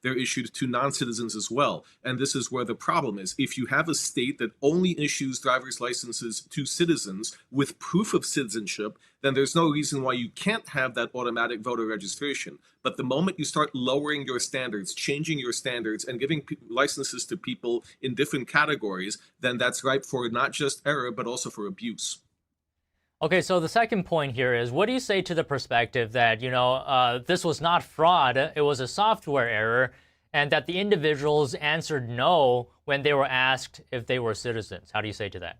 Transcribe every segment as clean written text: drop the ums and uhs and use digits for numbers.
they're issued to non-citizens as well. And this is where the problem is. If you have a state that only issues driver's licenses to citizens with proof of citizenship, then there's no reason why you can't have that automatic voter registration. But the moment you start lowering your standards, changing your standards, and giving licenses to people in different categories, then that's ripe for not just error, but also for abuse. Okay, so the second point here is, what do you say to the perspective that, this was not fraud, it was a software error, and that the individuals answered no when they were asked if they were citizens? How do you say to that?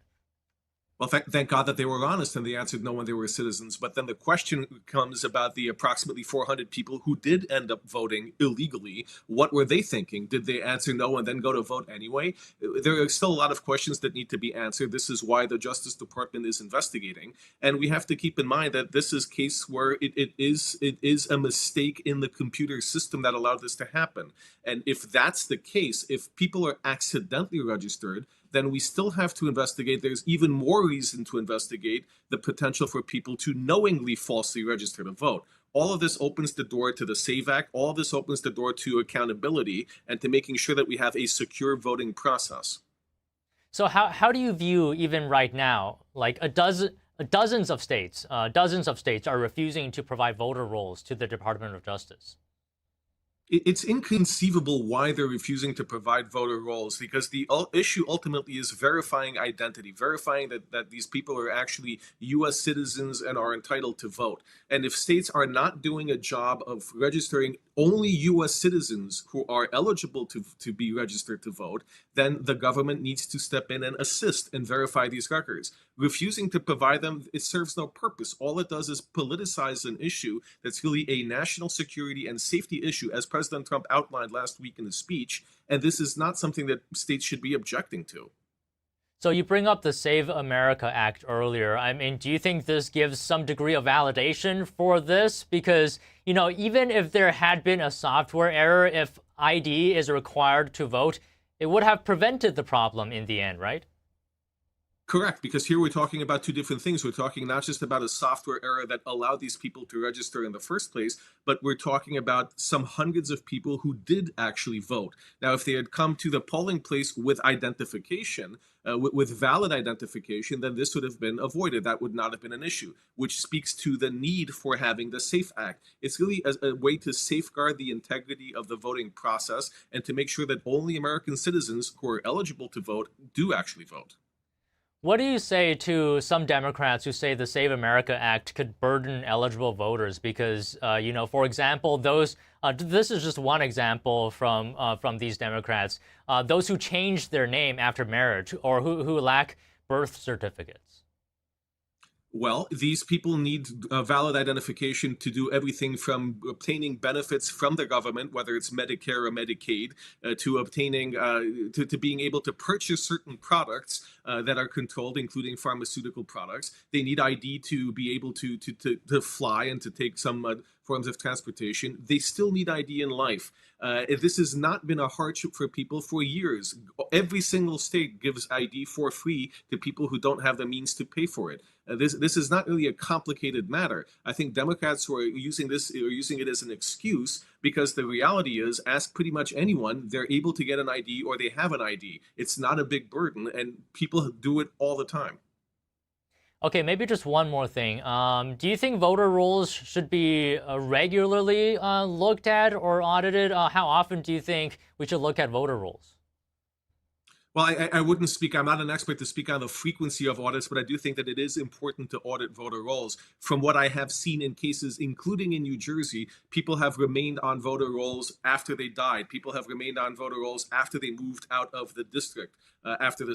Well, thank God that they were honest and they answered no when they were citizens. But then the question comes about the approximately 400 people who did end up voting illegally. What were they thinking? Did they answer no and then go to vote anyway? There are still a lot of questions that need to be answered. This is why the Justice Department is investigating. And we have to keep in mind that this is a case where it is a mistake in the computer system that allowed this to happen. And if that's the case, if people are accidentally registered, then we still have to investigate. There's even more reason to investigate the potential for people to knowingly falsely register to vote. All of this opens the door to the SAVE Act. All of this opens the door to accountability and to making sure that we have a secure voting process. So how do you view, even right now, like dozens of states are refusing to provide voter rolls to the Department of Justice? It's inconceivable why they're refusing to provide voter rolls, because the issue ultimately is verifying identity, verifying that these people are actually U.S. citizens and are entitled to vote. And if states are not doing a job of registering only U.S. citizens who are eligible to be registered to vote, then the government needs to step in and assist and verify these records. Refusing to provide them, it serves no purpose. All it does is politicize an issue that's really a national security and safety issue, as President Trump outlined last week in his speech, and this is not something that states should be objecting to. So you bring up the Save America Act earlier. I mean, do you think this gives some degree of validation for this? Because, even if there had been a software error, if ID is required to vote, it would have prevented the problem in the end, right? Correct, because here we're talking about two different things. We're talking not just about a software error that allowed these people to register in the first place, but we're talking about some hundreds of people who did actually vote. Now, if they had come to the polling place with identification, with valid identification, then this would have been avoided. That would not have been an issue, which speaks to the need for having the SAFE Act. It's really a way to safeguard the integrity of the voting process and to make sure that only American citizens who are eligible to vote do actually vote. What do you say to some Democrats who say the Save America Act could burden eligible voters? Because, for example, this is just one example from these Democrats, those who changed their name after marriage or who lack birth certificates. Well, these people need valid identification to do everything from obtaining benefits from the government, whether it's Medicare or Medicaid, to obtaining to being able to purchase certain products that are controlled, including pharmaceutical products. They need ID to be able to fly and to take some forms of transportation. They still need ID in life. This has not been a hardship for people for years. Every single state gives ID for free to people who don't have the means to pay for it. This is not really a complicated matter. I think Democrats who are using this are using it as an excuse, because the reality is, ask pretty much anyone, they're able to get an ID or they have an ID. It's not a big burden, and people do it all the time. Okay, maybe just one more thing. Do you think voter rolls should be regularly looked at or audited? How often do you think we should look at voter rolls? Well, I wouldn't speak, I'm not an expert to speak on the frequency of audits, but I do think that it is important to audit voter rolls. From what I have seen in cases, including in New Jersey, people have remained on voter rolls after they died. People have remained on voter rolls after they moved out of the district, after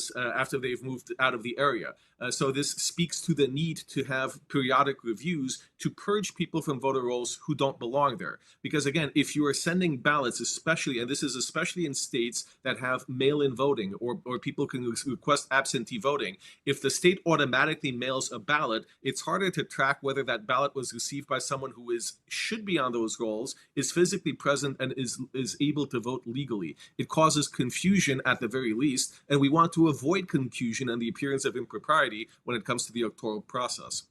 they've moved out of the area. So this speaks to the need to have periodic reviews to purge people from voter rolls who don't belong there. Because again, if you are sending ballots, especially, and this is especially in states that have mail-in voting or people can request absentee voting, if the state automatically mails a ballot, it's harder to track whether that ballot was received by someone who should be on those rolls, is physically present, and is able to vote legally. It causes confusion at the very least, and we want to avoid confusion and the appearance of impropriety when it comes to the electoral process.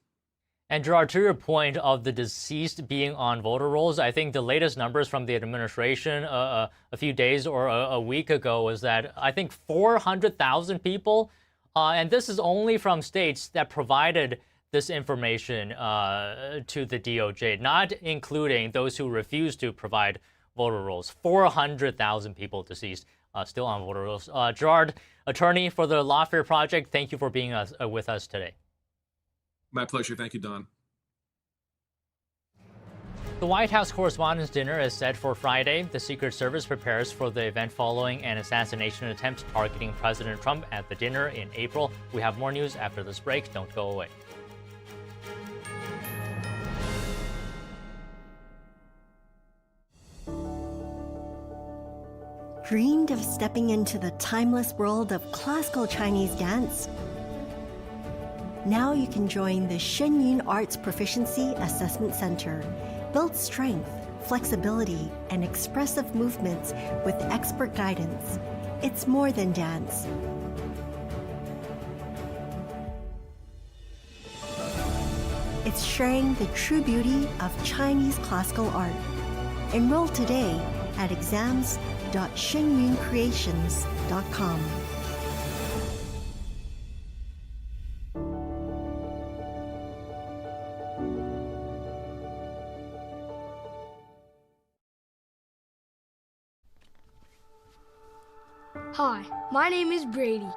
And Gerard, to your point of the deceased being on voter rolls, I think the latest numbers from the administration a few days or a week ago was that I think 400,000 people, and this is only from states that provided this information to the DOJ, not including those who refused to provide voter rolls. 400,000 people deceased still on voter rolls. Gerard, attorney for the Lawfare Project, thank you for being with us today. My pleasure. Thank you, Don. The White House Correspondents' Dinner is set for Friday. The Secret Service prepares for the event following an assassination attempt targeting President Trump at the dinner in April. We have more news after this break. Don't go away. Dreamed of stepping into the timeless world of classical Chinese dance? Now you can join the Shenyun Arts Proficiency Assessment Center. Build strength, flexibility, and expressive movements with expert guidance. It's more than dance. It's sharing the true beauty of Chinese classical art. Enroll today at exams.shenyuncreations.com. Hi, my name is Brady.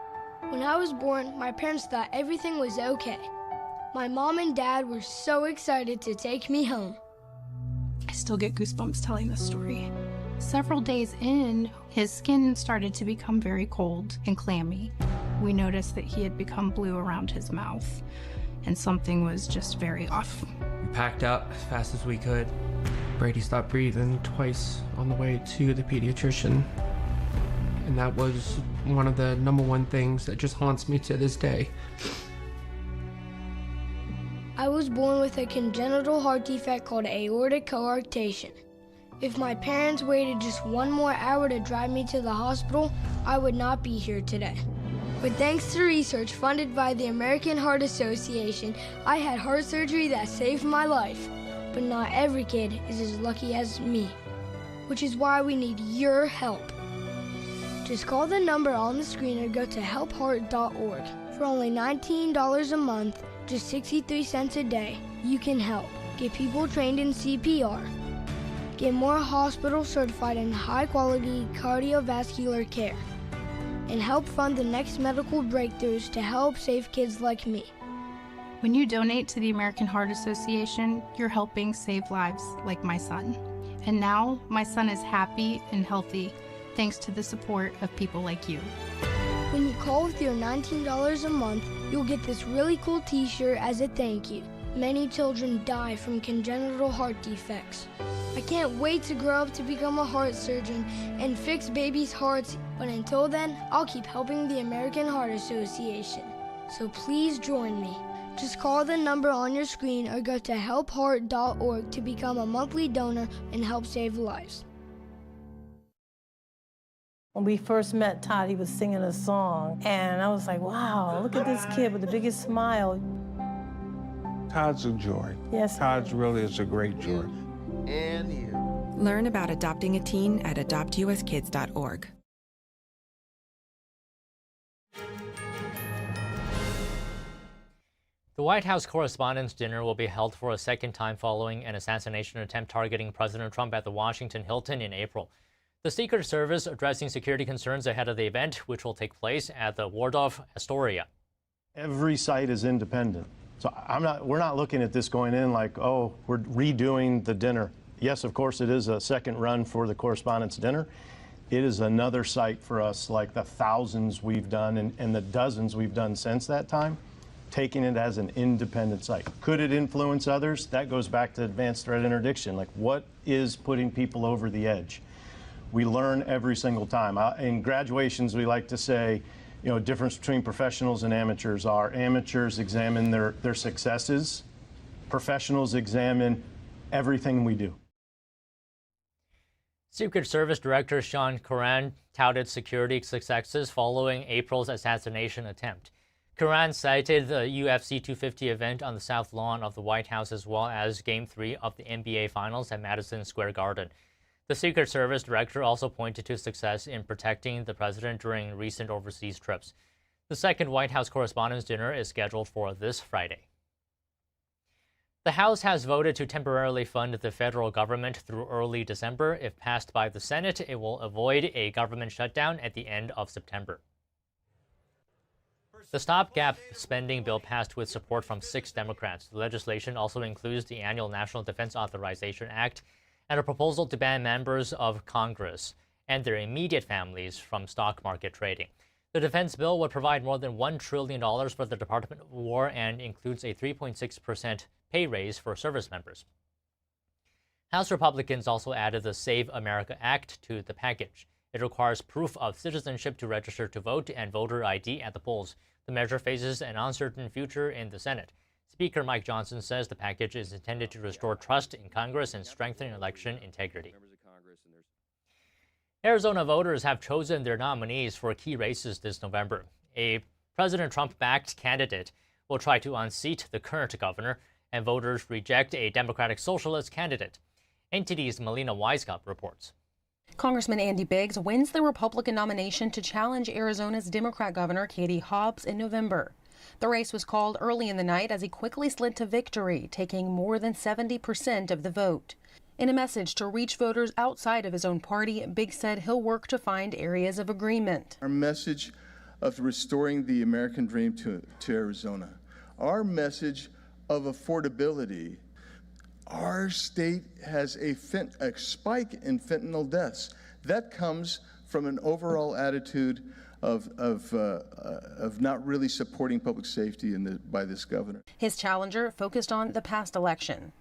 When I was born, my parents thought everything was okay. My mom and dad were so excited to take me home. I still get goosebumps telling this story. Several days in, his skin started to become very cold and clammy. We noticed that he had become blue around his mouth, and something was just very off. We packed up as fast as we could. Brady stopped breathing twice on the way to the pediatrician. And that was one of the #1 things that just haunts me to this day. I was born with a congenital heart defect called aortic coarctation. If my parents waited just one more hour to drive me to the hospital, I would not be here today. But thanks to research funded by the American Heart Association, I had heart surgery that saved my life. But not every kid is as lucky as me, which is why we need your help. Just call the number on the screen or go to helpheart.org. For only $19 a month, just 63 cents a day, you can help. Get people trained in CPR. Get more hospitals certified in high-quality cardiovascular care. And help fund the next medical breakthroughs to help save kids like me. When you donate to the American Heart Association, you're helping save lives like my son. And now, my son is happy and healthy thanks to the support of people like you. When you call with your $19 a month, you'll get this really cool t-shirt as a thank you. Many children die from congenital heart defects. I can't wait to grow up to become a heart surgeon and fix babies' hearts, but until then, I'll keep helping the American Heart Association. So please join me. Just call the number on your screen or go to helpheart.org to become a monthly donor and help save lives. When we first met Todd, he was singing a song, and I was like, wow, look at this kid with the biggest smile. Todd's a joy. Yes. Todd's really is a great joy. And you. Learn about adopting a teen at adoptuskids.org. The White House Correspondents' Dinner will be held for a second time following an assassination attempt targeting President Trump at the Washington Hilton in April. The Secret Service addressing security concerns ahead of the event, which will take place at the Waldorf Astoria. Every site is independent. So we're not looking at this going in like, oh, we're redoing the dinner. Yes, of course, it is a second run for the Correspondents' Dinner. It is another site for us, like the thousands we've done and the dozens we've done since that time, taking it as an independent site. Could it influence others? That goes back to advanced threat interdiction. Like, what is putting people over the edge? We learn every single time. In graduations, we like to say, you know, difference between professionals and amateurs are amateurs examine their successes. Professionals examine everything we do. Secret Service Director Sean Curran touted security successes following April's assassination attempt. Quran cited the UFC 250 event on the South Lawn of the White House as well as Game 3 of the NBA Finals at Madison Square Garden. The Secret Service director also pointed to success in protecting the president during recent overseas trips. The second White House Correspondents' Dinner is scheduled for this Friday. The House has voted to temporarily fund the federal government through early December. If passed by the Senate, it will avoid a government shutdown at the end of September. The stopgap spending bill passed with support from 6 Democrats. The legislation also includes the annual National Defense Authorization Act and a proposal to ban members of Congress and their immediate families from stock market trading. The defense bill would provide more than $1 trillion for the Department of War and includes a 3.6% pay raise for service members. House Republicans also added the Save America Act to the package. It requires proof of citizenship to register to vote and voter ID at the polls. The measure faces an uncertain future in the Senate. Speaker Mike Johnson says the package is intended to restore trust in Congress and strengthen election integrity. Arizona voters have chosen their nominees for key races this November. A President Trump-backed candidate will try to unseat the current governor, and voters reject a Democratic Socialist candidate. NTD's Melina Weisskopf reports. Congressman Andy Biggs wins the Republican nomination to challenge Arizona's Democrat Governor Katie Hobbs in November. The race was called early in the night as he quickly slid to victory, taking more than 70% of the vote. In a message to reach voters outside of his own party, Biggs said he'll work to find areas of agreement. Our message of restoring the American dream to Arizona, our message of affordability. Our state has a spike in fentanyl deaths. That comes from an overall attitude of not really supporting public safety by this governor. His challenger focused on the past election.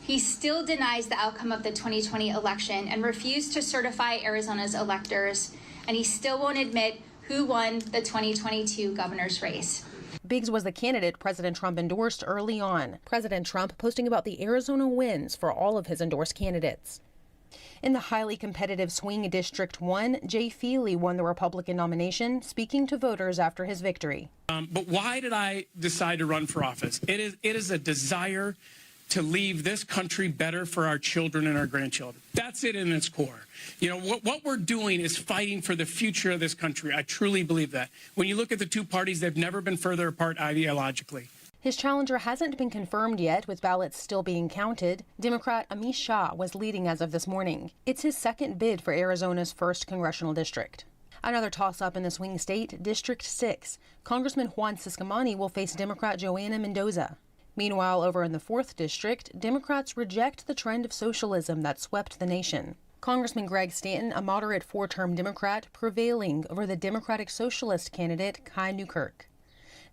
He still denies the outcome of the 2020 election and refused to certify Arizona's electors, and he still won't admit who won the 2022 governor's race. Biggs was the candidate President Trump endorsed early on. President Trump posting about the Arizona wins for all of his endorsed candidates. In the highly competitive swing District 1, Jay Feely won the Republican nomination, speaking to voters after his victory. But why did I decide to run for office? It is a desire to leave this country better for our children and our grandchildren. That's it in its core. You know, what we're doing is fighting for the future of this country. I truly believe that. When you look at the two parties, they've never been further apart ideologically. His challenger hasn't been confirmed yet, with ballots still being counted. Democrat Amish Shah was leading as of this morning. It's his second bid for Arizona's 1st congressional district. Another toss-up in the swing state, District 6. Congressman Juan Ciscomani will face Democrat Joanna Mendoza. Meanwhile, over in the 4th district, Democrats reject the trend of socialism that swept the nation. Congressman Greg Stanton, a moderate 4-term Democrat, prevailing over the Democratic Socialist candidate Kai Newkirk.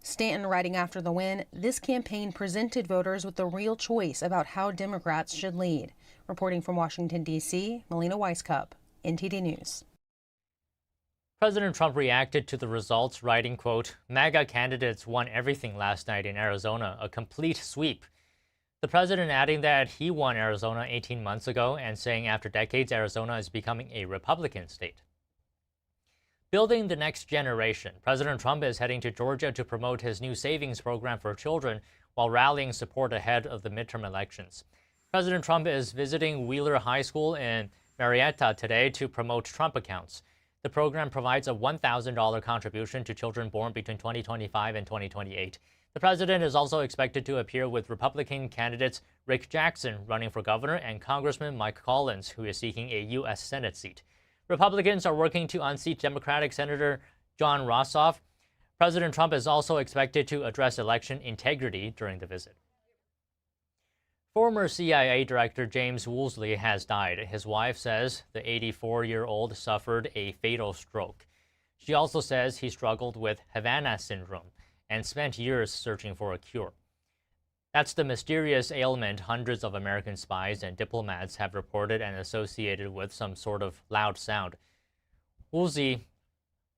Stanton writing after the win, this campaign presented voters with the real choice about how Democrats should lead. Reporting from Washington, D.C., Melina Weisskopf, NTD News. President Trump reacted to the results, writing, quote, "MAGA candidates won everything last night in Arizona, a complete sweep." The president adding that he won Arizona 18 months ago and saying after decades, Arizona is becoming a Republican state. Building the next generation, President Trump is heading to Georgia to promote his new savings program for children while rallying support ahead of the midterm elections. President Trump is visiting Wheeler High School in Marietta today to promote Trump accounts. The program provides a $1,000 contribution to children born between 2025 and 2028. The president is also expected to appear with Republican candidates Rick Jackson running for governor and Congressman Mike Collins, who is seeking a U.S. Senate seat. Republicans are working to unseat Democratic Senator John Rossoff. President Trump is also expected to address election integrity during the visit. Former CIA Director James Woolsey has died. His wife says the 84-year-old suffered a fatal stroke. She also says he struggled with Havana syndrome and spent years searching for a cure. That's the mysterious ailment hundreds of American spies and diplomats have reported and associated with some sort of loud sound. Woolsey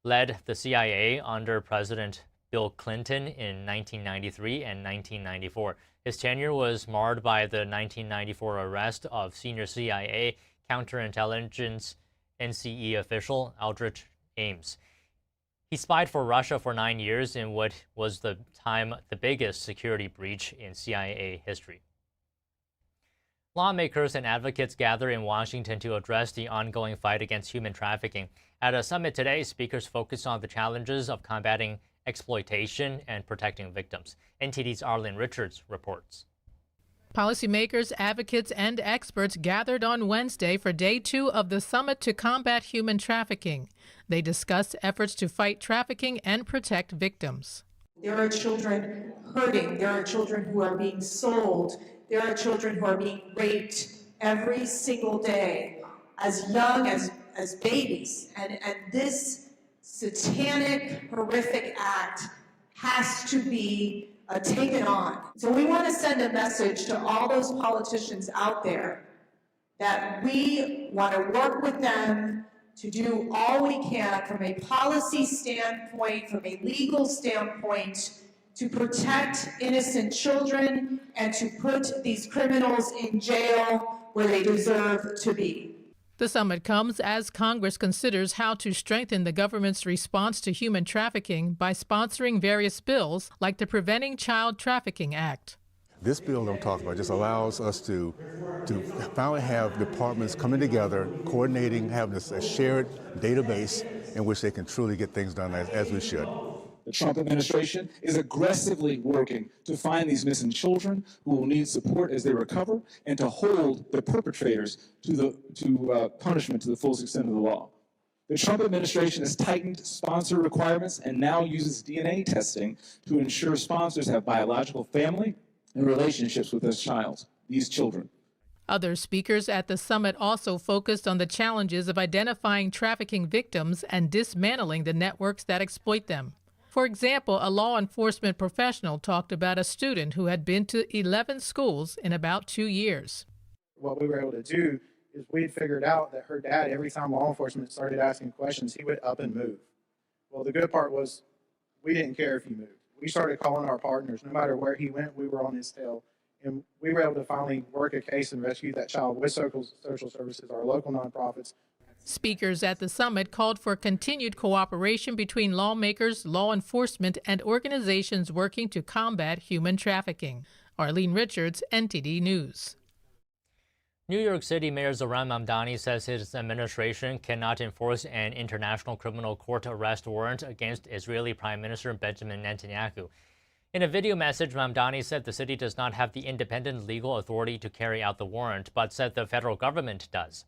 led the CIA under President Bill Clinton in 1993 and 1994. His tenure was marred by the 1994 arrest of senior CIA counterintelligence NCE official Aldrich Ames. He spied for Russia for 9 years in what was the biggest security breach in CIA history. Lawmakers and advocates gather in Washington to address the ongoing fight against human trafficking. At a summit today, speakers focused on the challenges of combating exploitation and protecting victims. NTD's Arlene Richards reports. Policymakers, advocates, and experts gathered on Wednesday for day 2 of the Summit to Combat Human Trafficking. They discussed efforts to fight trafficking and protect victims. There are children hurting. There are children who are being sold. There are children who are being raped every single day, as young as babies. And this satanic, horrific act has to be taken on. So we want to send a message to all those politicians out there that we want to work with them to do all we can from a policy standpoint, from a legal standpoint, to protect innocent children and to put these criminals in jail where they deserve to be. The summit comes as Congress considers how to strengthen the government's response to human trafficking by sponsoring various bills like the Preventing Child Trafficking Act. This bill I'm talking about just allows us to finally have departments coming together, coordinating, having a shared database in which they can truly get things done as we should. The Trump administration is aggressively working to find these missing children who will need support as they recover and to hold the perpetrators to punishment to the fullest extent of the law. The Trump administration has tightened sponsor requirements and now uses DNA testing to ensure sponsors have biological family and relationships with these children. Other speakers at the summit also focused on the challenges of identifying trafficking victims and dismantling the networks that exploit them. For example, a law enforcement professional talked about a student who had been to 11 schools in about 2 years. What we were able to do is we had figured out that her dad, every time law enforcement started asking questions, he would up and move. Well, the good part was we didn't care if he moved. We started calling our partners. No matter where he went, we were on his tail. And we were able to finally work a case and rescue that child with social services, our local nonprofits. Speakers at the summit called for continued cooperation between lawmakers, law enforcement, and organizations working to combat human trafficking. Arlene Richards, NTD News. New York City Mayor Zohran Mamdani says his administration cannot enforce an international criminal court arrest warrant against Israeli Prime Minister Benjamin Netanyahu. In a video message, Mamdani said the city does not have the independent legal authority to carry out the warrant, but said the federal government does.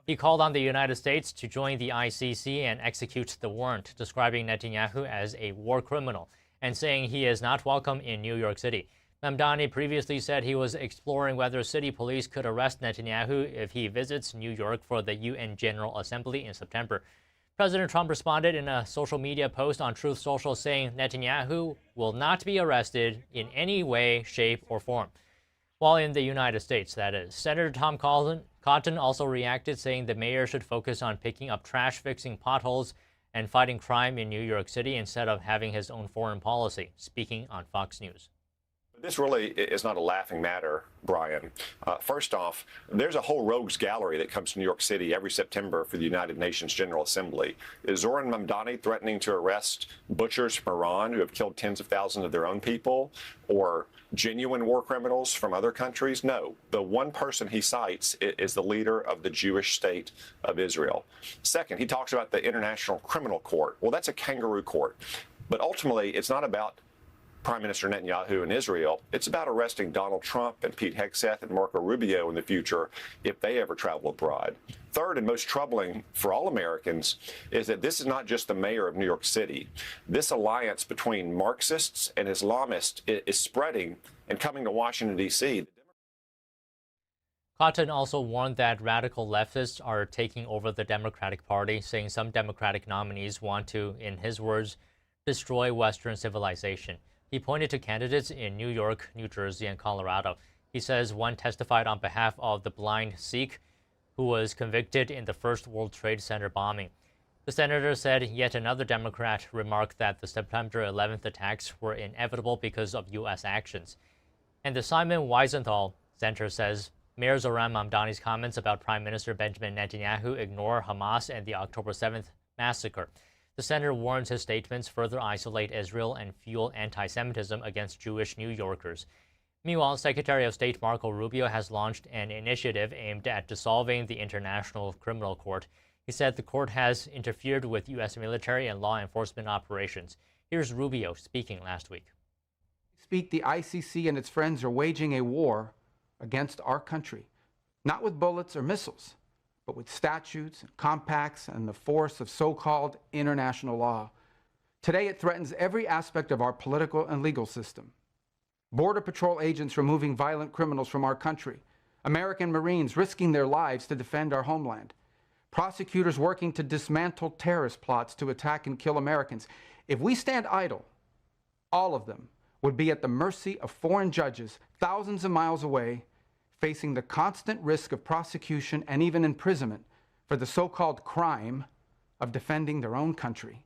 He called on the United States to join the ICC and execute the warrant, describing Netanyahu as a war criminal and saying he is not welcome in New York City. Mamdani previously said he was exploring whether city police could arrest Netanyahu if he visits New York for the UN General Assembly in September. President Trump responded in a social media post on Truth Social saying Netanyahu will not be arrested in any way, shape, or form. While in the United States, that is. Senator Tom Cotton also reacted, saying the mayor should focus on picking up trash, fixing potholes, and fighting crime in New York City instead of having his own foreign policy, speaking on Fox News. This really is not a laughing matter, Brian. First off, there's a whole rogues gallery that comes to New York City every September for the United Nations General Assembly. Is Zohran Mamdani threatening to arrest butchers from Iran who have killed tens of thousands of their own people, or genuine war criminals from other countries? No. The one person he cites is the leader of the Jewish state of Israel. Second, he talks about the International Criminal Court. Well, that's a kangaroo court. But ultimately, it's not about Prime Minister Netanyahu in Israel. It's about arresting Donald Trump and Pete Hegseth and Marco Rubio in the future if they ever travel abroad. Third, and most troubling for all Americans, is that this is not just the mayor of New York City. This alliance between Marxists and Islamists is spreading and coming to Washington, D.C. Cotton also warned that radical leftists are taking over the Democratic Party, saying some Democratic nominees want to, in his words, destroy Western civilization. He pointed to candidates in New York, New Jersey, and Colorado. He says one testified on behalf of the blind Sikh who was convicted in the first World Trade Center bombing. The senator said yet another Democrat remarked that the September 11th attacks were inevitable because of U.S. actions. And the Simon Wiesenthal Center says Mayor Zohran Mamdani's comments about Prime Minister Benjamin Netanyahu ignore Hamas and the October 7th massacre. The senator warns his statements further isolate Israel and fuel anti-Semitism against Jewish New Yorkers. Meanwhile, Secretary of State Marco Rubio has launched an initiative aimed at dissolving the International Criminal Court. He said the court has interfered with U.S. military and law enforcement operations. Here's Rubio speaking last week. The ICC and its friends are waging a war against our country, not with bullets or missiles, but with statutes and compacts and the force of so-called international law. Today, it threatens every aspect of our political and legal system. Border Patrol agents removing violent criminals from our country, American Marines risking their lives to defend our homeland, prosecutors working to dismantle terrorist plots to attack and kill Americans. If we stand idle, all of them would be at the mercy of foreign judges thousands of miles away, facing the constant risk of prosecution and even imprisonment for the so-called crime of defending their own country.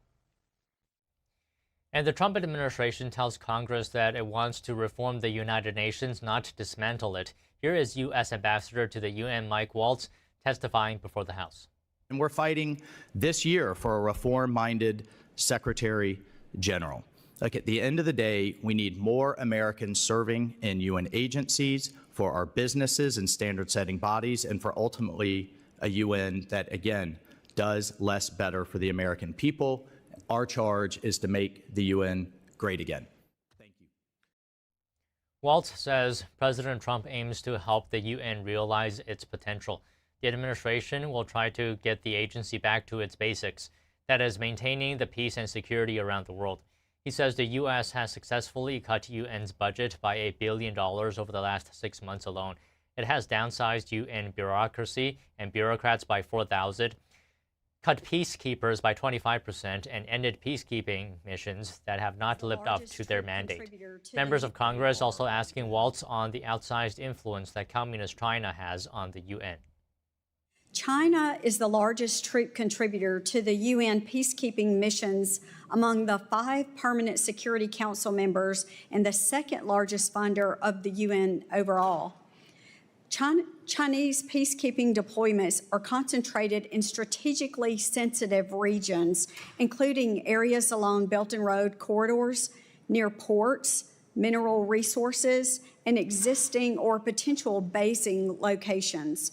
And the Trump administration tells Congress that it wants to reform the United Nations, not dismantle it. Here is U.S. Ambassador to the UN, Mike Waltz, testifying before the House. And we're fighting this year for a reform-minded Secretary General. Look, at the end of the day, we need more Americans serving in UN agencies, for our businesses and standard-setting bodies, and for ultimately a UN that, again, does less better for the American people. Our charge is to make the UN great again. Thank you. Waltz says President Trump aims to help the UN realize its potential. The administration will try to get the agency back to its basics, that is, maintaining the peace and security around the world. He says the U.S. has successfully cut UN's budget by $1 billion over the last 6 months alone. It has downsized UN bureaucracy and bureaucrats by 4,000, cut peacekeepers by 25%, and ended peacekeeping missions that have not lived up to their mandate. Members of Congress also asking Waltz on the outsized influence that Communist China has on the UN. China is the largest troop contributor to the UN peacekeeping missions among the 5 permanent Security Council members and the second largest funder of the UN overall. Chinese peacekeeping deployments are concentrated in strategically sensitive regions, including areas along Belt and Road corridors, near ports, mineral resources, and existing or potential basing locations.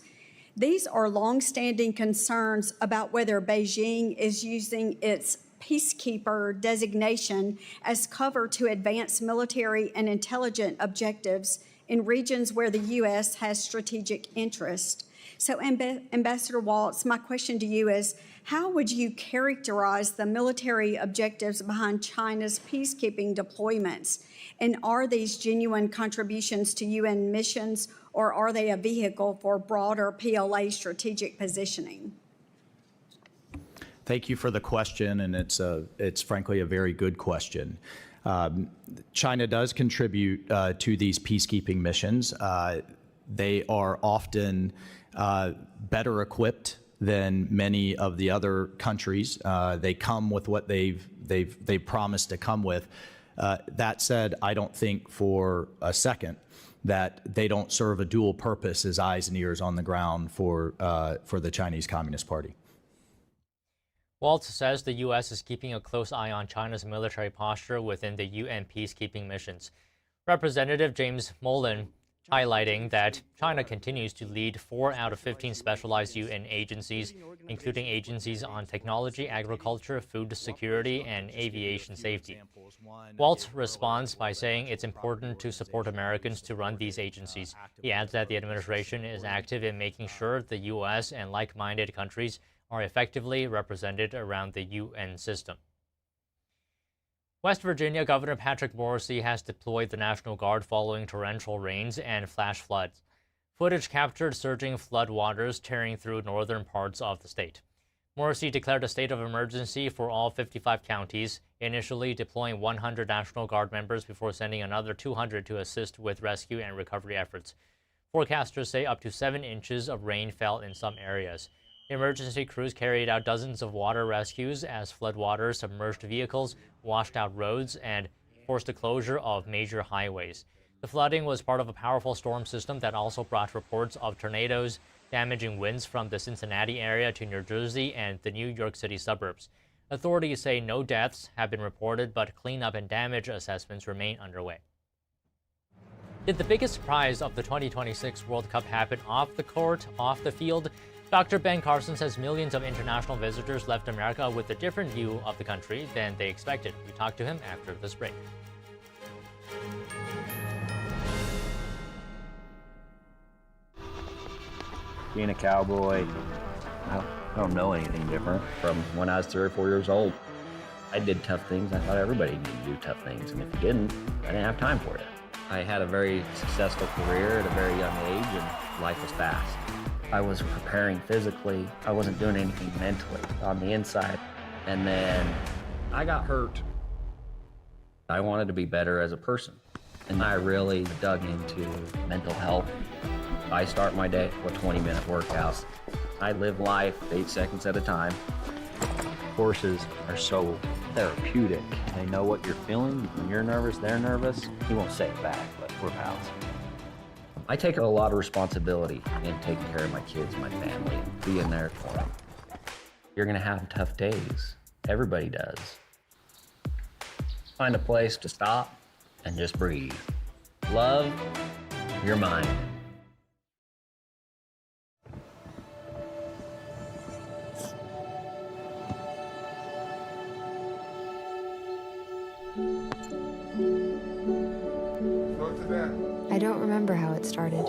These are long-standing concerns about whether Beijing is using its peacekeeper designation as cover to advance military and intelligence objectives in regions where the U.S. has strategic interest. So, Ambassador Waltz, my question to you is, how would you characterize the military objectives behind China's peacekeeping deployments? And are these genuine contributions to UN missions, or are they a vehicle for broader PLA strategic positioning? Thank you for the question, and it's frankly a very good question. China does contribute to these peacekeeping missions. They are often better equipped than many of the other countries. They come with what they've promised to come with. That said, I don't think for a second that they don't serve a dual purpose as eyes and ears on the ground for the Chinese Communist Party. Waltz says the U.S. is keeping a close eye on China's military posture within the UN peacekeeping missions. Representative James Mullen highlighting that China continues to lead 4 out of 15 specialized UN agencies, including agencies on technology, agriculture, food security, and aviation safety. Waltz responds by saying it's important to support Americans to run these agencies. He adds that the administration is active in making sure the U.S. and like-minded countries are effectively represented around the UN system. West Virginia Governor Patrick Morrisey has deployed the National Guard following torrential rains and flash floods. Footage captured surging flood waters tearing through northern parts of the state. Morrisey declared a state of emergency for all 55 counties, initially deploying 100 National Guard members before sending another 200 to assist with rescue and recovery efforts. Forecasters say up to 7 inches of rain fell in some areas. Emergency crews carried out dozens of water rescues as floodwaters submerged vehicles, washed out roads, and forced the closure of major highways. The flooding was part of a powerful storm system that also brought reports of tornadoes, damaging winds from the Cincinnati area to New Jersey and the New York City suburbs. Authorities say no deaths have been reported, but cleanup and damage assessments remain underway. Did the biggest surprise of the 2026 World Cup happen off the court, off the field? Dr. Ben Carson says millions of international visitors left America with a different view of the country than they expected. We talked to him after this break. Being a cowboy, I don't know anything different from when I was 3 or 4 years old. I did tough things. I thought everybody needed to do tough things, and if you didn't, I didn't have time for it. I had a very successful career at a very young age, and life was fast. I was preparing physically. I wasn't doing anything mentally on the inside. And then I got hurt. I wanted to be better as a person, and I really dug into mental health. I start my day with 20-minute workouts. I live life 8 seconds at a time. Horses are so therapeutic. They know what you're feeling. When you're nervous, they're nervous. He won't say it back, but we're pals. I take a lot of responsibility in taking care of my kids, my family, and being there for them. You're gonna have tough days. Everybody does. Find a place to stop and just breathe. Love your mind. I don't remember how it started.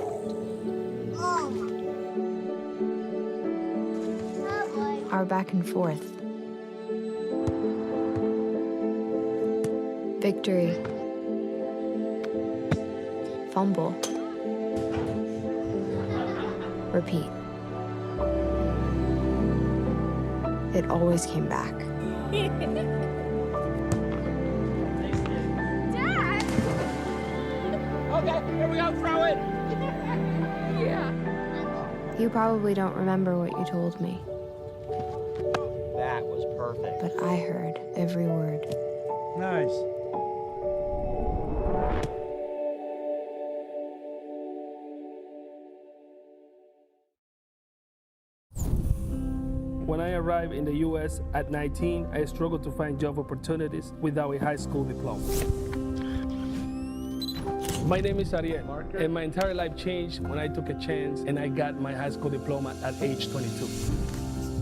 Our back and forth. Victory. Fumble. Repeat. It always came back. Okay, here we go, throw it! Yeah. You probably don't remember what you told me, That was perfect. but I heard every word. Nice. When I arrived in the U.S. at 19, I struggled to find job opportunities without a high school diploma. My name is Ariel, and my entire life changed when I took a chance and I got my high school diploma at age 22.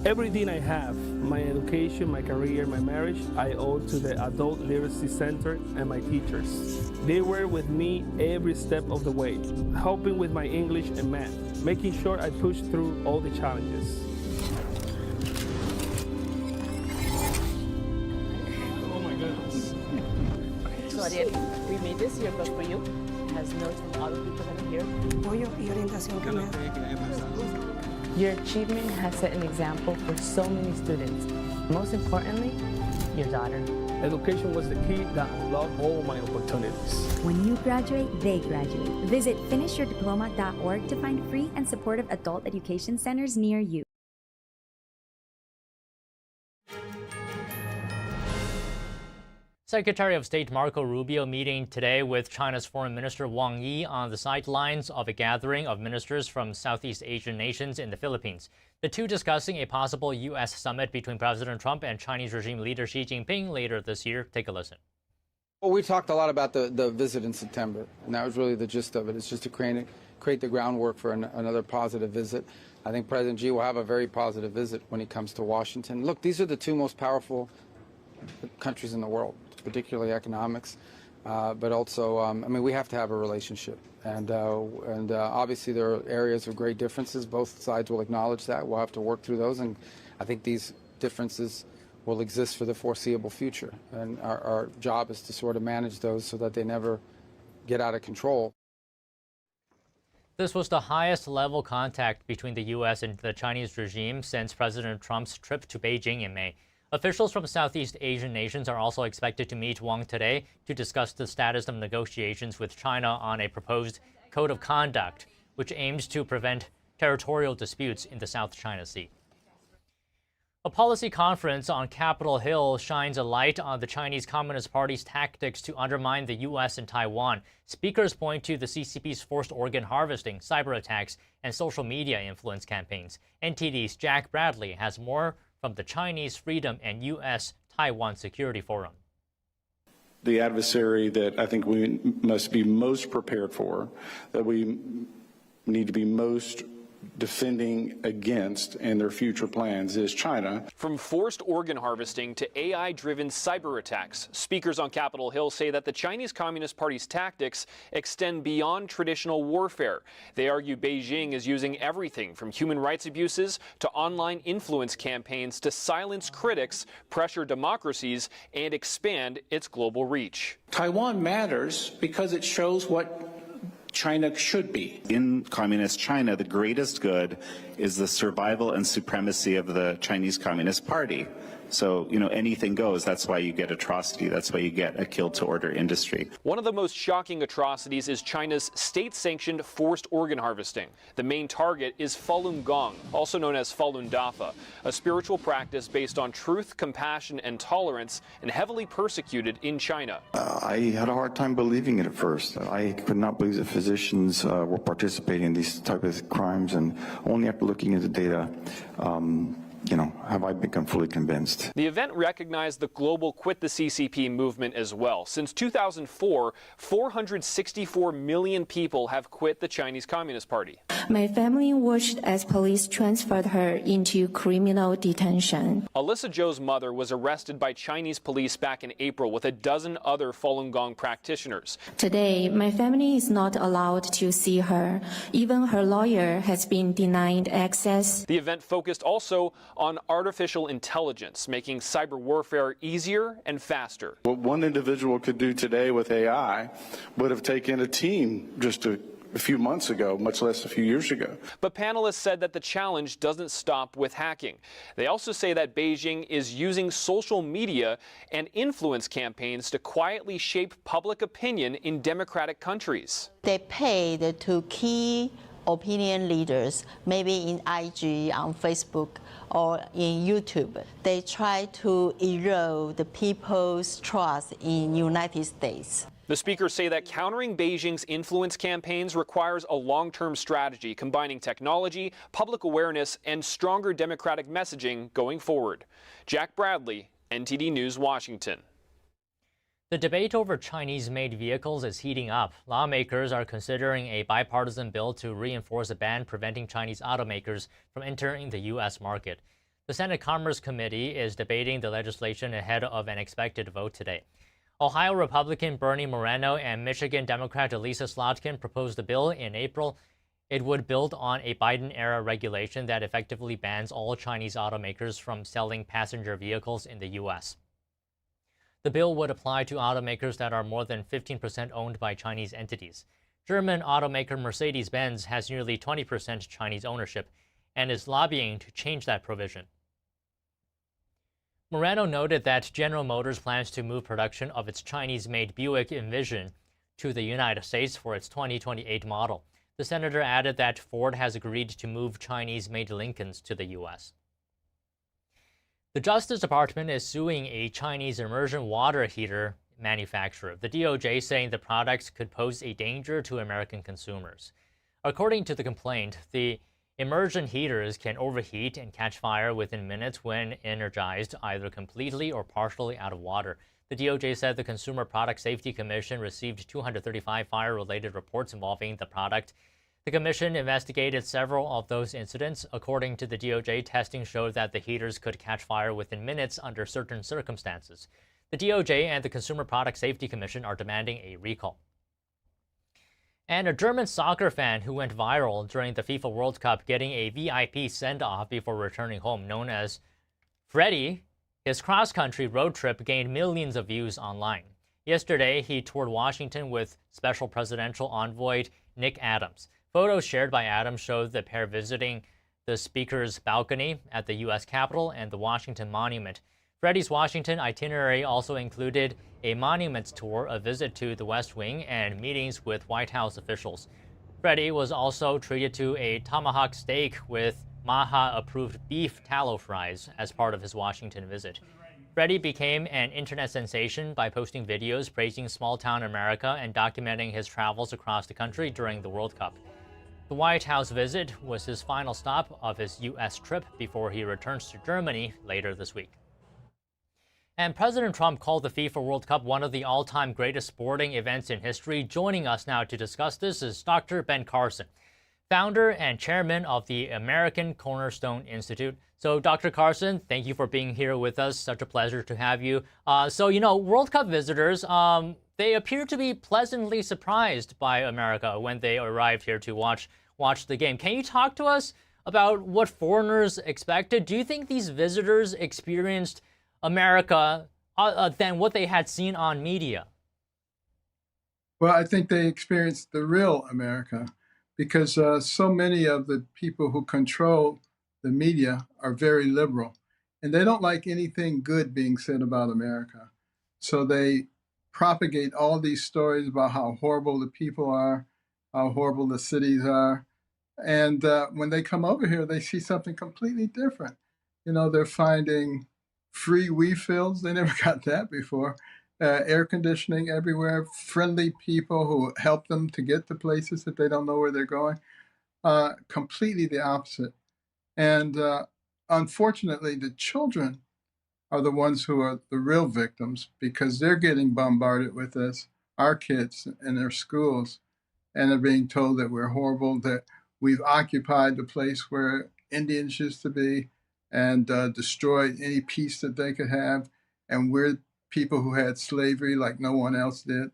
Everything I have, my education, my career, my marriage, I owe to the Adult Literacy Center and my teachers. They were with me every step of the way, helping with my English and math, making sure I pushed through all the challenges. Oh my goodness. So Ariel, we made this yearbook for you. It has notes from all the people that are here. Your achievement has set an example for so many students. Most importantly, your daughter. Education was the key that unlocked all my opportunities. When you graduate, they graduate. Visit finishyourdiploma.org to find free and supportive adult education centers near you. Secretary of State Marco Rubio meeting today with China's Foreign Minister Wang Yi on the sidelines of a gathering of ministers from Southeast Asian nations in the Philippines. The two discussing a possible U.S. summit between President Trump and Chinese regime leader Xi Jinping later this year. Take a listen. Well, we talked a lot about the visit in September, and that was really the gist of it. It's just to create the groundwork for another positive visit. I think President Xi will have a very positive visit when he comes to Washington. Look, these are the two most powerful countries in the world, particularly economics, but also, I mean, we have to have a relationship. And obviously there are areas of great differences. Both sides will acknowledge that. We'll have to work through those, and I think these differences will exist for the foreseeable future. And our job is to sort of manage those so that they never get out of control. This was the highest level contact between the U.S. and the Chinese regime since President Trump's trip to Beijing in May. Officials from Southeast Asian nations are also expected to meet Wang today to discuss the status of negotiations with China on a proposed code of conduct, which aims to prevent territorial disputes in the South China Sea. A policy conference on Capitol Hill shines a light on the Chinese Communist Party's tactics to undermine the U.S. and Taiwan. Speakers point to the CCP's forced organ harvesting, cyber attacks, and social media influence campaigns. NTD's Jack Bradley has more from the Chinese Freedom and U.S. Taiwan Security Forum. The adversary that I think we must be most prepared for, that we need to be most defending against in their future plans is China. From forced organ harvesting to AI-driven cyber attacks, speakers on Capitol Hill say that the Chinese Communist Party's tactics extend beyond traditional warfare. They argue Beijing is using everything from human rights abuses to online influence campaigns to silence critics, pressure democracies, and expand its global reach. Taiwan matters because it shows what China should be. In communist China, the greatest good is the survival and supremacy of the Chinese Communist Party. So, anything goes. That's why you get atrocity. That's why you get a kill-to-order industry. One of the most shocking atrocities is China's state-sanctioned forced organ harvesting. The main target is Falun Gong, also known as Falun Dafa, a spiritual practice based on truth, compassion, and tolerance, and heavily persecuted in China. I had a hard time believing it at first. I could not believe that physicians were participating in these type of crimes, and only after looking at the data, have I become fully convinced. The event recognized the global Quit the CCP movement as well. Since 2004, 464 million people have quit the Chinese Communist Party. My family watched as police transferred her into criminal detention. Alyssa Joe's mother was arrested by Chinese police back in April with a dozen other Falun Gong practitioners. Today, my family is not allowed to see her. Even her lawyer has been denied access. The event focused also on artificial intelligence, making cyber warfare easier and faster. What one individual could do today with AI would have taken a team just a few months ago, much less a few years ago. But panelists said that the challenge doesn't stop with hacking. They also say that Beijing is using social media and influence campaigns to quietly shape public opinion in democratic countries. They paid to key opinion leaders, maybe in IG, on Facebook, or in YouTube. They try to erode the people's trust in the United States. The speakers say that countering Beijing's influence campaigns requires a long-term strategy combining technology, public awareness, and stronger democratic messaging going forward. Jack Bradley, NTD News, Washington. The debate over Chinese-made vehicles is heating up. Lawmakers are considering a bipartisan bill to reinforce a ban preventing Chinese automakers from entering the U.S. market. The Senate Commerce Committee is debating the legislation ahead of an expected vote today. Ohio Republican Bernie Moreno and Michigan Democrat Elisa Slotkin proposed the bill in April. It would build on a Biden-era regulation that effectively bans all Chinese automakers from selling passenger vehicles in the U.S. The bill would apply to automakers that are more than 15% owned by Chinese entities. German automaker Mercedes-Benz has nearly 20% Chinese ownership and is lobbying to change that provision. Moreno noted that General Motors plans to move production of its Chinese-made Buick Envision to the United States for its 2028 model. The senator added that Ford has agreed to move Chinese-made Lincolns to the U.S. The Justice Department is suing a Chinese immersion water heater manufacturer, the DOJ saying the products could pose a danger to American consumers. According to the complaint, the immersion heaters can overheat and catch fire within minutes when energized, either completely or partially out of water. The DOJ said the Consumer Product Safety Commission received 235 fire-related reports involving the product. The commission investigated several of those incidents. According to the DOJ, testing showed that the heaters could catch fire within minutes under certain circumstances. The DOJ and the Consumer Product Safety Commission are demanding a recall. And a German soccer fan who went viral during the FIFA World Cup getting a VIP send-off before returning home, known as Freddie, his cross-country road trip gained millions of views online. Yesterday, he toured Washington with Special Presidential Envoy Nick Adams. Photos shared by Adams showed the pair visiting the Speaker's balcony at the U.S. Capitol and the Washington Monument. Freddie's Washington itinerary also included a monuments tour, a visit to the West Wing, and meetings with White House officials. Freddie was also treated to a tomahawk steak with Maha-approved beef tallow fries as part of his Washington visit. Freddie became an internet sensation by posting videos praising small-town America and documenting his travels across the country during the World Cup. The White House visit was his final stop of his U.S. trip before he returns to Germany later this week. And President Trump called the FIFA World Cup one of the all-time greatest sporting events in history. Joining us now to discuss this is Dr. Ben Carson, founder and chairman of the American Cornerstone Institute. So, Dr. Carson, thank you for being here with us. Such a pleasure to have you. World Cup visitors, they appear to be pleasantly surprised by America when they arrived here to watch the game. Can you talk to us about what foreigners expected? Do you think these visitors experienced America than what they had seen on media? Well, I think they experienced the real America because so many of the people who control the media are very liberal, and they don't like anything good being said about America. So they propagate all these stories about how horrible the people are, how horrible the cities are. And when they come over here, they see something completely different. They're finding free refills. They never got that before. Air conditioning everywhere, friendly people who help them to get to places that they don't know where they're going. Completely the opposite. And unfortunately, the children are the ones who are the real victims because they're getting bombarded with this, our kids in their schools, and they're being told that we're horrible, that we've occupied the place where Indians used to be and destroyed any peace that they could have. And we're people who had slavery like no one else did.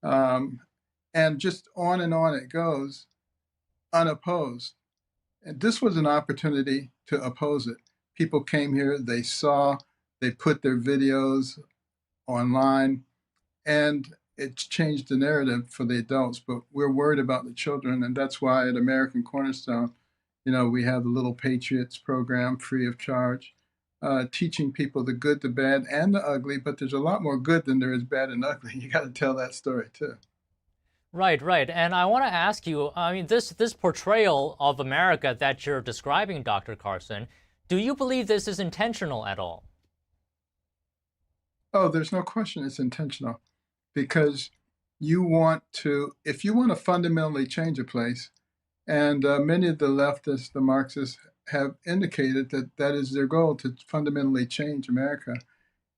And just on it goes, unopposed. And this was an opportunity to oppose it. People came here, they saw, they put their videos online, and it's changed the narrative for the adults, but we're worried about the children. And that's why at American Cornerstone, we have the Little Patriots program free of charge, teaching people the good, the bad, and the ugly. But there's a lot more good than there is bad and ugly. You got to tell that story too. Right. And I want to ask you, this portrayal of America that you're describing, Dr. Carson, do you believe this is intentional at all? Oh, there's no question it's intentional because if you want to fundamentally change a place, and many of the leftists, the Marxists, have indicated that that is their goal, to fundamentally change America,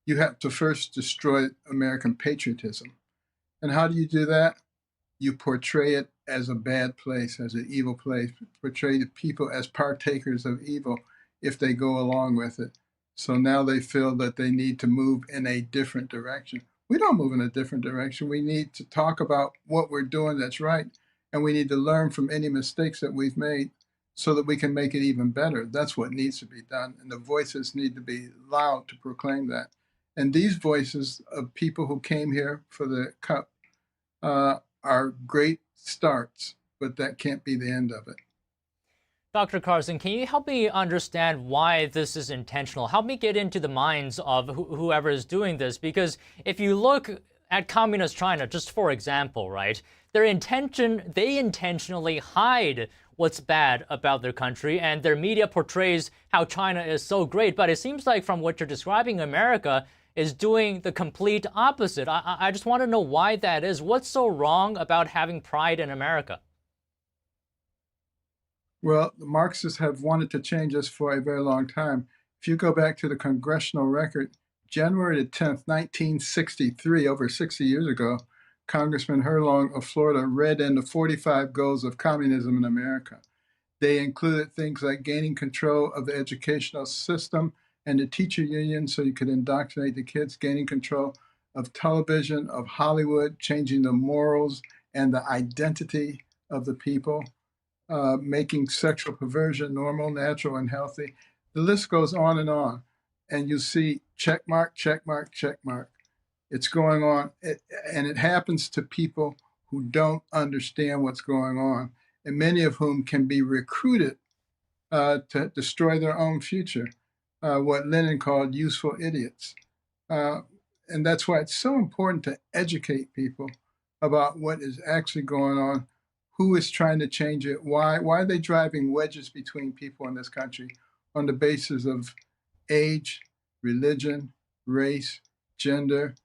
you have to first destroy American patriotism. And how do you do that? You portray it as a bad place, as an evil place, portray the people as partakers of evil if they go along with it. So now they feel that they need to move in a different direction. We don't move in a different direction. We need to talk about what we're doing that's right, and we need to learn from any mistakes that we've made so that we can make it even better. That's what needs to be done, and the voices need to be loud to proclaim that. And these voices of people who came here for the Cup are great starts, but that can't be the end of it. Dr. Carson, can you help me understand why this is intentional? Help me get into the minds of whoever is doing this, because if you look at communist China, just for example, right, they intentionally hide what's bad about their country, and their media portrays how China is so great. But it seems like from what you're describing, America is doing the complete opposite. I just want to know why that is. What's so wrong about having pride in America? Well, the Marxists have wanted to change us for a very long time. If you go back to the congressional record, January 10th, 1963, over 60 years ago, Congressman Herlong of Florida read in the 45 goals of communism in America. They included things like gaining control of the educational system and the teacher union so you could indoctrinate the kids, gaining control of television, of Hollywood, changing the morals and the identity of the people, making sexual perversion normal, natural, and healthy. The list goes on. And you see check mark, check mark, check mark. It's going on. And it happens to people who don't understand what's going on, and many of whom can be recruited to destroy their own future, what Lenin called useful idiots. And that's why it's so important to educate people about what is actually going on, who is trying to change it, why are they driving wedges between people in this country on the basis of age, religion, race, gender,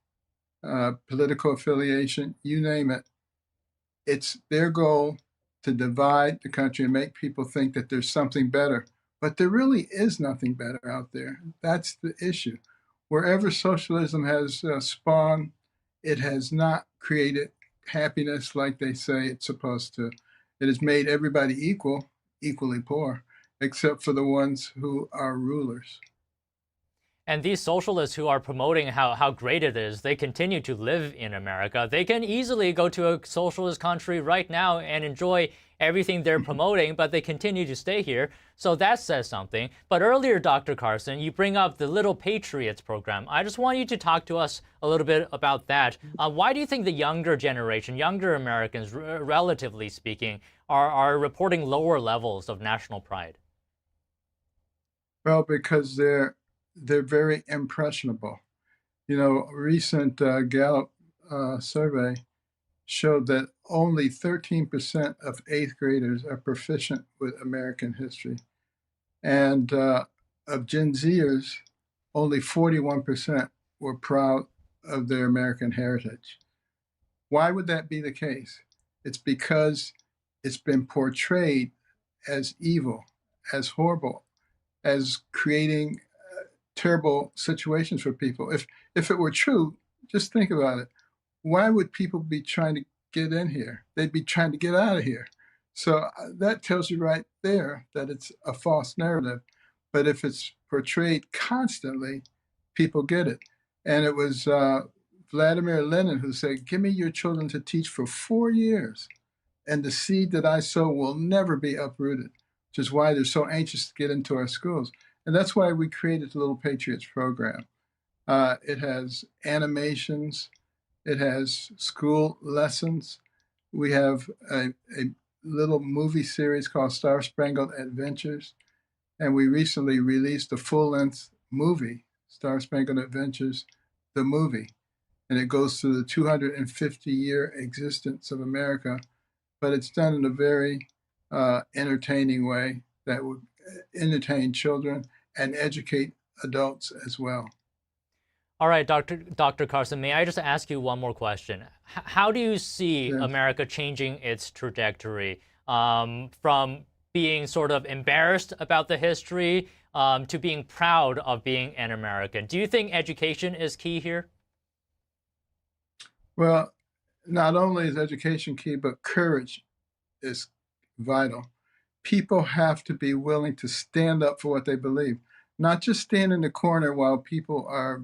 political affiliation, you name it. It's their goal to divide the country and make people think that there's something better. But there really is nothing better out there. That's the issue. Wherever socialism has spawned, it has not created happiness like they say it's supposed to. It has made everybody equally poor, except for the ones who are rulers. And these socialists who are promoting how great it is, they continue to live in America. They can easily go to a socialist country right now and enjoy everything they're promoting, but they continue to stay here. So that says something. But earlier, Dr. Carson, you bring up the Little Patriots program. I just want you to talk to us a little bit about that. Why do you think the younger generation, younger Americans, relatively speaking, are reporting lower levels of national pride? Well, because they're very impressionable. You know, a recent Gallup survey showed that only 13% of 8th graders are proficient with American history. And of Gen Zers, only 41% were proud of their American heritage. Why would that be the case? It's because it's been portrayed as evil, as horrible, as creating terrible situations for people. If it were true, just think about it. Why would people be trying to get in here? They'd be trying to get out of here. So that tells you right there that it's a false narrative. But if it's portrayed constantly, people get it. And it was Vladimir Lenin who said, "Give me your children to teach for 4 years, and the seed that I sow will never be uprooted," which is why they're so anxious to get into our schools. And that's why we created the Little Patriots program. It has animations. It has school lessons. We have a little movie series called Star Spangled Adventures. And we recently released a full-length movie, Star Spangled Adventures, the movie. And it goes through the 250-year existence of America, but it's done in a very entertaining way that would entertain children and educate adults as well. All right, Dr. Carson, may I just ask you one more question? How do you see America changing its trajectory from being sort of embarrassed about the history to being proud of being an American? Do you think education is key here? Well, not only is education key, but courage is vital. People have to be willing to stand up for what they believe, not just stand in the corner while people are,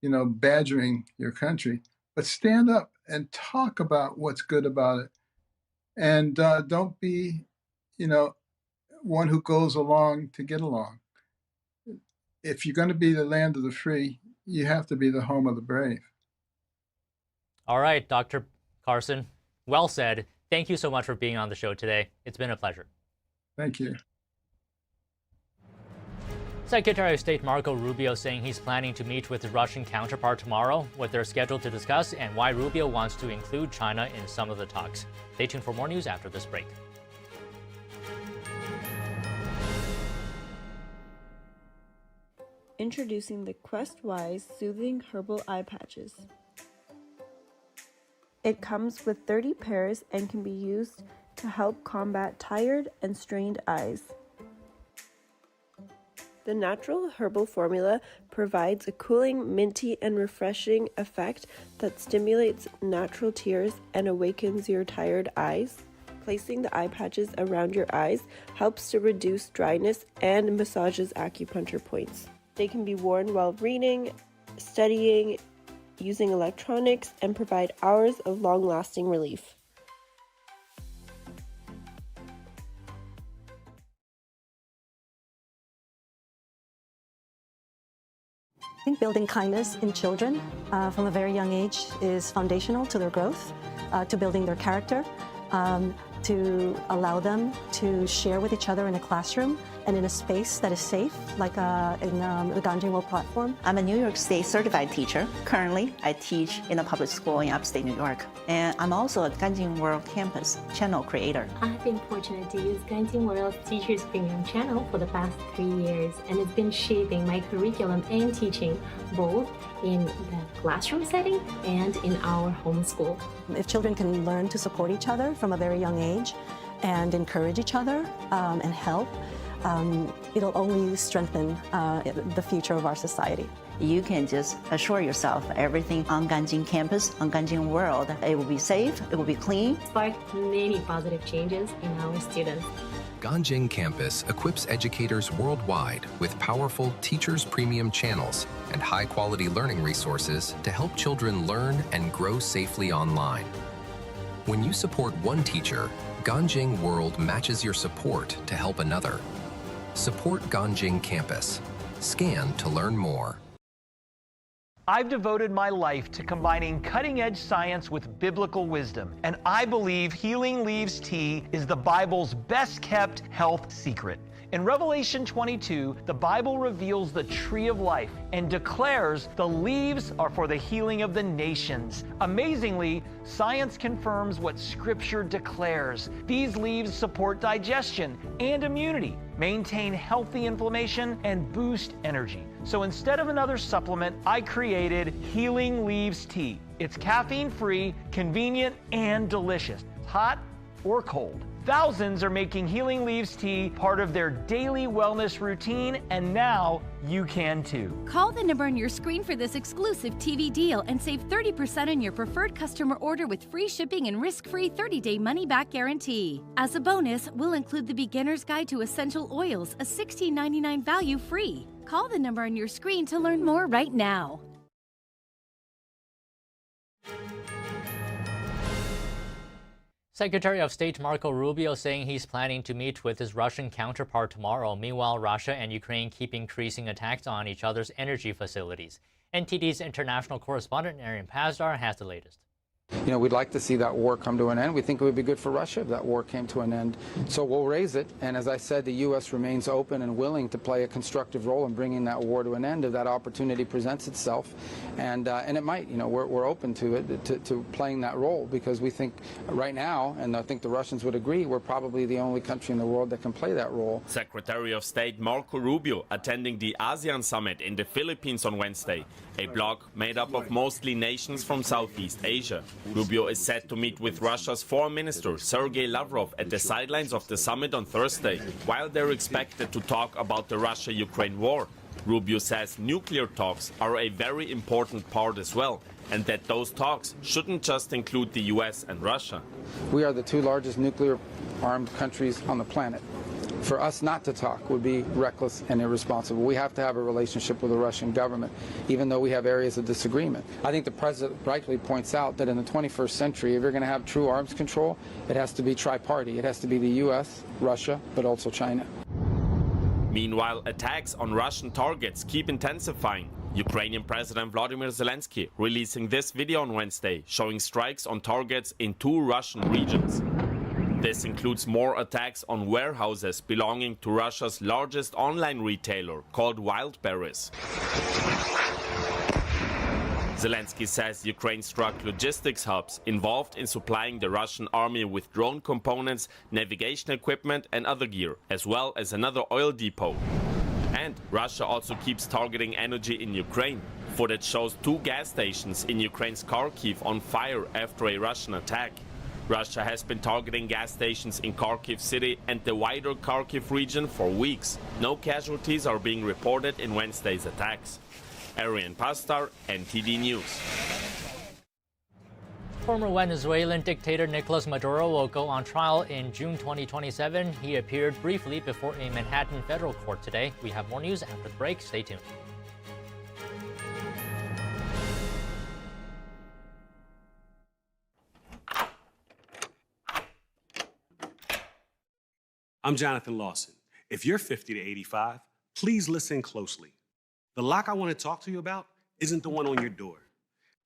badgering your country, but stand up and talk about what's good about it. And don't be, one who goes along to get along. If you're going to be the land of the free, you have to be the home of the brave. All right, Dr. Carson, well said. Thank you so much for being on the show today. It's been a pleasure. Thank you. Secretary of State Marco Rubio saying he's planning to meet with his Russian counterpart tomorrow, what they're scheduled to discuss, and why Rubio wants to include China in some of the talks. Stay tuned for more news after this break. Introducing the Quest-Wise Soothing Herbal Eye Patches. It comes with 30 pairs and can be used to help combat tired and strained eyes. The natural herbal formula provides a cooling, minty, and refreshing effect that stimulates natural tears and awakens your tired eyes. Placing the eye patches around your eyes helps to reduce dryness and massages acupuncture points. They can be worn while reading, studying, using electronics, and provide hours of long-lasting relief. I think building kindness in children from a very young age is foundational to their growth, to building their character, to allow them to share with each other in a classroom and in a space that is safe, like in the Ganjin World platform. I'm a New York State certified teacher. Currently, I teach in a public school in upstate New York. And I'm also a Ganjin World Campus channel creator. I've been fortunate to use Ganjin World's Teachers Premium channel for the past 3 years, and it's been shaping my curriculum and teaching both in the classroom setting and in our homeschool. If children can learn to support each other from a very young age, and encourage each other and help, it'll only strengthen the future of our society. You can just assure yourself everything on Ganjing campus, on Ganjing world, it will be safe, it will be clean. Sparked many positive changes in our students. Ganjing campus equips educators worldwide with powerful Teachers Premium channels and high-quality learning resources to help children learn and grow safely online. When you support one teacher, Ganjing World matches your support to help another. Support Ganjing campus. Scan to learn more. I've devoted my life to combining cutting-edge science with biblical wisdom, and I believe Healing Leaves Tea is the Bible's best-kept health secret. In Revelation 22, the Bible reveals the tree of life and declares the leaves are for the healing of the nations. Amazingly, science confirms what Scripture declares. These leaves support digestion and immunity, maintain healthy inflammation, and boost energy. So instead of another supplement, I created Healing Leaves Tea. It's caffeine-free, convenient, and delicious, hot or cold. Thousands are making Healing Leaves Tea part of their daily wellness routine, and now you can too. Call the number on your screen for this exclusive TV deal and save 30% on your preferred customer order with free shipping and risk-free 30-day money-back guarantee. As a bonus, we'll include the Beginner's Guide to Essential Oils, a $16.99 value free. Call the number on your screen to learn more right now. Secretary of State Marco Rubio saying he's planning to meet with his Russian counterpart tomorrow. Meanwhile, Russia and Ukraine keep increasing attacks on each other's energy facilities. NTD's international correspondent Arian Pazdar has the latest. You know, we'd like to see that war come to an end. We think it would be good for Russia if that war came to an end. So we'll raise it. And as I said, the U.S. remains open and willing to play a constructive role in bringing that war to an end if that opportunity presents itself. And it might. You know, we're open to it, to playing that role, because we think right now, and I think the Russians would agree, we're probably the only country in the world that can play that role. Secretary of State Marco Rubio attending the ASEAN summit in the Philippines on Wednesday, a bloc made up of mostly nations from Southeast Asia. Rubio is set to meet with Russia's Foreign Minister Sergei Lavrov at the sidelines of the summit on Thursday, while they're expected to talk about the Russia-Ukraine war. Rubio says nuclear talks are a very important part as well, and that those talks shouldn't just include the US and Russia. We are the two largest nuclear-armed countries on the planet. For us not to talk would be reckless and irresponsible. We have to have a relationship with the Russian government, even though we have areas of disagreement. I think the president rightly points out that in the 21st century, if you're going to have true arms control, it has to be tri-party. It has to be the U.S., Russia, but also China. Meanwhile, attacks on Russian targets keep intensifying. Ukrainian President Vladimir Zelensky releasing this video on Wednesday, showing strikes on targets in 2 Russian regions. This includes more attacks on warehouses belonging to Russia's largest online retailer, called Wildberries. Zelensky says Ukraine struck logistics hubs involved in supplying the Russian army with drone components, navigation equipment and other gear, as well as another oil depot. And Russia also keeps targeting energy in Ukraine. Footage shows 2 gas stations in Ukraine's Kharkiv on fire after a Russian attack. Russia has been targeting gas stations in Kharkiv city and the wider Kharkiv region for weeks. No casualties are being reported in Wednesday's attacks. Arian Pazdar, NTD News. Former Venezuelan dictator Nicolas Maduro will go on trial in June 2027. He appeared briefly before a Manhattan federal court today. We have more news after the break. Stay tuned. I'm Jonathan Lawson. If you're 50 to 85, please listen closely. The lock I want to talk to you about isn't the one on your door.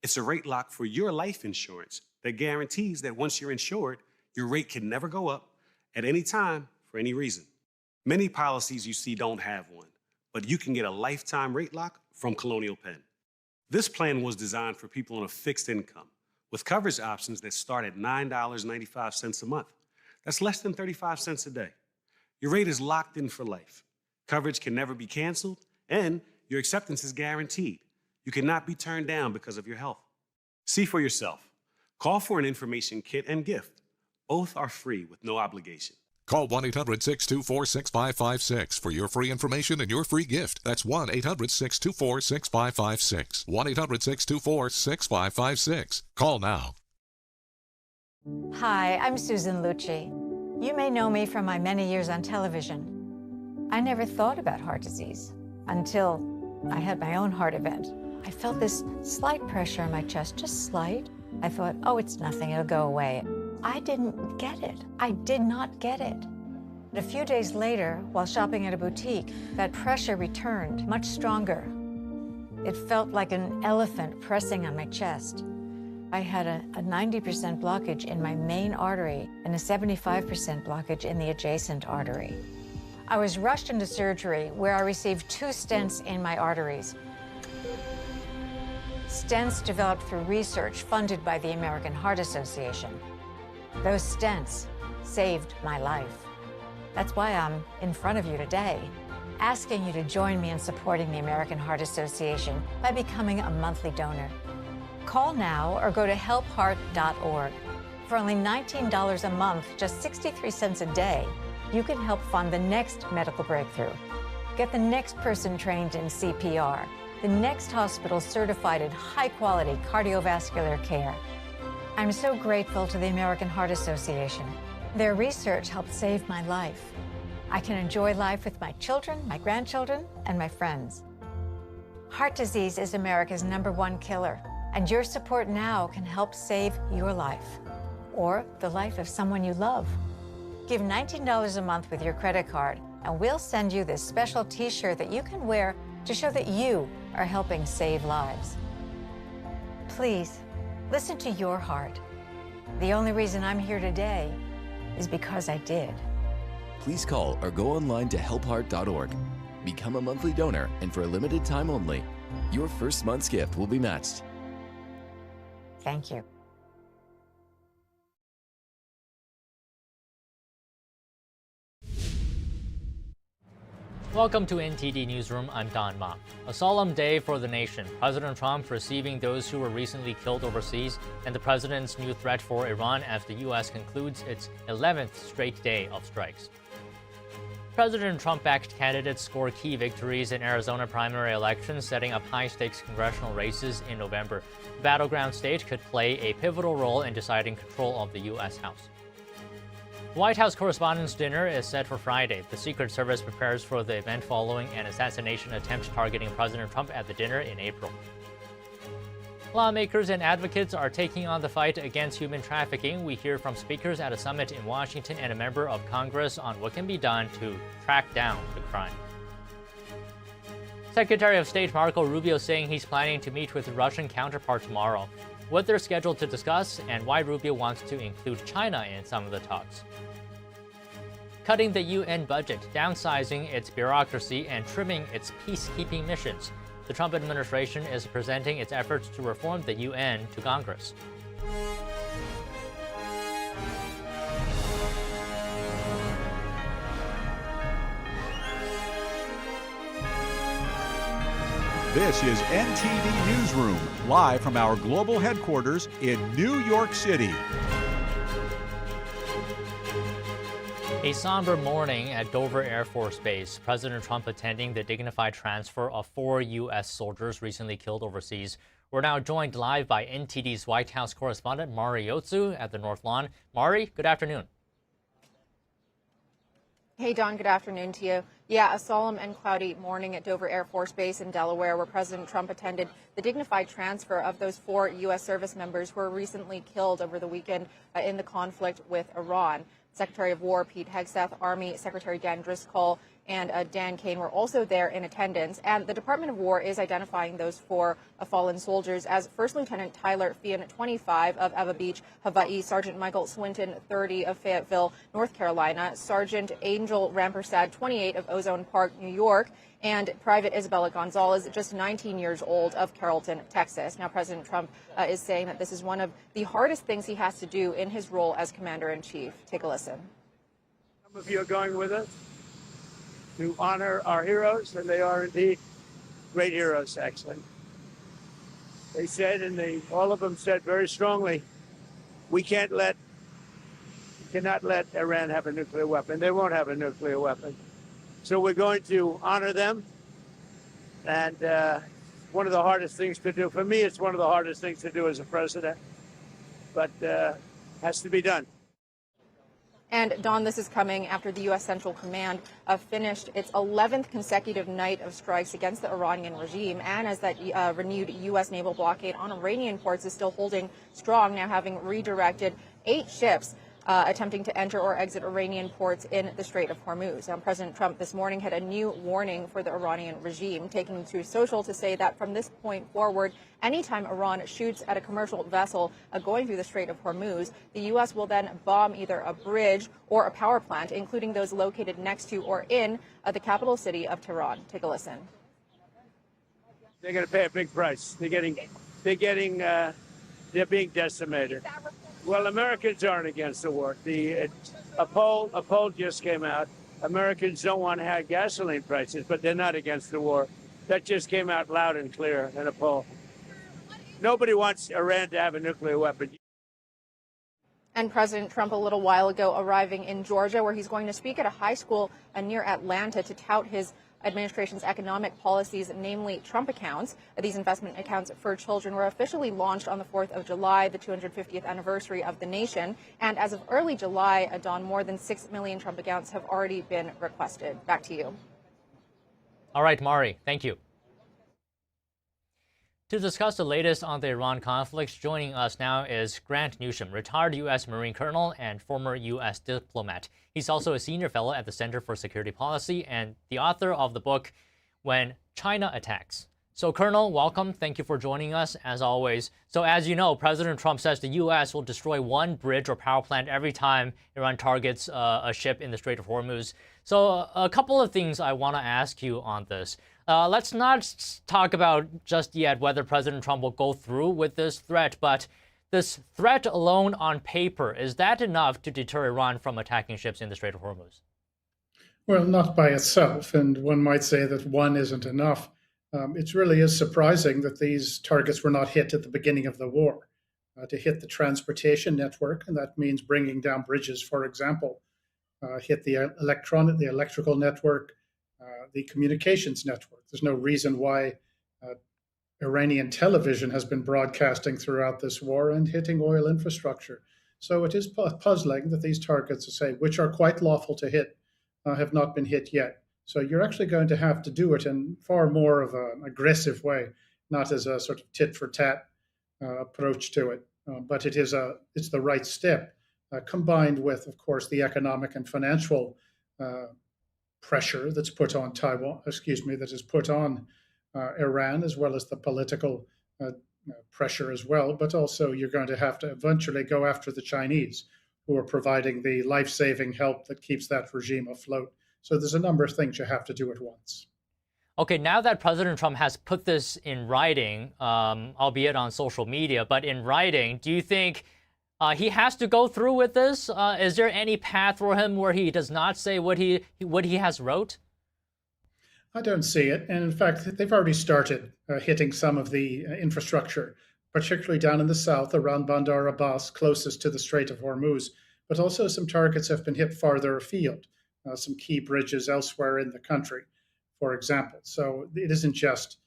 It's a rate lock for your life insurance that guarantees that once you're insured, your rate can never go up at any time for any reason. Many policies you see don't have one, but you can get a lifetime rate lock from Colonial Penn. This plan was designed for people on a fixed income with coverage options that start at $9.95 a month. That's less than 35 cents a day. Your rate is locked in for life. Coverage can never be canceled, and your acceptance is guaranteed. You cannot be turned down because of your health. See for yourself. Call for an information kit and gift. Both are free with no obligation. Call 1-800-624-6556 for your free information and your free gift. That's 1-800-624-6556. 1-800-624-6556. Call now. Hi, I'm Susan Lucci. You may know me from my many years on television. I never thought about heart disease until I had my own heart event. I felt this slight pressure in my chest, just slight. I thought, oh, it's nothing, it'll go away. I didn't get it. I did not get it. A few days later, while shopping at a boutique, that pressure returned, much stronger. It felt like an elephant pressing on my chest. I had a 90% blockage in my main artery and a 75% blockage in the adjacent artery. I was rushed into surgery where I received 2 stents in my arteries. Stents developed through research funded by the American Heart Association. Those stents saved my life. That's why I'm in front of you today, asking you to join me in supporting the American Heart Association by becoming a monthly donor. Call now or go to helpheart.org. For only $19 a month, just 63 cents a day, you can help fund the next medical breakthrough. Get the next person trained in CPR, the next hospital certified in high-quality cardiovascular care. I'm so grateful to the American Heart Association. Their research helped save my life. I can enjoy life with my children, my grandchildren, and my friends. Heart disease is America's #1 killer, and your support now can help save your life or the life of someone you love. Give $19 a month with your credit card, and we'll send you this special t-shirt that you can wear to show that you are helping save lives. Please, listen to your heart. The only reason I'm here today is because I did. Please call or go online to helpheart.org. Become a monthly donor, and for a limited time only, your first month's gift will be matched. Thank you. Welcome to NTD Newsroom. I'm Don Ma. A solemn day for the nation. President Trump receiving those who were recently killed overseas, and the president's new threat for Iran as the U.S. concludes its 11th straight day of strikes. President Trump-backed candidates score key victories in Arizona primary elections, setting up high-stakes congressional races in November. The battleground state could play a pivotal role in deciding control of the U.S. House. The White House Correspondents' Dinner is set for Friday. The Secret Service prepares for the event following an assassination attempt targeting President Trump at the dinner in April. Lawmakers and advocates are taking on the fight against human trafficking. We hear from speakers at a summit in Washington and a member of Congress on what can be done to track down the crime. Secretary of State Marco Rubio saying he's planning to meet with the Russian counterpart tomorrow. What they're scheduled to discuss and why Rubio wants to include China in some of the talks. Cutting the UN budget, downsizing its bureaucracy, and trimming its peacekeeping missions. The Trump administration is presenting its efforts to reform the UN to Congress. This is NTD Newsroom, live from our global headquarters in New York City. A somber morning at Dover Air Force Base. President Trump attending the dignified transfer of 4 U.S. soldiers recently killed overseas. We're now joined live by NTD's White House correspondent Mari Yotsu at the North Lawn. Mari, good afternoon. Hey, Don, good afternoon to you. Yeah, a solemn and cloudy morning at Dover Air Force Base in Delaware, where President Trump attended the dignified transfer of those 4 U.S. service members who were recently killed over the weekend in the conflict with Iran. Secretary of War Pete Hegseth, Army Secretary Dan Driscoll, and Dan Kane were also there in attendance. And the Department of War is identifying those 4 fallen soldiers as First Lieutenant Tyler Fian, 25, of Eva Beach, Hawaii, Sergeant Michael Swinton, 30, of Fayetteville, North Carolina, Sergeant Angel Rampersad, 28, of Ozone Park, New York, and Private Isabella Gonzalez, just 19 years old, of Carrollton, Texas. Now, President Trump is saying that this is one of the hardest things he has to do in his role as Commander-in-Chief. Take a listen. Some of you are going with us to honor our heroes, and they are indeed great heroes, actually. They said, and all of them said very strongly, we can't let cannot let Iran have a nuclear weapon. They won't have a nuclear weapon. So we're going to honor them. And one of the hardest things to do, for me, it's one of the hardest things to do as a president, but has to be done. And, Don, this is coming after the U.S. Central Command finished its 11th consecutive night of strikes against the Iranian regime, and as that renewed U.S. naval blockade on Iranian ports is still holding strong, now having redirected 8 ships attempting to enter or exit Iranian ports in the Strait of Hormuz. Now, President Trump this morning had a new warning for the Iranian regime, taking to social to say that from this point forward, anytime Iran shoots at a commercial vessel going through the Strait of Hormuz, the U.S. will then bomb either a bridge or a power plant, including those located next to or in the capital city of Tehran. Take a listen. They're going to pay a big price. They're being decimated. Well, Americans aren't against the war. A poll just came out. Americans don't want to have gasoline prices, but they're not against the war. That just came out loud and clear in a poll. Nobody wants Iran to have a nuclear weapon. And President Trump a little while ago arriving in Georgia, where he's going to speak at a high school near Atlanta to tout his administration's economic policies, namely Trump accounts. These investment accounts for children were officially launched on the 4th of July, the 250th anniversary of the nation. And as of early July, Don, more than 6 million Trump accounts have already been requested. Back to you. All right, Mari, thank you. To discuss the latest on the Iran conflict, joining us now is Grant Newsroom, retired U.S. Marine Colonel and former U.S. diplomat. He's also a senior fellow at the Center for Security Policy and the author of the book, When China Attacks. So, Colonel, welcome. Thank you for joining us, as always. So, as you know, President Trump says the U.S. will destroy one bridge or power plant every time Iran targets a ship in the Strait of Hormuz. So, a couple of things I want to ask you on this. Let's not talk about just yet whether President Trump will go through with this threat, but this threat alone on paper, is that enough to deter Iran from attacking ships in the Strait of Hormuz? Well, not by itself, and one might say that one isn't enough. It really is surprising that these targets were not hit at the beginning of the war. To hit the transportation network, and that means bringing down bridges, for example, hit the electrical network, the communications network. There's no reason why Iranian television has been broadcasting throughout this war and hitting oil infrastructure. So it is puzzling that these targets, which are quite lawful to hit, have not been hit yet. So you're actually going to have to do it in far more of an aggressive way, not as a sort of tit-for-tat approach to it. But it's the right step, combined with, of course, the economic and financial pressure that's put on that is put on Iran, as well as the political pressure as well. But also you're going to have to eventually go after the Chinese, who are providing the life-saving help that keeps that regime afloat. So there's a number of things you have to do at once. Okay, now that President Trump has put this in writing, albeit on social media, but in writing, do you think he has to go through with this? Is there any path for him where he does not say what he has wrote? I don't see it. And in fact, they've already started hitting some of the infrastructure, particularly down in the south around Bandar Abbas, closest to the Strait of Hormuz. But also some targets have been hit farther afield, some key bridges elsewhere in the country, for example. So it isn't just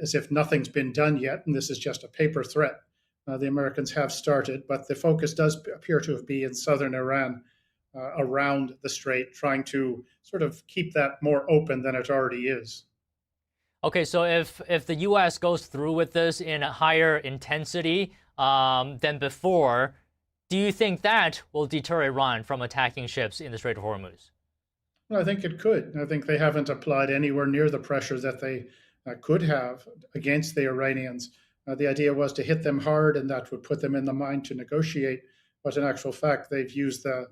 as if nothing's been done yet, and this is just a paper threat. The Americans have started, but the focus does appear to be in southern Iran, around the strait, trying to sort of keep that more open than it already is. Okay, so if the U.S. goes through with this in a higher intensity than before, do you think that will deter Iran from attacking ships in the Strait of Hormuz? Well, I think it could. I think they haven't applied anywhere near the pressure that they could have against the Iranians. The idea was to hit them hard, and that would put them in the mind to negotiate. But in actual fact, they've used the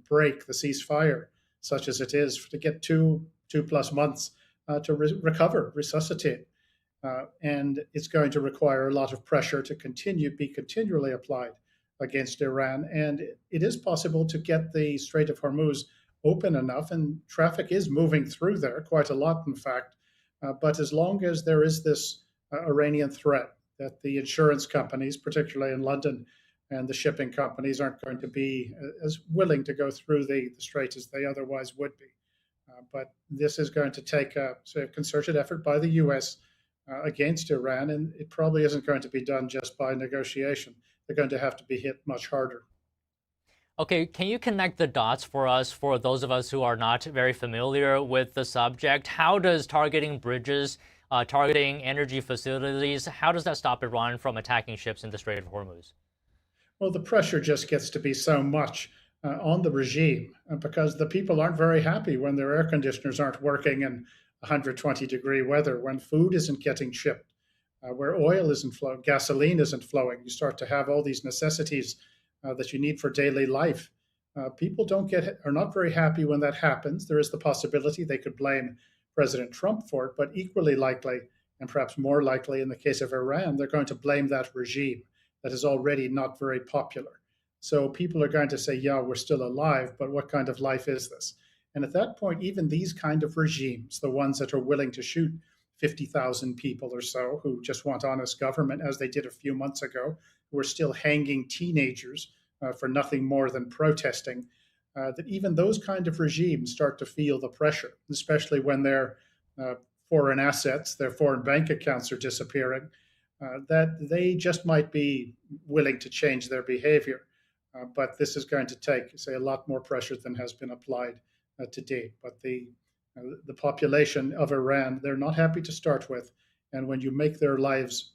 break, the ceasefire, such as it is, to get two plus months to recover, resuscitate. And it's going to require a lot of pressure to be continually applied against Iran. And it is possible to get the Strait of Hormuz open enough, and traffic is moving through there, quite a lot, in fact. But as long as there is this Iranian threat that the insurance companies, particularly in London and the shipping companies aren't going to be as willing to go through the strait as they otherwise would be. But this is going to take a concerted effort by the U.S. Against Iran, and it probably isn't going to be done just by negotiation. They're going to have to be hit much harder. Okay, can you connect the dots for us, for those of us who are not very familiar with the subject? How does targeting bridges, targeting energy facilities, how does that stop Iran from attacking ships in the Strait of Hormuz? Well, the pressure just gets to be so much on the regime because the people aren't very happy when their air conditioners aren't working in 120-degree weather, when food isn't getting shipped, where oil isn't flowing, gasoline isn't flowing. You start to have all these necessities that you need for daily life. People are not very happy when that happens. There is the possibility they could blame President Trump for it, but equally likely, and perhaps more likely in the case of Iran, they're going to blame that regime that is already not very popular. So people are going to say, yeah, we're still alive, but what kind of life is this? And at that point, even these kind of regimes, the ones that are willing to shoot 50,000 people or so who just want honest government, as they did a few months ago, who are still hanging teenagers for nothing more than protesting, that even those kind of regimes start to feel the pressure, especially when their foreign assets, their foreign bank accounts are disappearing, that they just might be willing to change their behavior. But this is going to take, say, a lot more pressure than has been applied to date. But the population of Iran, they're not happy to start with. And when you make their lives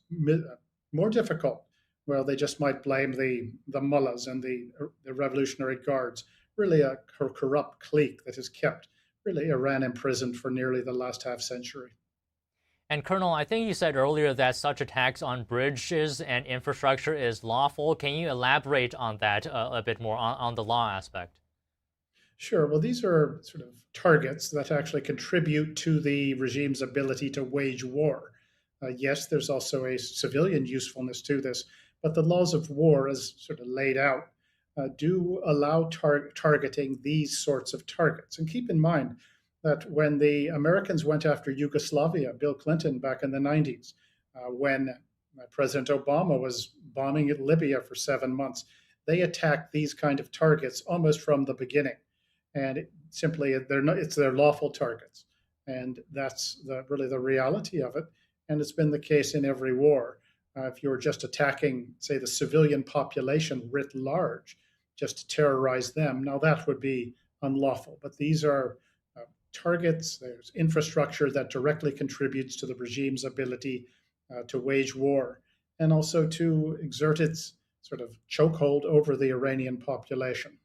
more difficult, well, they just might blame the mullahs and the Revolutionary Guards, really a corrupt clique that has kept really Iran imprisoned for nearly the last half century. And Colonel, I think you said earlier that such attacks on bridges and infrastructure is lawful. Can you elaborate on that a bit more, on the law aspect? Sure. Well, these are sort of targets that actually contribute to the regime's ability to wage war. Yes, there's also a civilian usefulness to this, but the laws of war, as sort of laid out, do allow targeting these sorts of targets. And keep in mind that when the Americans went after Yugoslavia, Bill Clinton back in the 90s, when President Obama was bombing Libya for 7 months, they attacked these kind of targets almost from the beginning. And it's their lawful targets. And that's really the reality of it. And it's been the case in every war. If you're just attacking, say, the civilian population writ large, just to terrorize them, now that would be unlawful. But these are targets, there's infrastructure that directly contributes to the regime's ability to wage war and also to exert its sort of chokehold over the Iranian population.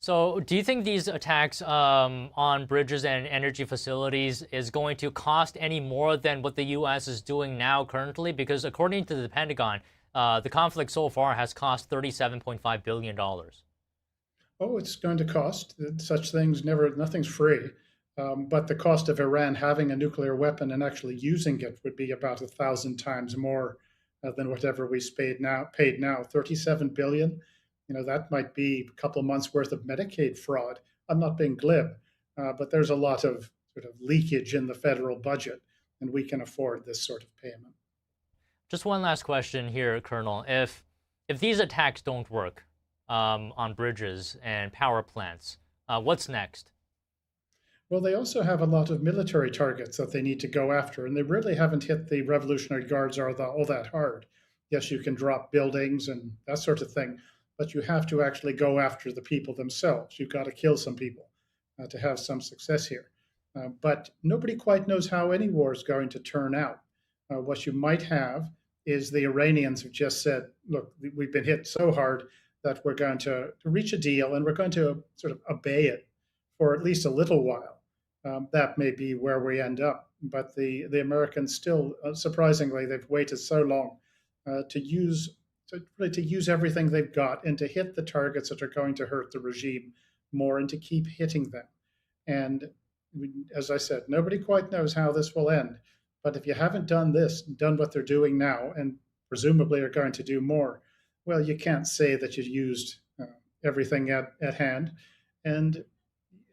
So do you think these attacks on bridges and energy facilities is going to cost any more than what the U.S. is doing now currently? Because according to the Pentagon, the conflict so far has cost $37.5 billion. Oh, it's going to cost. Such things nothing's free. But the cost of Iran having a nuclear weapon and actually using it would be about 1,000 times more than whatever we paid now. 37 billion. That might be a couple of months worth of Medicaid fraud. I'm not being glib, but there's a lot of sort of leakage in the federal budget, and we can afford this sort of payment. Just one last question here, Colonel. If these attacks don't work on bridges and power plants, what's next? Well, they also have a lot of military targets that they need to go after, and they really haven't hit the Revolutionary Guards all that hard. Yes, you can drop buildings and that sort of thing, but you have to actually go after the people themselves. You've got to kill some people to have some success here. But nobody quite knows how any war is going to turn out. What you might have is the Iranians have just said, look, we've been hit so hard that we're going to reach a deal and we're going to sort of obey it for at least a little while. That may be where we end up. But the Americans still, surprisingly, they've waited so long to use everything they've got and to hit the targets that are going to hurt the regime more and to keep hitting them. And as I said, nobody quite knows how this will end. But if you haven't done what they're doing now, and presumably are going to do more, well, you can't say that you used everything at hand, and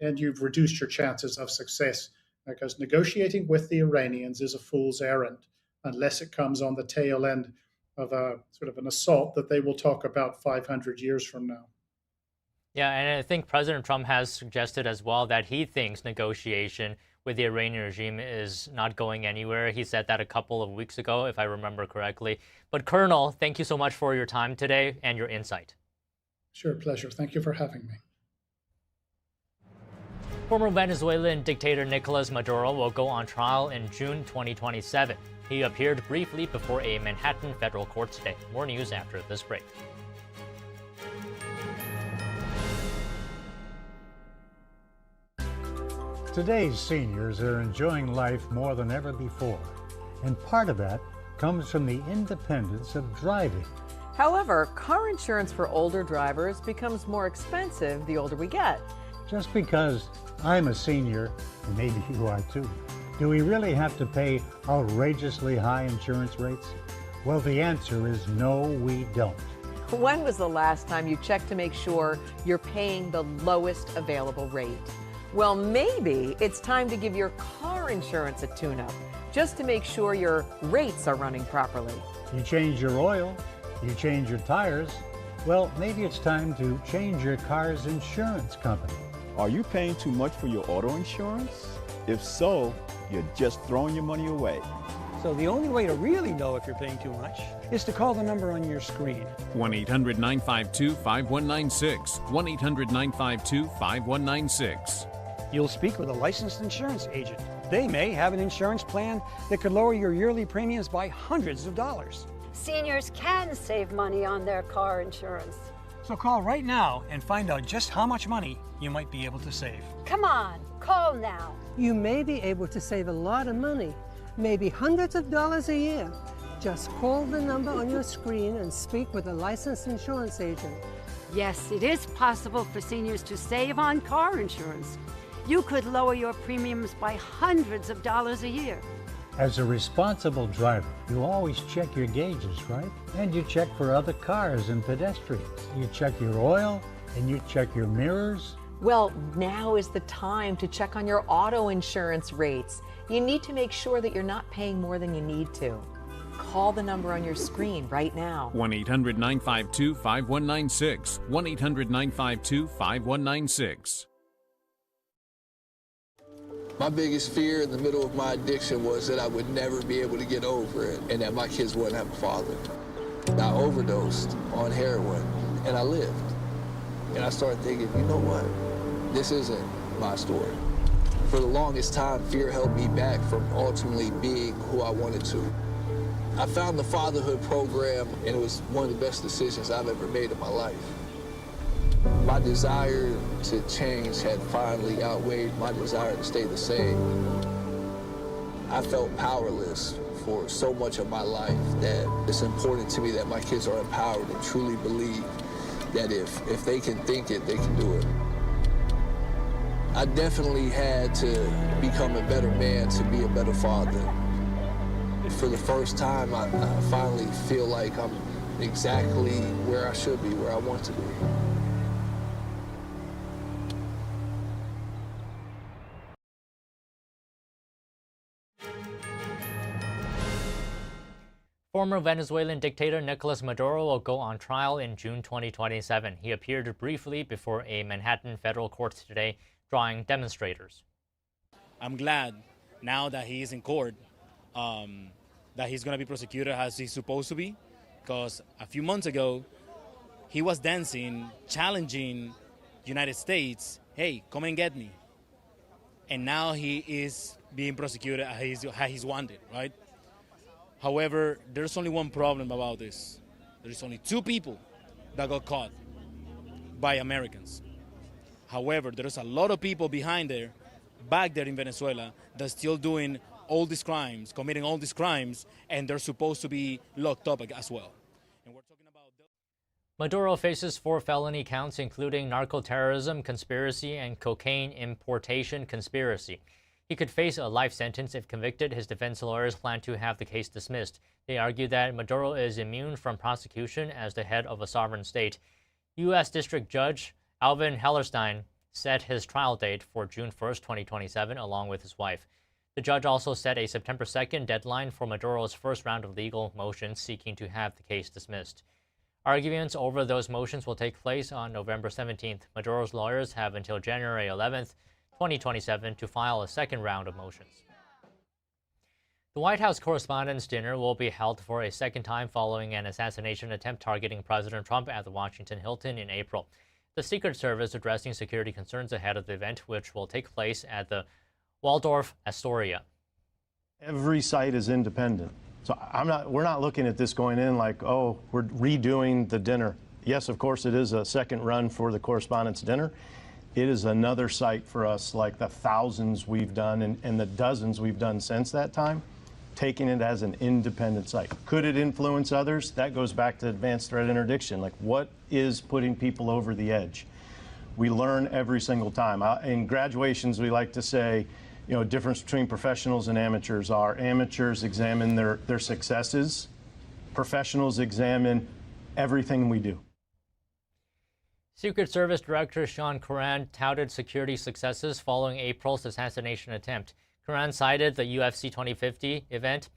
you've reduced your chances of success, because negotiating with the Iranians is a fool's errand unless it comes on the tail end of a sort of an assault that they will talk about 500 years from now. Yeah, and I think President Trump has suggested as well that he thinks negotiation with the Iranian regime is not going anywhere. He said that a couple of weeks ago, if I remember correctly. But Colonel, thank you so much for your time today and your insight. Sure, pleasure. Thank you for having me. Former Venezuelan dictator Nicolas Maduro will go on trial in June 2027. He appeared briefly before a Manhattan federal court today. More news after this break. Today's seniors are enjoying life more than ever before, and part of that comes from the independence of driving. However, car insurance for older drivers becomes more expensive the older we get. Just because I'm a senior, and maybe you are too, do we really have to pay outrageously high insurance rates? Well, the answer is no, we don't. When was the last time you checked to make sure you're paying the lowest available rate? Well, maybe it's time to give your car insurance a tune-up, just to make sure your rates are running properly. You change your oil, you change your tires. Well, maybe it's time to change your car's insurance company. Are you paying too much for your auto insurance? If so, you're just throwing your money away. So the only way to really know if you're paying too much is to call the number on your screen. 1-800-952-5196. 1-800-952-5196. You'll speak with a licensed insurance agent. They may have an insurance plan that could lower your yearly premiums by hundreds of dollars. Seniors can save money on their car insurance. So call right now and find out just how much money you might be able to save. Come on, call now. You may be able to save a lot of money, maybe hundreds of dollars a year. Just call the number on your screen and speak with a licensed insurance agent. Yes, it is possible for seniors to save on car insurance. You could lower your premiums by hundreds of dollars a year. As a responsible driver, you always check your gauges, right? And you check for other cars and pedestrians. You check your oil and you check your mirrors. Well, now is the time to check on your auto insurance rates. You need to make sure that you're not paying more than you need to. Call the number on your screen right now. 1-800-952-5196. 1-800-952-5196. My biggest fear in the middle of my addiction was that I would never be able to get over it and that my kids wouldn't have a father. I overdosed on heroin and I lived. And I started thinking, you know what? This isn't my story. For the longest time, fear held me back from ultimately being who I wanted to. I found the fatherhood program and it was one of the best decisions I've ever made in my life. My desire to change had finally outweighed my desire to stay the same. I felt powerless for so much of my life that it's important to me that my kids are empowered and truly believe that if they can think it, they can do it. I definitely had to become a better man to be a better father. For the first time, I finally feel like I'm exactly where I should be, where I want to be. Former Venezuelan dictator Nicolas Maduro will go on trial in June 2027. He appeared briefly before a Manhattan federal court today, drawing demonstrators. I'm glad now that he is in court that he's going to be prosecuted as he's supposed to be, because a few months ago he was dancing, challenging United States, hey, come and get me. And now he is being prosecuted as he's wanted, right? However, there's only one problem about this. There's only two people that got caught by Americans. However, there's a lot of people back there in Venezuela, that's still doing all these crimes, committing all these crimes, and they're supposed to be locked up as well. Maduro faces 4 felony counts, including narco-terrorism, conspiracy, and cocaine importation conspiracy. He could face a life sentence if convicted. His defense lawyers plan to have the case dismissed. They argue that Maduro is immune from prosecution as the head of a sovereign state. U.S. District Judge Alvin Hellerstein set his trial date for June 1st, 2027, along with his wife. The judge also set a September 2nd deadline for Maduro's first round of legal motions seeking to have the case dismissed. Arguments over those motions will take place on November 17th. Maduro's lawyers have until January 11th, 2027 to file a second round of motions. The White House Correspondents' Dinner will be held for a second time following an assassination attempt targeting President Trump at the Washington Hilton in April. The Secret Service addressing security concerns ahead of the event, which will take place at the Waldorf Astoria. Every site is independent. So we're not looking at this going in like, oh, we're redoing the dinner. Yes, of course, it is a second run for the Correspondents' Dinner. It is another site for us, like the thousands we've done and the dozens we've done since that time, taking it as an independent site. Could it influence others? That goes back to advanced threat interdiction. Like, what is putting people over the edge? We learn every single time. In graduations, we like to say, you know, difference between professionals and amateurs are amateurs examine their successes. Professionals examine everything we do. Secret Service Director Sean Curran touted security successes following April's assassination attempt. Curran cited the UFC 2050 event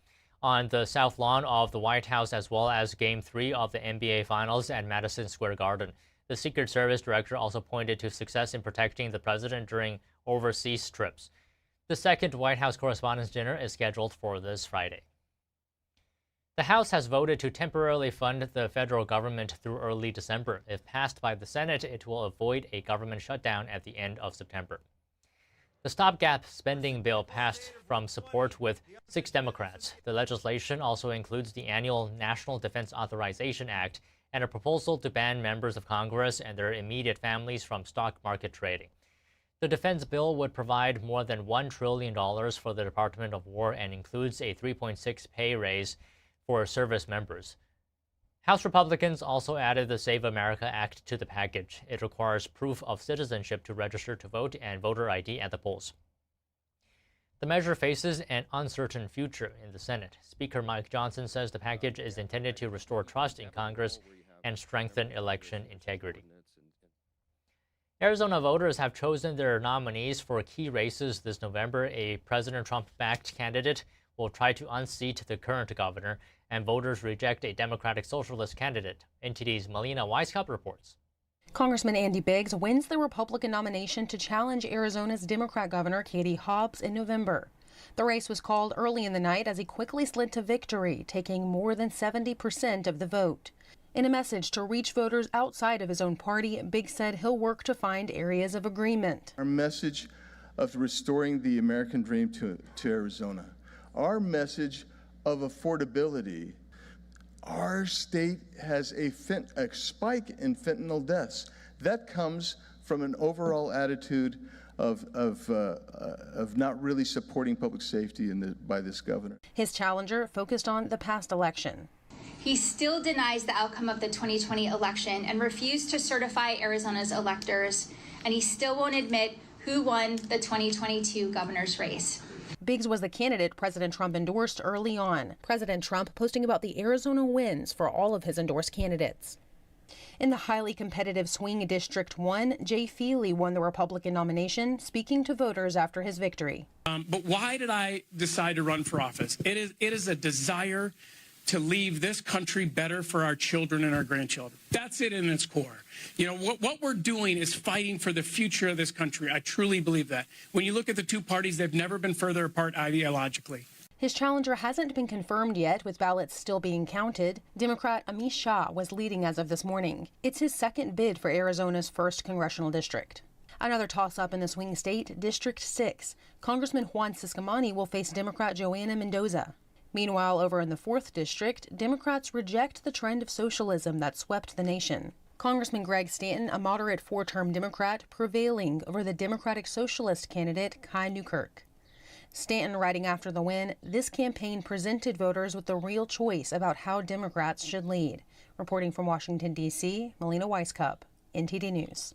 on the South Lawn of the White House as well as Game 3 of the NBA Finals at Madison Square Garden. The Secret Service Director also pointed to success in protecting the president during overseas trips. The second White House Correspondents' Dinner is scheduled for this Friday. The House has voted to temporarily fund the federal government through early December. If passed by the Senate, it will avoid a government shutdown at the end of September. The stopgap spending bill passed from support with 6 Democrats. The legislation also includes the annual National Defense Authorization Act and a proposal to ban members of Congress and their immediate families from stock market trading. The defense bill would provide more than $1 trillion for the Department of War and includes a 3.6 pay raise for service members. House Republicans also added the Save America Act to the package. It requires proof of citizenship to register to vote and voter ID at the polls. The measure faces an uncertain future in the Senate. Speaker Mike Johnson says the package is intended to restore trust in Congress and strengthen election integrity. Arizona voters have chosen their nominees for key races this November. A President Trump-backed candidate will try to unseat the current governor, and voters reject a Democratic Socialist candidate. NTD's Melina Weisskopf reports. Congressman Andy Biggs wins the Republican nomination to challenge Arizona's Democrat Governor Katie Hobbs in November. The race was called early in the night as he quickly slid to victory, taking more than 70% of the vote. In a message to reach voters outside of his own party, Biggs said he'll work to find areas of agreement. Our message of restoring the American dream to Arizona. Our message of affordability. Our state has a spike in fentanyl deaths. That comes from an overall attitude of not really supporting public safety by this governor. His challenger focused on the past election. He still denies the outcome of the 2020 election and refused to certify Arizona's electors, and he still won't admit who won the 2022 governor's race. Biggs was the candidate President Trump endorsed early on. President Trump posting about the Arizona wins for all of his endorsed candidates. In the highly competitive swing District 1, Jay Feely won the Republican nomination, speaking to voters after his victory. But why did I decide to run for office? It is a desire to leave this country better for our children and our grandchildren. That's it in its core. You know, what we're doing is fighting for the future of this country. I truly believe that. When you look at the two parties, they've never been further apart ideologically. His challenger hasn't been confirmed yet, with ballots still being counted. Democrat Amish Shah was leading as of this morning. It's his second bid for Arizona's 1st congressional district. Another toss-up in the swing state, District 6. Congressman Juan Ciscomani will face Democrat Joanna Mendoza. Meanwhile, over in the 4th district, Democrats reject the trend of socialism that swept the nation. Congressman Greg Stanton, a moderate 4-term Democrat, prevailing over the Democratic Socialist candidate Kai Newkirk. Stanton writing after the win, this campaign presented voters with the real choice about how Democrats should lead. Reporting from Washington, D.C., Melina Weisskopf, NTD News.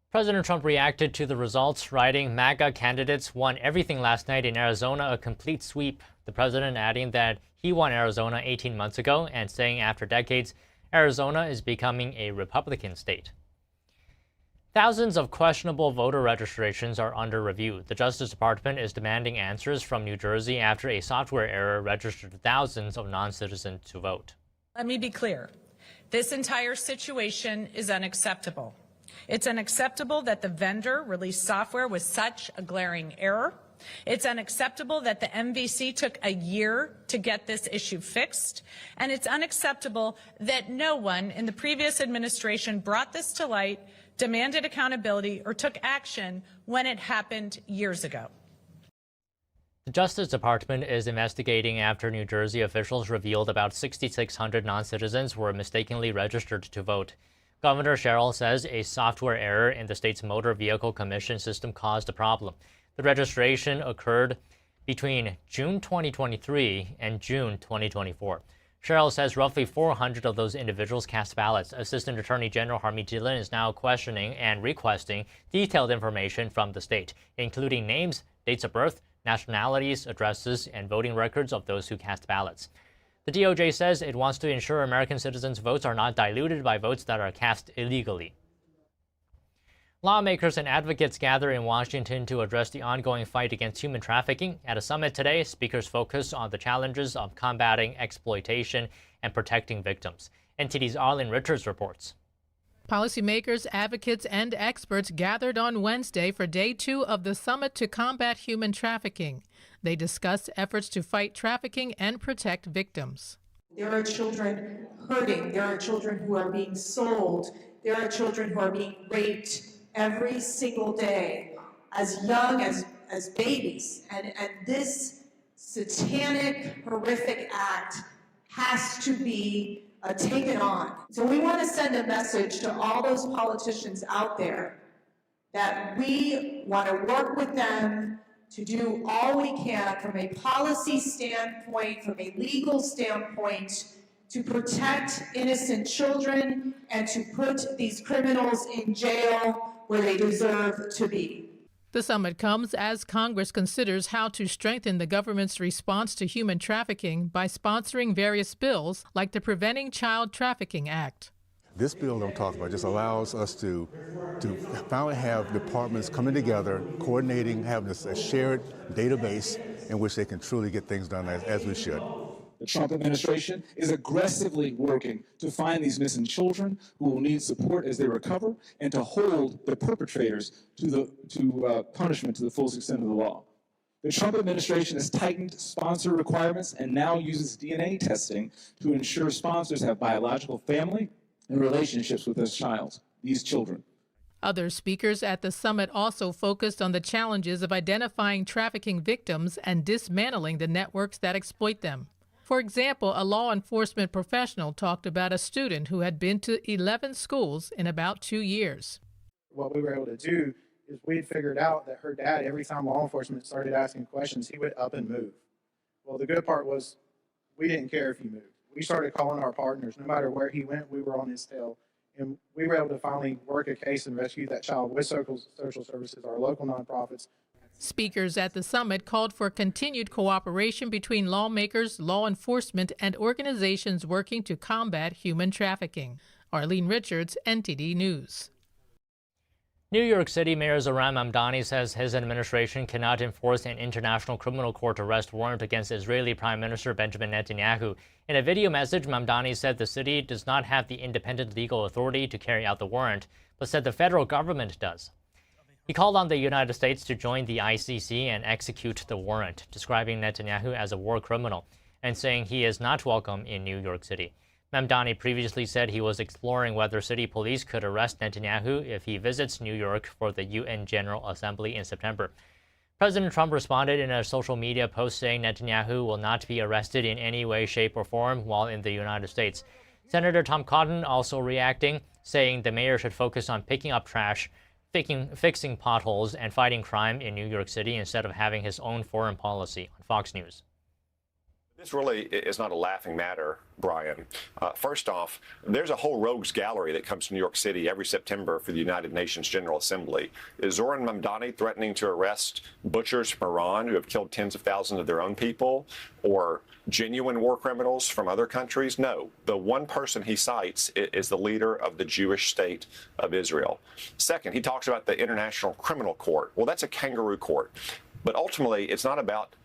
President Trump reacted to the results, writing, MAGA candidates won everything last night in Arizona, a complete sweep. The president adding that he won Arizona 18 months ago and saying after decades, Arizona is becoming a Republican state. Thousands of questionable voter registrations are under review. The Justice Department is demanding answers from New Jersey after a software error registered thousands of non-citizens to vote. Let me be clear. This entire situation is unacceptable. It's unacceptable that the vendor released software with such a glaring error. It's unacceptable that the MVC took a year to get this issue fixed. And it's unacceptable that no one in the previous administration brought this to light, demanded accountability, or took action when it happened years ago. The Justice Department is investigating after New Jersey officials revealed about 6,600 non-citizens were mistakenly registered to vote. Governor Sherrill says a software error in the state's motor vehicle commission system caused the problem. The registration occurred between June 2023 and June 2024. Sherrill says roughly 400 of those individuals cast ballots. Assistant Attorney General Harmeet Dillon is now questioning and requesting detailed information from the state, including names, dates of birth, nationalities, addresses, and voting records of those who cast ballots. The DOJ says it wants to ensure American citizens' votes are not diluted by votes that are cast illegally. Lawmakers and advocates gather in Washington to address the ongoing fight against human trafficking. At a summit today, speakers focus on the challenges of combating exploitation and protecting victims. NTD's Arlene Richards reports. Policymakers, advocates, and experts gathered on Wednesday for Day 2 of the Summit to Combat Human Trafficking. They discussed efforts to fight trafficking and protect victims. There are children hurting. There are children who are being sold. There are children who are being raped every single day, as young as babies. And this satanic, horrific act has to be taken on. So we want to send a message to all those politicians out there that we want to work with them to do all we can from a policy standpoint, from a legal standpoint, to protect innocent children and to put these criminals in jail where they deserve to be. The summit comes as Congress considers how to strengthen the government's response to human trafficking by sponsoring various bills like the Preventing Child Trafficking Act. This bill that I'm talking about just allows us to finally have departments coming together, coordinating, having a shared database in which they can truly get things done as we should. The Trump administration is aggressively working to find these missing children who will need support as they recover and to hold the perpetrators to punishment to the fullest extent of the law. The Trump administration has tightened sponsor requirements and now uses DNA testing to ensure sponsors have biological family and relationships with these children. Other speakers at the summit also focused on the challenges of identifying trafficking victims and dismantling the networks that exploit them. For example, a law enforcement professional talked about a student who had been to 11 schools in about 2 years. What we were able to do is we'd figured out that her dad, every time law enforcement started asking questions, he would up and move. Well, the good part was we didn't care if he moved. We started calling our partners. No matter where he went, we were on his tail. And we were able to finally work a case and rescue that child with social services, our local nonprofits. Speakers at the summit called for continued cooperation between lawmakers, law enforcement, and organizations working to combat human trafficking. Arlene Richards, NTD News. New York City Mayor Zohran Mamdani says his administration cannot enforce an international criminal court arrest warrant against Israeli Prime Minister Benjamin Netanyahu. In a video message, Mamdani said the city does not have the independent legal authority to carry out the warrant, but said the federal government does. He called on the United States to join the ICC and execute the warrant, describing Netanyahu as a war criminal and saying he is not welcome in New York City. Mamdani previously said he was exploring whether city police could arrest Netanyahu if he visits New York for the UN General Assembly in September. President Trump responded in a social media post saying Netanyahu will not be arrested in any way, shape, or form while in the United States. Senator Tom Cotton also reacting, saying the mayor should focus on picking up trash, fixing potholes, and fighting crime in New York City instead of having his own foreign policy on Fox News. This really is not a laughing matter, Brian. First off, there's a whole rogues gallery that comes to New York City every September for the United Nations General Assembly. Is Zoran Mamdani threatening to arrest butchers from Iran who have killed tens of thousands of their own people, or genuine war criminals from other countries? No. The one person he cites is the leader of the Jewish state of Israel. Second, he talks about the International Criminal Court. Well, that's a kangaroo court. But ultimately, it's not about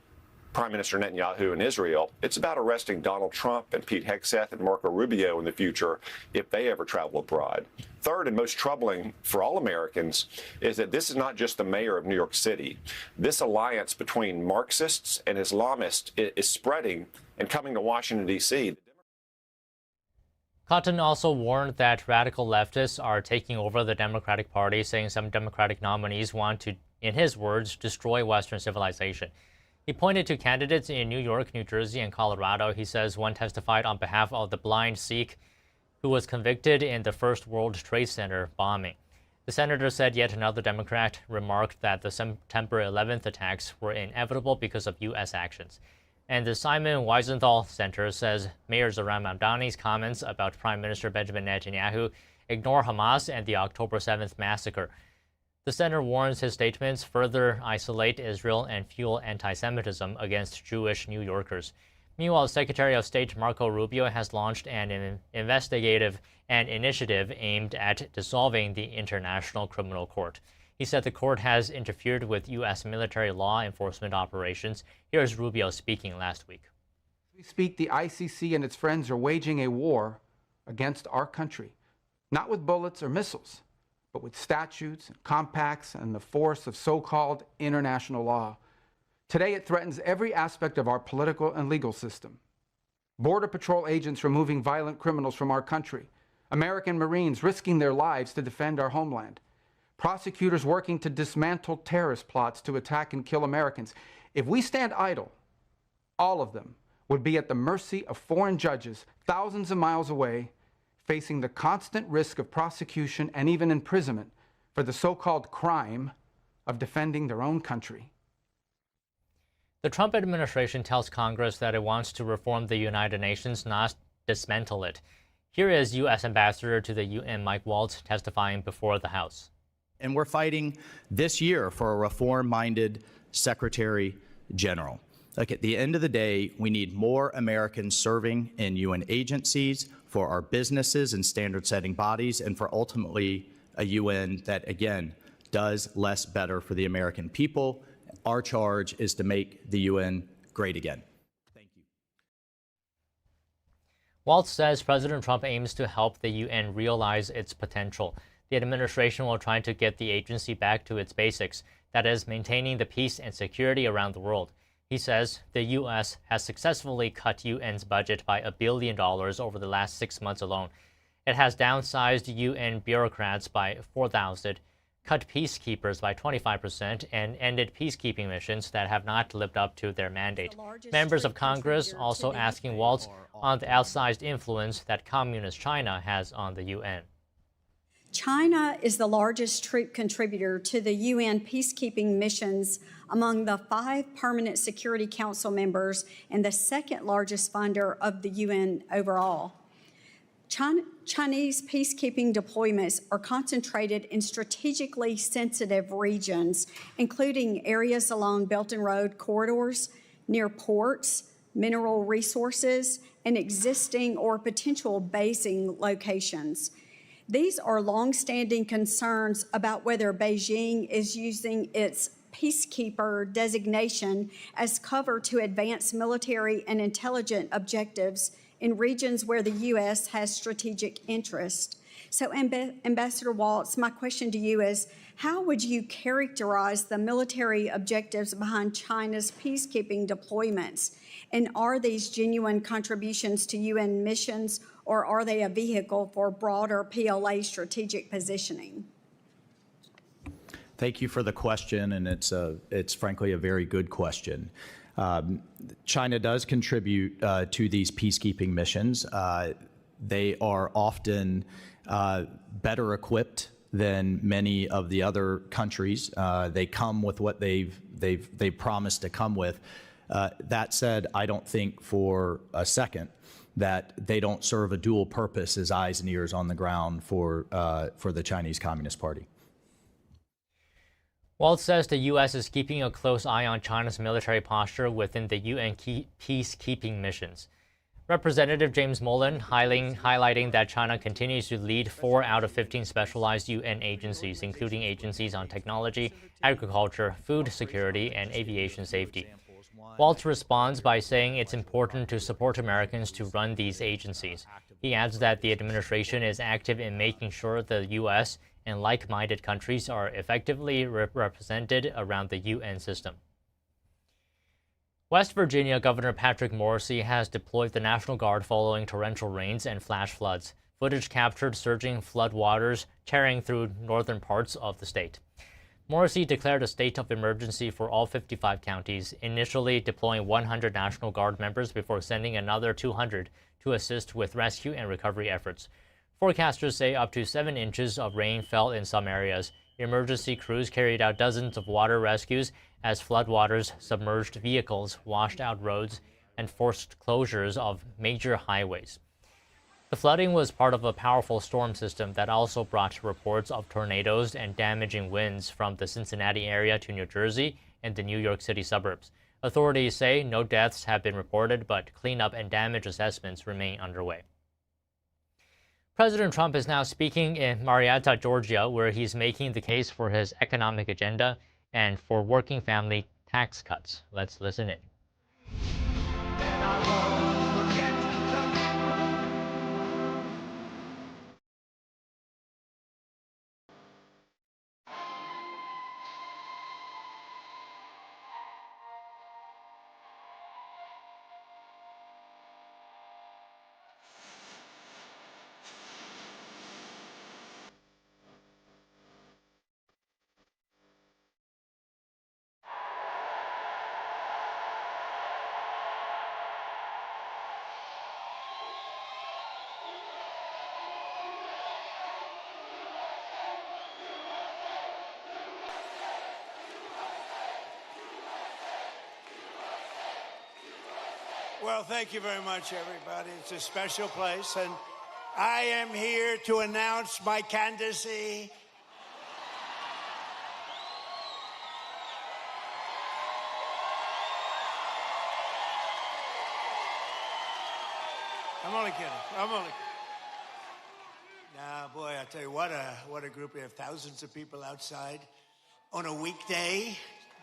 Prime Minister Netanyahu in Israel. It's about arresting Donald Trump and Pete Hegseth and Marco Rubio in the future if they ever travel abroad. Third, and most troubling for all Americans, is that this is not just the mayor of New York City. This alliance between Marxists and Islamists is spreading and coming to Washington, D.C. Cotton also warned that radical leftists are taking over the Democratic Party, saying some Democratic nominees want to, in his words, destroy Western civilization. He pointed to candidates in New York, New Jersey, and Colorado. He says one testified on behalf of the blind Sikh who was convicted in the First World Trade Center bombing. The senator said yet another Democrat remarked that the September 11th attacks were inevitable because of U.S. actions. And the Simon Wiesenthal Center says Mayor Zoran Mamdani's comments about Prime Minister Benjamin Netanyahu ignore Hamas and the October 7th massacre. The center warns his statements further isolate Israel and fuel anti-Semitism against Jewish New Yorkers. Meanwhile, Secretary of State Marco Rubio has launched an initiative aimed at dissolving the International Criminal Court. He said the court has interfered with U.S. military law enforcement operations. Here's Rubio speaking last week. We speak, the ICC and its friends are waging a war against our country, not with bullets or missiles, but with statutes and compacts and the force of so-called international law. Today, it threatens every aspect of our political and legal system. Border Patrol agents removing violent criminals from our country, American Marines risking their lives to defend our homeland, prosecutors working to dismantle terrorist plots to attack and kill Americans. If we stand idle, all of them would be at the mercy of foreign judges thousands of miles away, facing the constant risk of prosecution and even imprisonment for the so-called crime of defending their own country. The Trump administration tells Congress that it wants to reform the United Nations, not dismantle it. Here is U.S. Ambassador to the UN Mike Waltz testifying before the House. And we're fighting this year for a reform-minded Secretary General. Look, at the end of the day, we need more Americans serving in UN agencies, for our businesses and standard-setting bodies, and for ultimately a UN that, again, does less better for the American people. Our charge is to make the UN great again. Thank you. Waltz says President Trump aims to help the UN realize its potential. The administration will try to get the agency back to its basics, that is, maintaining the peace and security around the world. He says the U.S. has successfully cut UN's budget by $1 billion over the last 6 months alone. It has downsized UN bureaucrats by 4,000, cut peacekeepers by 25%, and ended peacekeeping missions that have not lived up to their mandate. Members of Congress also asking Waltz on the outsized influence that Communist China has on the UN. China is the largest troop contributor to the UN peacekeeping missions among the 5 Permanent Security Council members and the second largest funder of the UN overall. Chinese peacekeeping deployments are concentrated in strategically sensitive regions, including areas along Belt and Road corridors, near ports, mineral resources, and existing or potential basing locations. These are long-standing concerns about whether Beijing is using its peacekeeper designation as cover to advance military and intelligence objectives in regions where the U.S. has strategic interest. So, Ambassador Waltz, my question to you is, how would you characterize the military objectives behind China's peacekeeping deployments? And are these genuine contributions to UN missions, or are they a vehicle for broader PLA strategic positioning? Thank you for the question, and it's frankly a very good question. China does contribute to these peacekeeping missions. They are often better equipped than many of the other countries. They come with what they've promised to come with. That said, I don't think for a second that they don't serve a dual purpose as eyes and ears on the ground for the Chinese Communist Party. Waltz says the U.S. is keeping a close eye on China's military posture within the UN peacekeeping missions. Representative James Mullen highlighting that China continues to lead 4 out of 15 specialized UN agencies, including agencies on technology, agriculture, food security, and aviation safety. Waltz responds by saying it's important to support Americans to run these agencies. He adds that the administration is active in making sure the U.S. and like-minded countries are effectively represented around the UN system. West Virginia Governor Patrick Morrisey has deployed the National Guard following torrential rains and flash floods. Footage captured surging flood waters tearing through northern parts of the state. Morrisey declared a state of emergency for all 55 counties, initially deploying 100 National Guard members before sending another 200 to assist with rescue and recovery efforts. Forecasters say up to 7 inches of rain fell in some areas. Emergency crews carried out dozens of water rescues as floodwaters submerged vehicles, washed out roads, and forced closures of major highways. The flooding was part of a powerful storm system that also brought reports of tornadoes and damaging winds from the Cincinnati area to New Jersey and the New York City suburbs. Authorities say no deaths have been reported, but cleanup and damage assessments remain underway. President Trump is now speaking in Marietta, Georgia, where he's making the case for his economic agenda and for working family tax cuts. Let's listen in. Well, thank you very much, everybody. It's a special place, and I am here to announce my candidacy. I'm only kidding. Nah, boy, I tell you what a group. We have thousands of people outside on a weekday.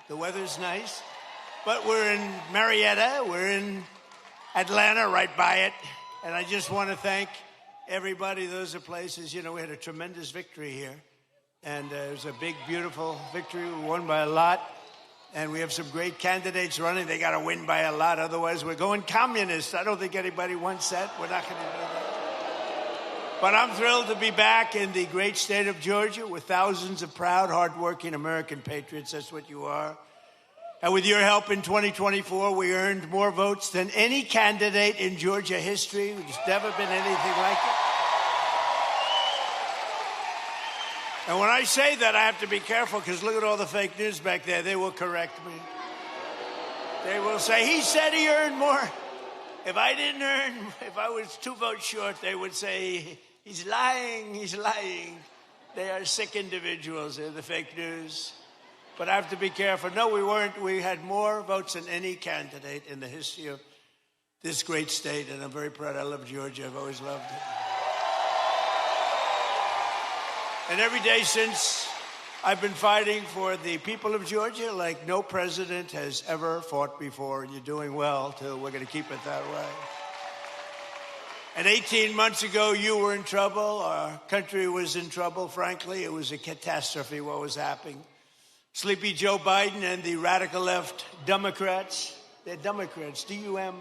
The weather's nice, but we're in Marietta. We're in Atlanta, right by it. And I just want to thank everybody. Those are places, you know, we had a tremendous victory here. And it was a big, beautiful victory. We won by a lot. And we have some great candidates running. They got to win by a lot. Otherwise, we're going communist. I don't think anybody wants that. We're not going to do that. But I'm thrilled to be back in the great state of Georgia with thousands of proud, hardworking American patriots. That's what you are. And with your help in 2024, we earned more votes than any candidate in Georgia history. There's never been anything like it. And when I say that, I have to be careful because look at all the fake news back there. They will correct me. They will say, he said he earned more. If I didn't earn, if I was 2 votes short, they would say, he's lying, he's lying. They are sick individuals. They're the fake news. But I have to be careful. No, we weren't. We had more votes than any candidate in the history of this great state, and I'm very proud. I love Georgia. I've always loved it. And every day since, I've been fighting for the people of Georgia like no president has ever fought before, and you're doing well, too. We're going to keep it that way. And 18 months ago, you were in trouble. Our country was in trouble, frankly. It was a catastrophe what was happening. Sleepy Joe Biden and the radical left Democrats, they're Democrats, D-U-M,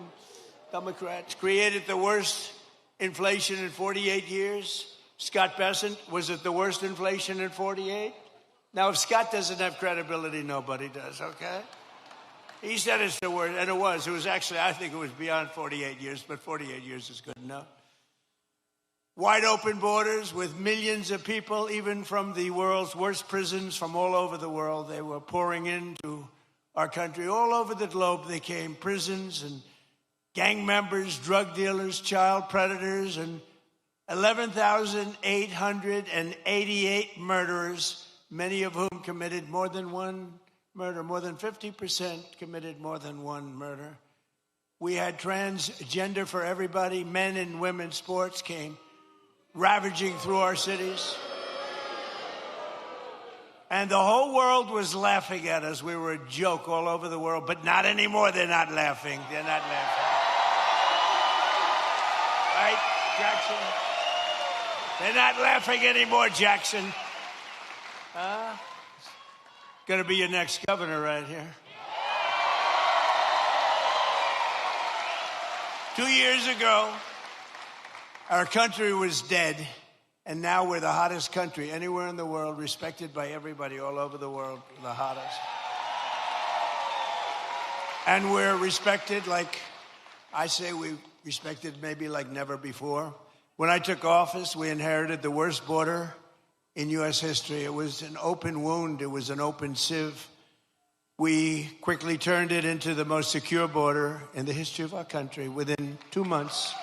Democrats, created the worst inflation in 48 years. Scott Bessent, was it the worst inflation in 48? Now, if Scott doesn't have credibility, nobody does, okay? He said it's the worst, and it was. It was actually, I think it was beyond 48 years, but 48 years is good enough. Wide open borders with millions of people, even from the world's worst prisons from all over the world. They were pouring into our country. All over the globe they came, prisons and gang members, drug dealers, child predators, and 11,888 murderers, many of whom committed more than one murder. More than 50% committed more than one murder. We had transgender for everybody. Men and women's sports came ravaging through our cities. And the whole world was laughing at us. We were a joke all over the world, but not anymore. They're not laughing. They're not laughing. Right, Jackson? They're not laughing anymore, Jackson. Going to be your next governor right here. 2 years ago, our country was dead, and now we're the hottest country anywhere in the world, respected by everybody all over the world, the hottest. And we're respected like, I say we respected maybe like never before. When I took office, we inherited the worst border in U.S. history. It was an open wound. It was an open sieve. We quickly turned it into the most secure border in the history of our country within 2 months.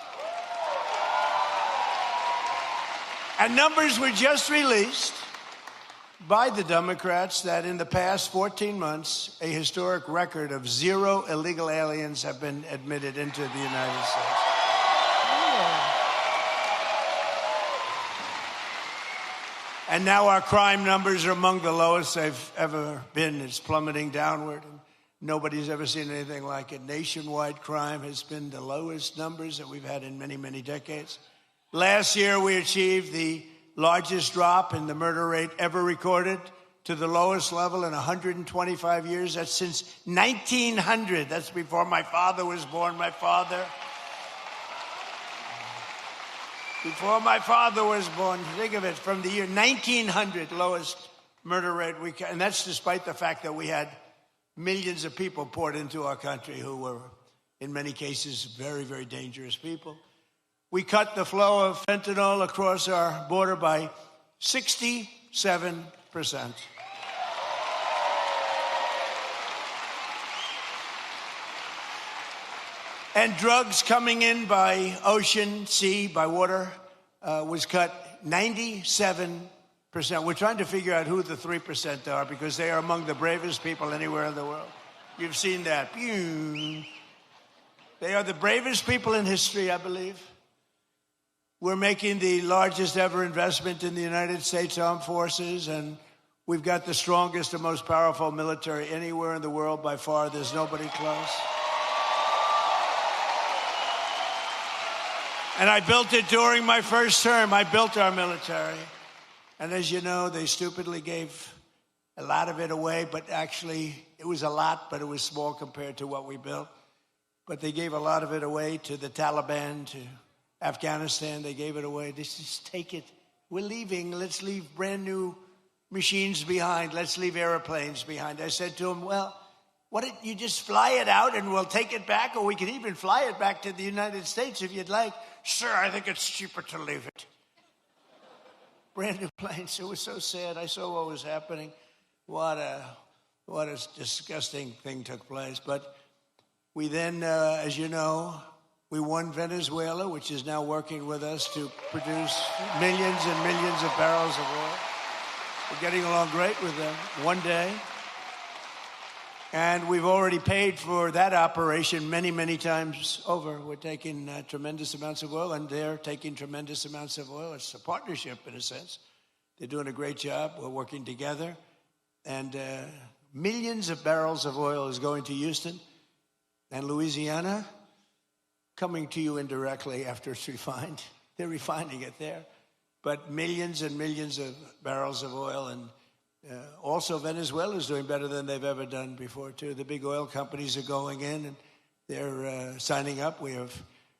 And numbers were just released by the Democrats that in the past 14 months, a historic record of 0 illegal aliens have been admitted into the United States. And now our crime numbers are among the lowest they've ever been. It's plummeting downward, and nobody's ever seen anything like it. Nationwide crime has been the lowest numbers that we've had in many, many decades. Last year, we achieved the largest drop in the murder rate ever recorded to the lowest level in 125 years. That's since 1900. That's before my father was born. Before my father was born, think of it, from the year 1900, lowest murder rate and that's despite the fact that we had millions of people poured into our country who were, in many cases, very, very dangerous people. We cut the flow of fentanyl across our border by 67%. And drugs coming in by ocean, sea, by water was cut 97%. We're trying to figure out who the 3% are because they are among the bravest people anywhere in the world. You've seen that. They are the bravest people in history, I believe. We're making the largest ever investment in the United States Armed Forces, and we've got the strongest and most powerful military anywhere in the world by far. There's nobody close. And I built it during my first term. I built our military. And as you know, they stupidly gave a lot of it away, but actually it was a lot, but it was small compared to what we built. But they gave a lot of it away to the Taliban, to Afghanistan. They gave it away. They just take it. We're leaving. Let's leave brand new machines behind. Let's leave airplanes behind. I said to them, well, what if you just fly it out and we'll take it back, or we can even fly it back to the United States if you'd like. Sir, I think it's cheaper to leave it. Brand new planes. It was so sad. I saw what was happening. What a disgusting thing took place. But we then, as you know, we won Venezuela, which is now working with us to produce millions and millions of barrels of oil. We're getting along great with them. One day. And we've already paid for that operation many, many times over. We're taking tremendous amounts of oil, and they're taking tremendous amounts of oil. It's a partnership, in a sense. They're doing a great job. We're working together. And millions of barrels of oil is going to Houston and Louisiana, coming to you indirectly after it's refined. They're refining it there. But millions and millions of barrels of oil, and also Venezuela is doing better than they've ever done before, too. The big oil companies are going in, and they're signing up. We have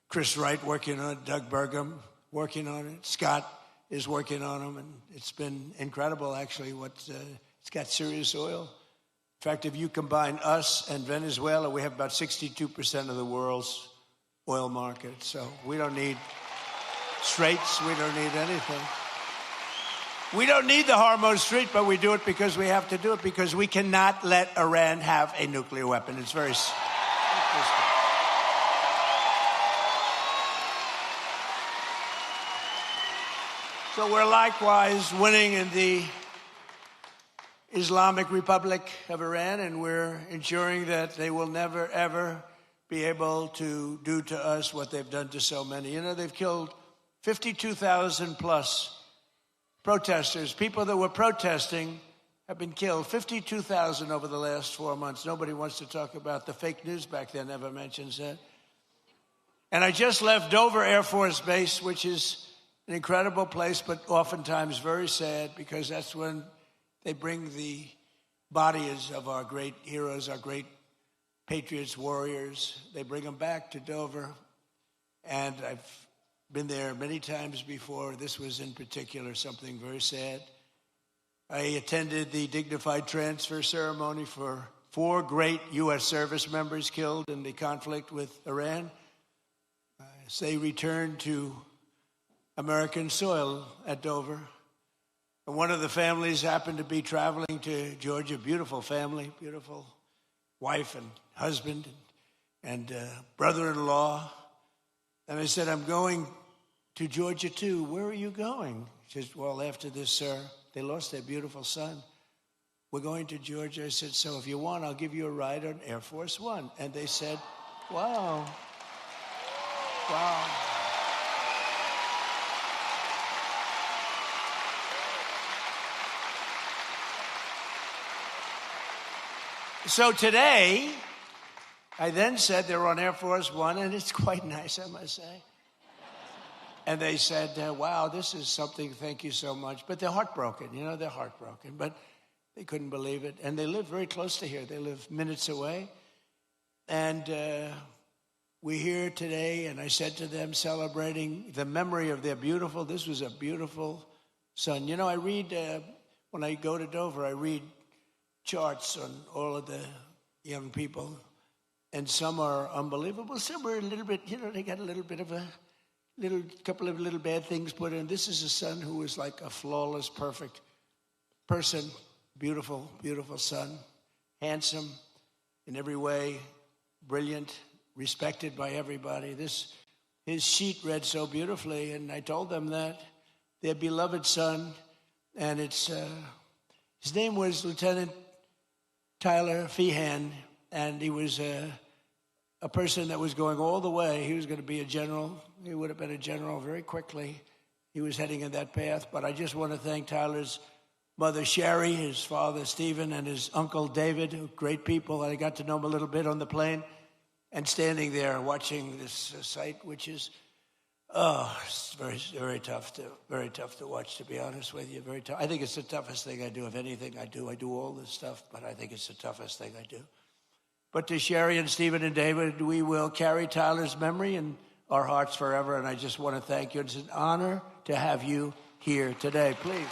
Chris Wright working on it, Doug Burgum working on it, Scott is working on them, and it's been incredible, actually. It's got serious oil. In fact, if you combine us and Venezuela, we have about 62% of the world's oil market. So we don't need straits. We don't need anything. We don't need the Hormuz Street, but we do it because we have to do it, because we cannot let Iran have a nuclear weapon. It's very simple. So we're likewise winning in the Islamic Republic of Iran, and we're ensuring that they will never, ever be able to do to us what they've done to so many. You know, they've killed 52,000 plus protesters. People that were protesting have been killed. 52,000 over the last 4 months. Nobody wants to talk about the fake news back then, never mentions that. And I just left Dover Air Force Base, which is an incredible place, but oftentimes very sad, because that's when they bring the bodies of our great heroes, our great patriots, warriors. They bring them back to Dover. And I've been there many times before. This was in particular something very sad. I attended the dignified transfer ceremony for 4 great U.S. service members killed in the conflict with Iran. As they returned to American soil at Dover. And one of the families happened to be traveling to Georgia. Beautiful family, beautiful wife and husband and brother-in-law. And I said, I'm going to Georgia too. Where are you going? She says, well, after this, sir, they lost their beautiful son. We're going to Georgia. I said, so if you want, I'll give you a ride on Air Force One. And they said, wow. Wow. So today, I then said they're on Air Force One, and it's quite nice, I must say. And they said, wow, this is something, thank you so much. But they're heartbroken, you know, they're heartbroken. But they couldn't believe it. And they live very close to here. They live minutes away. And we're here today, and I said to them, celebrating the memory of their beautiful, this was a beautiful son. You know, I read, when I go to Dover, I read charts on all of the young people, and some are unbelievable. Some are a little bit, you know, they got a little bit of a couple of little bad things put in. This is a son who was like a flawless, perfect person, beautiful, beautiful son, handsome in every way, brilliant, respected by everybody. His sheet read so beautifully, and I told them that their beloved son, and it's his name was Lieutenant Tyler Feehan, and he was a person that was going all the way. He was going to be a general. He would have been a general very quickly. He was heading in that path. But I just want to thank Tyler's mother, Sherry, his father, Stephen, and his uncle, David, great people. I got to know them a little bit on the plane, and standing there watching this sight, which is, it's very, very tough to watch, to be honest with you. Very tough. I think it's the toughest thing I do. If anything I do all this stuff, but I think it's the toughest thing I do. But to Sherry and Stephen and David, we will carry Tyler's memory in our hearts forever. And I just want to thank you. It's an honor to have you here today. Please.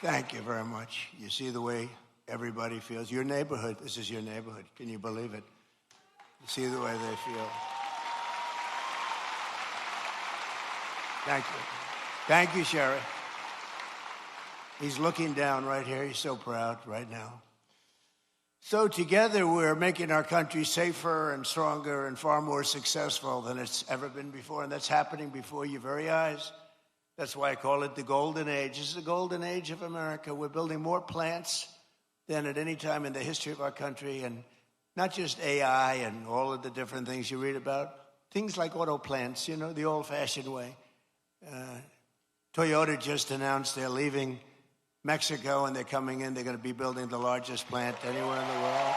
Thank you very much. You see the way everybody feels. Your neighborhood, this is your neighborhood. Can you believe it? You see the way they feel. Thank you. Thank you, Sherry. He's looking down right here. He's so proud right now. So together we're making our country safer and stronger and far more successful than it's ever been before. And that's happening before your very eyes. That's why I call it the golden age. This is the golden age of America. We're building more plants than at any time in the history of our country. And not just AI and all of the different things you read about. Things like auto plants, you know, the old-fashioned way. Toyota just announced they're leaving Mexico and they're coming in. They're going to be building the largest plant anywhere in the world.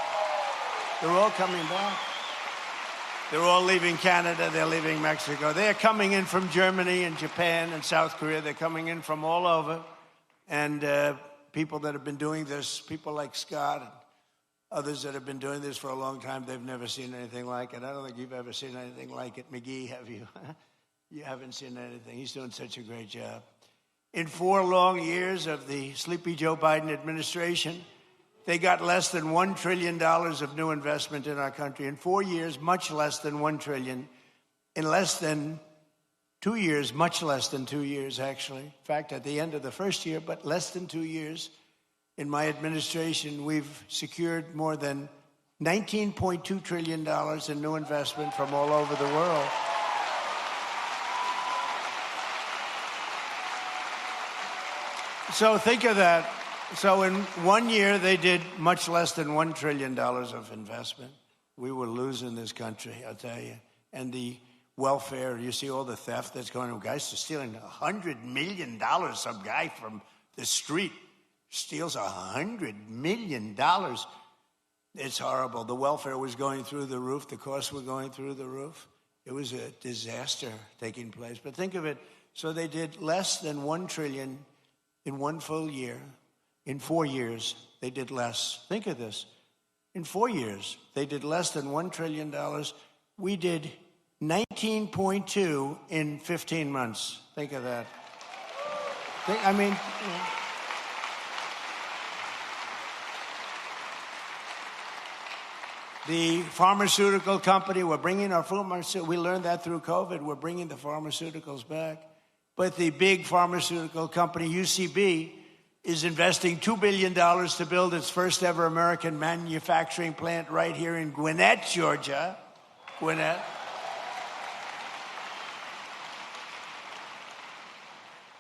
They're all coming back. They're all leaving Canada. They're leaving Mexico. They're coming in from Germany and Japan and South Korea. They're coming in from all over. And people that have been doing this, people like Scott and others that have been doing this for a long time, they've never seen anything like it. I don't think you've ever seen anything like it. McGee, have you? You haven't seen anything. He's doing such a great job. In 4 long years of the sleepy Joe Biden administration, they got less than $1 trillion of new investment in our country. In 4 years, much less than $1 trillion. In less than 2 years, much less than 2 years, actually. In fact, at the end of the first year, but less than 2 years, in my administration, we've secured more than $19.2 trillion in new investment from all over the world. So think of that. So in 1 year, they did much less than $1 trillion of investment. We were losing this country, I'll tell you. And the welfare, you see all the theft that's going on. Guys are stealing $100 million. Some guy from the street steals $100 million. It's horrible. The welfare was going through the roof. The costs were going through the roof. It was a disaster taking place. But think of it. So they did less than $1 trillion in 1 full year. In 4 years, they did less. Think of this. In 4 years, they did less than $1 trillion. We did 19.2 in 15 months. Think of that. The pharmaceutical company, we're bringing our pharmaceuticals. We learned that through COVID. We're bringing the pharmaceuticals back. But the big pharmaceutical company, UCB, is investing $2 billion to build its first ever American manufacturing plant right here in Gwinnett, Georgia. Gwinnett.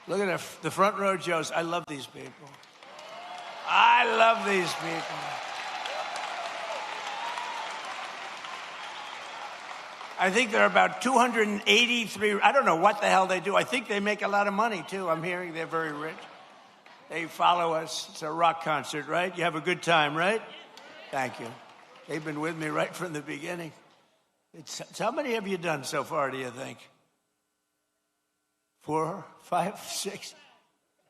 Look at the front row Joes. I love these people. I love these people. I think there are about 283. I don't know what the hell they do. I think they make a lot of money, too. I'm hearing they're very rich. They follow us. It's a rock concert, right? You have a good time, right? Thank you. They've been with me right from the beginning. How many have you done so far, do you think? 4, 5, 6,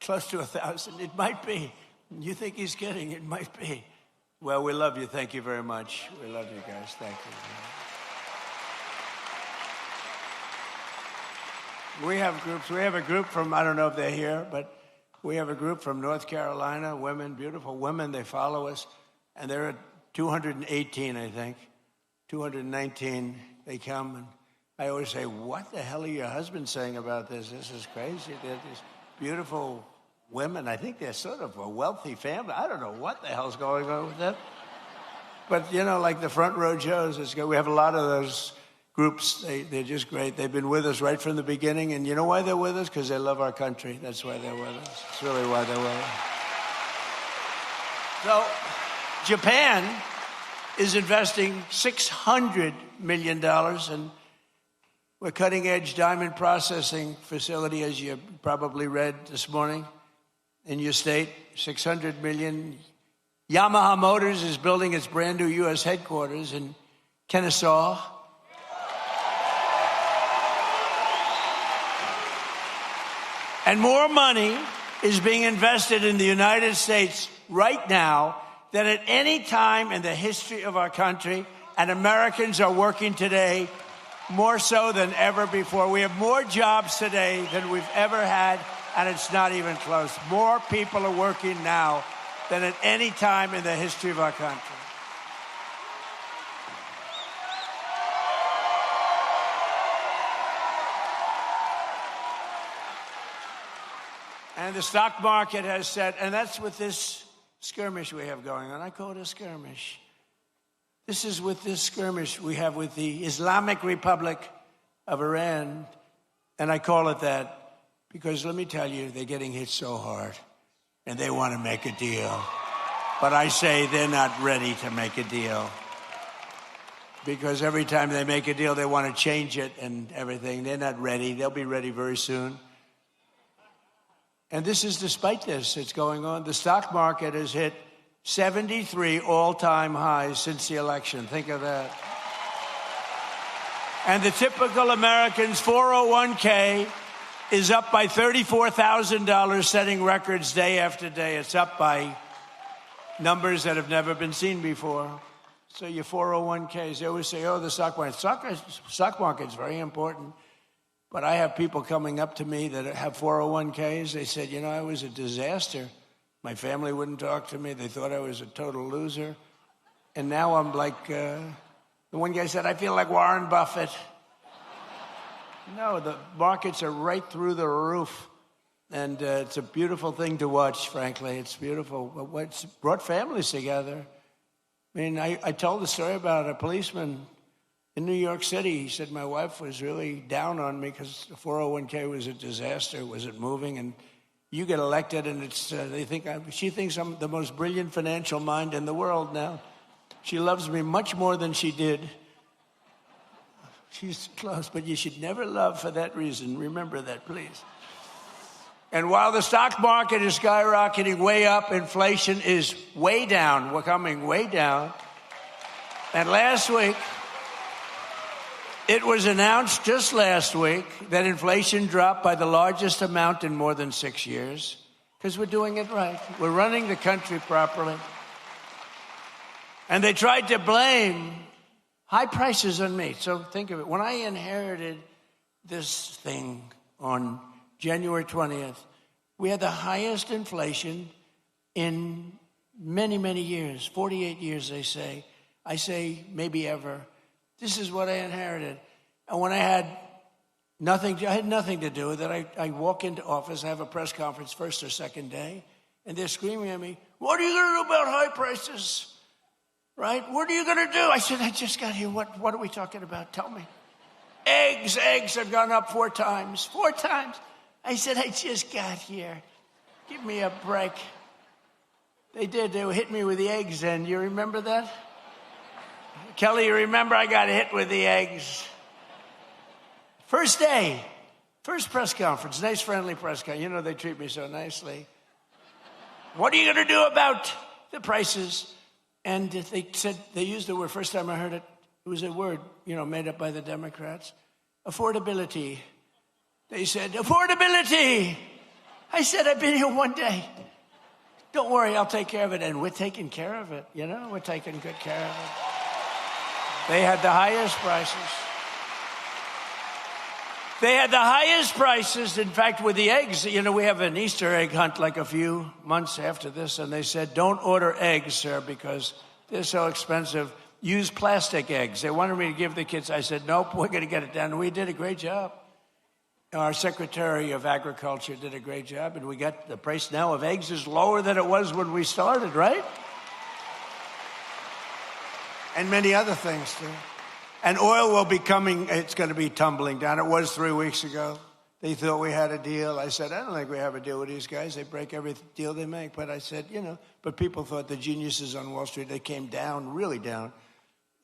close to 1,000. It might be. You think he's kidding? It might be. Well, we love you. Thank you very much. We love you guys. Thank you. We have groups. We have a group from, I don't know if they're here, but we have a group from North Carolina, women, beautiful women. They follow us, and they're at 218, I think. 219, they come, and I always say, what the hell are your husbands saying about this? This is crazy. They're these beautiful women. I think they're sort of a wealthy family. I don't know what the hell's going on with them. But, you know, like the front row Joes, it's good. We have a lot of those groups. They're just great. They've been with us right from the beginning. And you know why they're with us? Because they love our country. That's why they're with us. It's really why they're with us. So Japan is investing $600 million in a cutting-edge diamond processing facility, as you probably read this morning in your state. $600 million. Yamaha Motors is building its brand new U.S. headquarters in Kennesaw. And more money is being invested in the United States right now than at any time in the history of our country. And Americans are working today more so than ever before. We have more jobs today than we've ever had, and it's not even close. More people are working now than at any time in the history of our country. And the stock market has said, and that's with this skirmish we have going on. I call it a skirmish. This is with this skirmish we have with the Islamic Republic of Iran. And I call it that because, let me tell you, they're getting hit so hard. And they want to make a deal. But I say they're not ready to make a deal. Because every time they make a deal, they want to change it and everything. They're not ready. They'll be ready very soon. And this is despite this, it's going on. The stock market has hit 73 all-time highs since the election. Think of that. And the typical American's 401k is up by $34,000, setting records day after day. It's up by numbers that have never been seen before. So your 401ks, they always say, oh, the stock market. Stock market's very important. But I have people coming up to me that have 401ks. They said, you know, I was a disaster. My family wouldn't talk to me. They thought I was a total loser. And now I'm like, the one guy said, I feel like Warren Buffett. No, the markets are right through the roof. And it's a beautiful thing to watch, frankly. It's beautiful. It's brought families together. I mean, I told the story about a policeman in New York City. He said, my wife was really down on me because the 401k was a disaster. It wasn't moving. And you get elected, and it's she thinks I'm the most brilliant financial mind in the world now. She loves me much more than she did. She's close, but you should never love for that reason. Remember that, please. And while the stock market is skyrocketing way up, inflation is way down. We're coming way down. And last week, it was announced just last week that inflation dropped by the largest amount in more than 6 years because we're doing it right. We're running the country properly. And they tried to blame high prices on me. So think of it. When I inherited this thing on January 20th, we had the highest inflation in many, many years, 48 years, they say. I say maybe ever. This is what I inherited. And when I had nothing to do with it. I walk into office, I have a press conference first or second day, and they're screaming at me, what are you going to do about high prices? Right? What are you going to do? I said, I just got here. What are we talking about? Tell me. Eggs have gone up 4 times. 4 times. I said, I just got here. Give me a break. They did. They hit me with the eggs then. You remember that? Kelly, you remember I got hit with the eggs. First day, first press conference, nice friendly press conference. You know, they treat me so nicely. What are you going to do about the prices? And they said, they used the word, first time I heard it, it was a word, made up by the Democrats. Affordability. They said, affordability. I said, I've been here 1 day. Don't worry, I'll take care of it. And we're taking care of it, we're taking good care of it. They had the highest prices. They had the highest prices. In fact, with the eggs, we have an Easter egg hunt like a few months after this, and they said, don't order eggs, sir, because they're so expensive. Use plastic eggs. They wanted me to give the kids. I said, nope, we're going to get it done. And we did a great job. Our Secretary of Agriculture did a great job, and we got the price now of eggs is lower than it was when we started, right? And many other things, too. And oil will be coming, it's going to be tumbling down. It was 3 weeks ago. They thought we had a deal. I said, I don't think we have a deal with these guys. They break every deal they make. But I said, but people thought the geniuses on Wall Street, they came down, really down,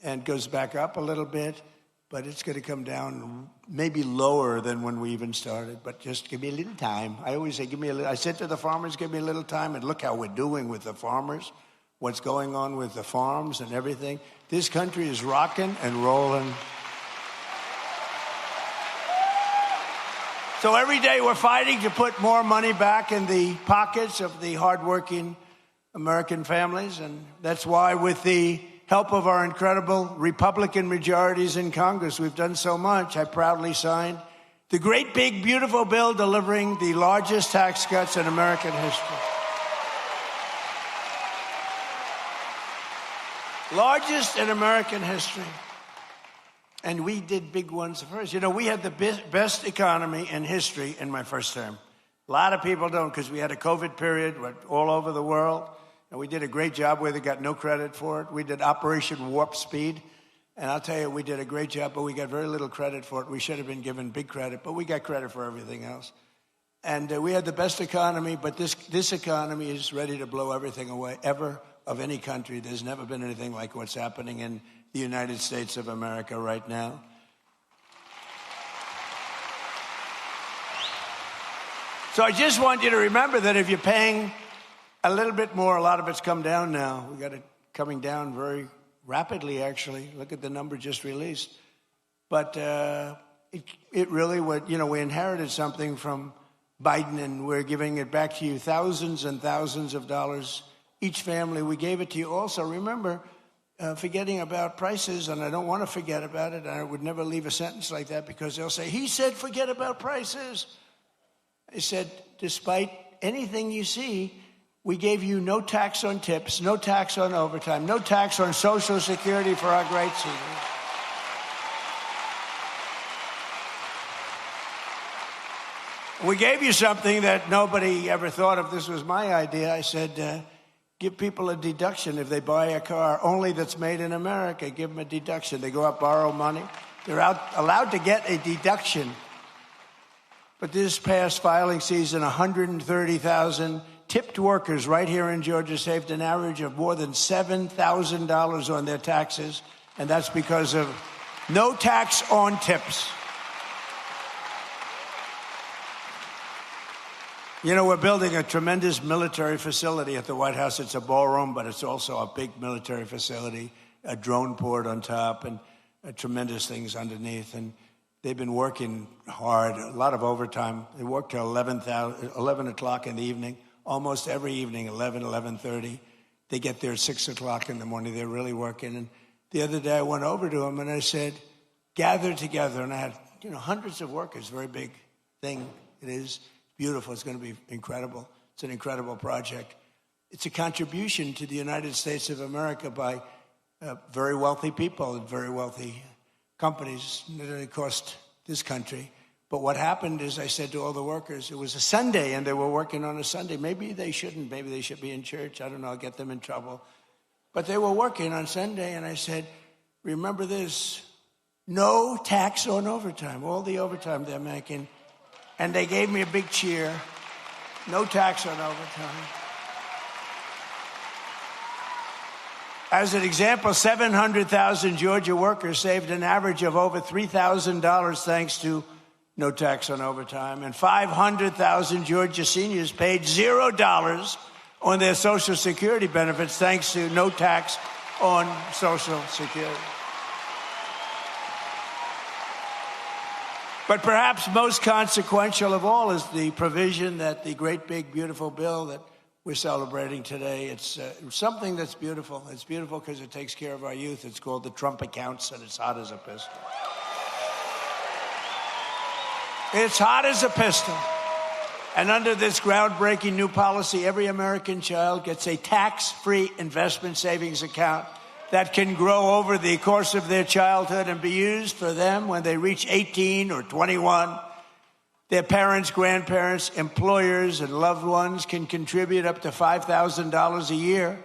and goes back up a little bit. But it's going to come down maybe lower than when we even started. But just give me a little time. I always say, I said to the farmers, give me a little time. And look how we're doing with the farmers, what's going on with the farms and everything. This country is rocking and rolling. So every day we're fighting to put more money back in the pockets of the hardworking American families. And that's why with the help of our incredible Republican majorities in Congress, we've done so much. I proudly signed the great, big, beautiful bill delivering the largest tax cuts in American history. Largest in American history. And we did big ones first. We had the best economy in history in my first term. A lot of people don't, because we had a COVID period, went all over the world. And we did a great job where they got no credit for it. We did Operation Warp Speed. And I'll tell you, we did a great job, but we got very little credit for it. We should have been given big credit, but we got credit for everything else. And we had the best economy, but this economy is ready to blow everything away, ever, of any country. There's never been anything like what's happening in the United States of America right now. So I just want you to remember that if you're paying a little bit more, a lot of it's come down now. We got it coming down very rapidly, actually. Look at the number just released. But it really would, we inherited something from Biden, and we're giving it back to you, thousands and thousands of dollars each family. We gave it to you also. Remember, forgetting about prices, and I don't want to forget about it. I would never leave a sentence like that because they'll say, he said forget about prices. I said, despite anything you see, we gave you no tax on tips, no tax on overtime, no tax on Social Security for our great seniors. We gave you something that nobody ever thought of. This was my idea. I said, give people a deduction if they buy a car only that's made in America. Give them a deduction. They go out, borrow money. They're allowed to get a deduction. But this past filing season, 130,000 tipped workers right here in Georgia saved an average of more than $7,000 on their taxes. And that's because of no tax on tips. We're building a tremendous military facility at the White House. It's a ballroom, but it's also a big military facility, a drone port on top, and tremendous things underneath. And they've been working hard, a lot of overtime. They work till 11 o'clock in the evening, almost every evening, 11:30. They get there at 6 o'clock in the morning. They're really working. And the other day I went over to them and I said, gather together. And I had, hundreds of workers, very big thing it is. Beautiful. It's going to be incredible. It's an incredible project. It's a contribution to the United States of America by very wealthy people and very wealthy companies. It didn't cost this country. But what happened is I said to all the workers, it was a Sunday and they were working on a Sunday. Maybe they shouldn't. Maybe they should be in church. I don't know. I'll get them in trouble. But they were working on Sunday and I said, remember this, no tax on overtime, all the overtime they're making. And they gave me a big cheer. No tax on overtime. As an example, 700,000 Georgia workers saved an average of over $3,000 thanks to no tax on overtime. And 500,000 Georgia seniors paid $0 on their Social Security benefits thanks to no tax on Social Security. But perhaps most consequential of all is the provision that the great, big, beautiful bill that we're celebrating today. It's something that's beautiful. It's beautiful because it takes care of our youth. It's called the Trump accounts, and it's hot as a pistol. It's hot as a pistol. And under this groundbreaking new policy, every American child gets a tax-free investment savings account that can grow over the course of their childhood and be used for them when they reach 18 or 21. Their parents, grandparents, employers, and loved ones can contribute up to $5,000 a year.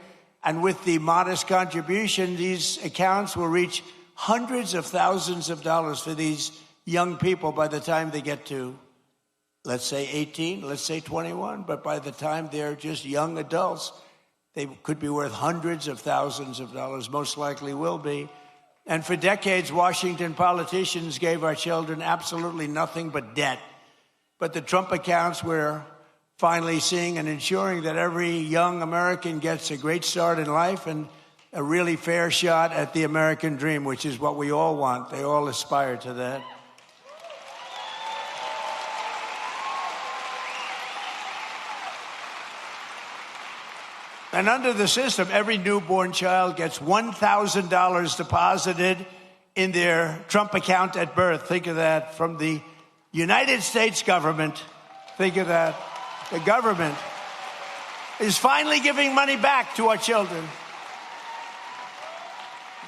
And with the modest contribution, these accounts will reach hundreds of thousands of dollars for these young people by the time they get to, let's say 18, let's say 21. But by the time they're just young adults, they could be worth hundreds of thousands of dollars, most likely will be. And for decades, Washington politicians gave our children absolutely nothing but debt. But the Trump accounts, we're finally seeing and ensuring that every young American gets a great start in life and a really fair shot at the American dream, which is what we all want. They all aspire to that. And under the system, every newborn child gets $1,000 deposited in their Trump account at birth. Think of that. From the United States government. Think of that. The government is finally giving money back to our children.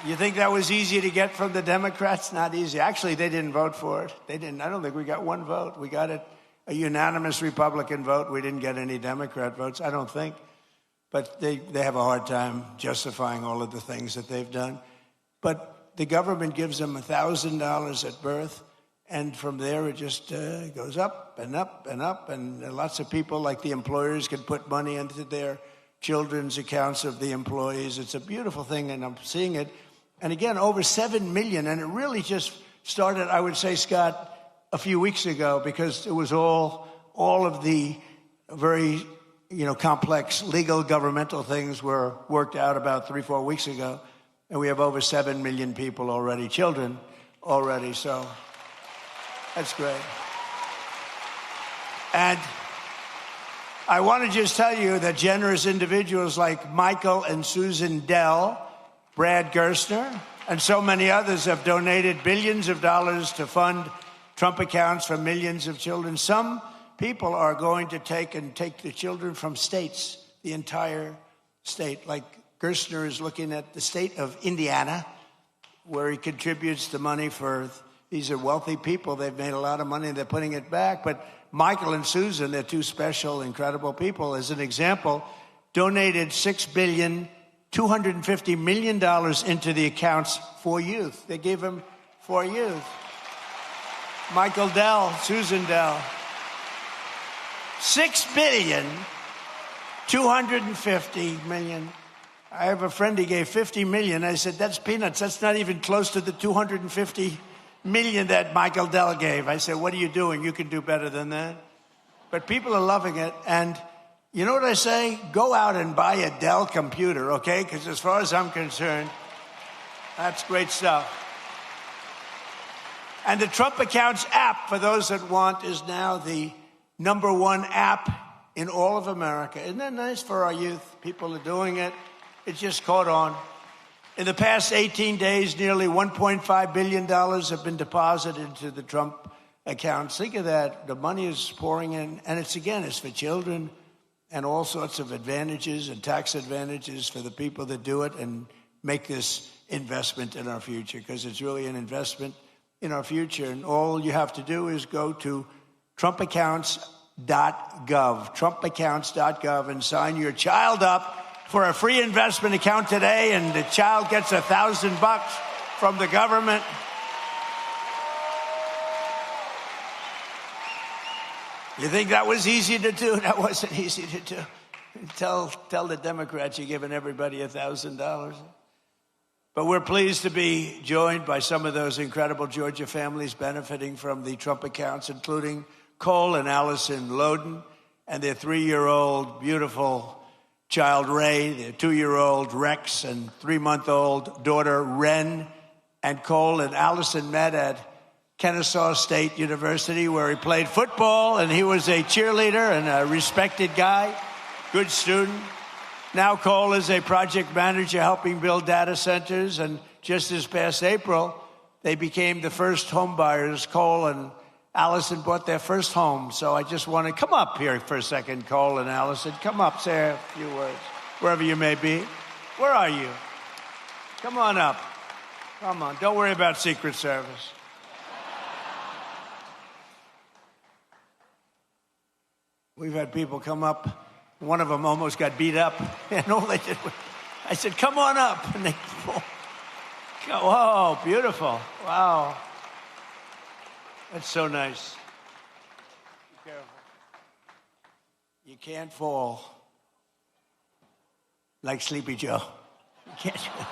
You think that was easy to get from the Democrats? Not easy. Actually, they didn't vote for it. They didn't. I don't think we got one vote. We got a unanimous Republican vote. We didn't get any Democrat votes, I don't think. But they have a hard time justifying all of the things that they've done. But the government gives them $1,000 at birth, and from there it just goes up and up and up. And lots of people, like the employers, can put money into their children's accounts of the employees. It's a beautiful thing, and I'm seeing it. And again, over 7 million, and it really just started, I would say, Scott, a few weeks ago, because it was all all of the very, complex legal governmental things were worked out about 3-4 weeks ago. And we have over 7 million people already, children already. So that's great. And I want to just tell you that generous individuals like Michael and Susan Dell, Brad Gerstner, and so many others have donated billions of dollars to fund Trump accounts for millions of children. Some people are going to take the children from states, the entire state. Like Gerstner is looking at the state of Indiana, where he contributes the money for, these are wealthy people. They've made a lot of money. They're putting it back. But Michael and Susan, they're two special, incredible people. As an example, donated $6.25 billion into the accounts for youth. They gave them for youth. Michael Dell, Susan Dell. $6.25 billion. I have a friend, he gave $50 million. I said, that's peanuts. That's not even close to the $250 million that Michael Dell gave. I said, what are you doing? You can do better than that. But people are loving it. And you know what I say? Go out and buy a Dell computer, okay? Because as far as I'm concerned, that's great stuff. And the Trump Accounts app, for those that want, is now the #1 app in all of America. Isn't that nice for our youth? People are doing it. It just caught on. In the past 18 days, nearly $1.5 billion have been deposited into the Trump accounts. Think of that. The money is pouring in. And it's for children and all sorts of advantages and tax advantages for the people that do it and make this investment in our future, because it's really an investment in our future. And all you have to do is go to TrumpAccounts.gov, TrumpAccounts.gov, and sign your child up for a free investment account today, and the child gets $1,000 from the government. You think that was easy to do? That wasn't easy to do. Tell the Democrats you're giving everybody $1,000. But we're pleased to be joined by some of those incredible Georgia families benefiting from the Trump accounts, including Cole and Allison Loden and their 3-year-old beautiful child Ray, their 2-year-old Rex, and 3-month-old daughter Ren. And Cole and Allison met at Kennesaw State University, where he played football, and he was a cheerleader and a respected guy, good student. Now Cole is a project manager helping build data centers, and just this past April, they became the first home buyers. Cole and Allison bought their first home. So I just want to come up here for a second, Cole and Allison. Come up, say a few words, wherever you may be. Where are you? Come on up. Come on. Don't worry about Secret Service. We've had people come up. One of them almost got beat up, and all they did was, I said, come on up. And they, oh, beautiful. Wow. That's so nice. Be careful. You can't fall like Sleepy Joe. You can't. Come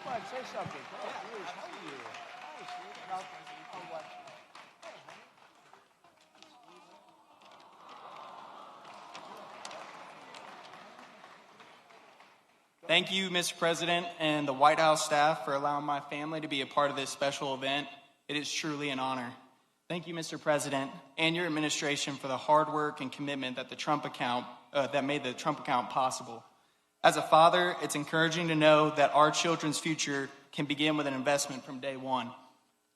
on, say something. Come on, please. How are you? Thank you, Mr. President, and the White House staff for allowing my family to be a part of this special event. It is truly an honor. Thank you, Mr. President, and your administration for the hard work and commitment that that made the Trump account possible. As a father, it's encouraging to know that our children's future can begin with an investment from day one.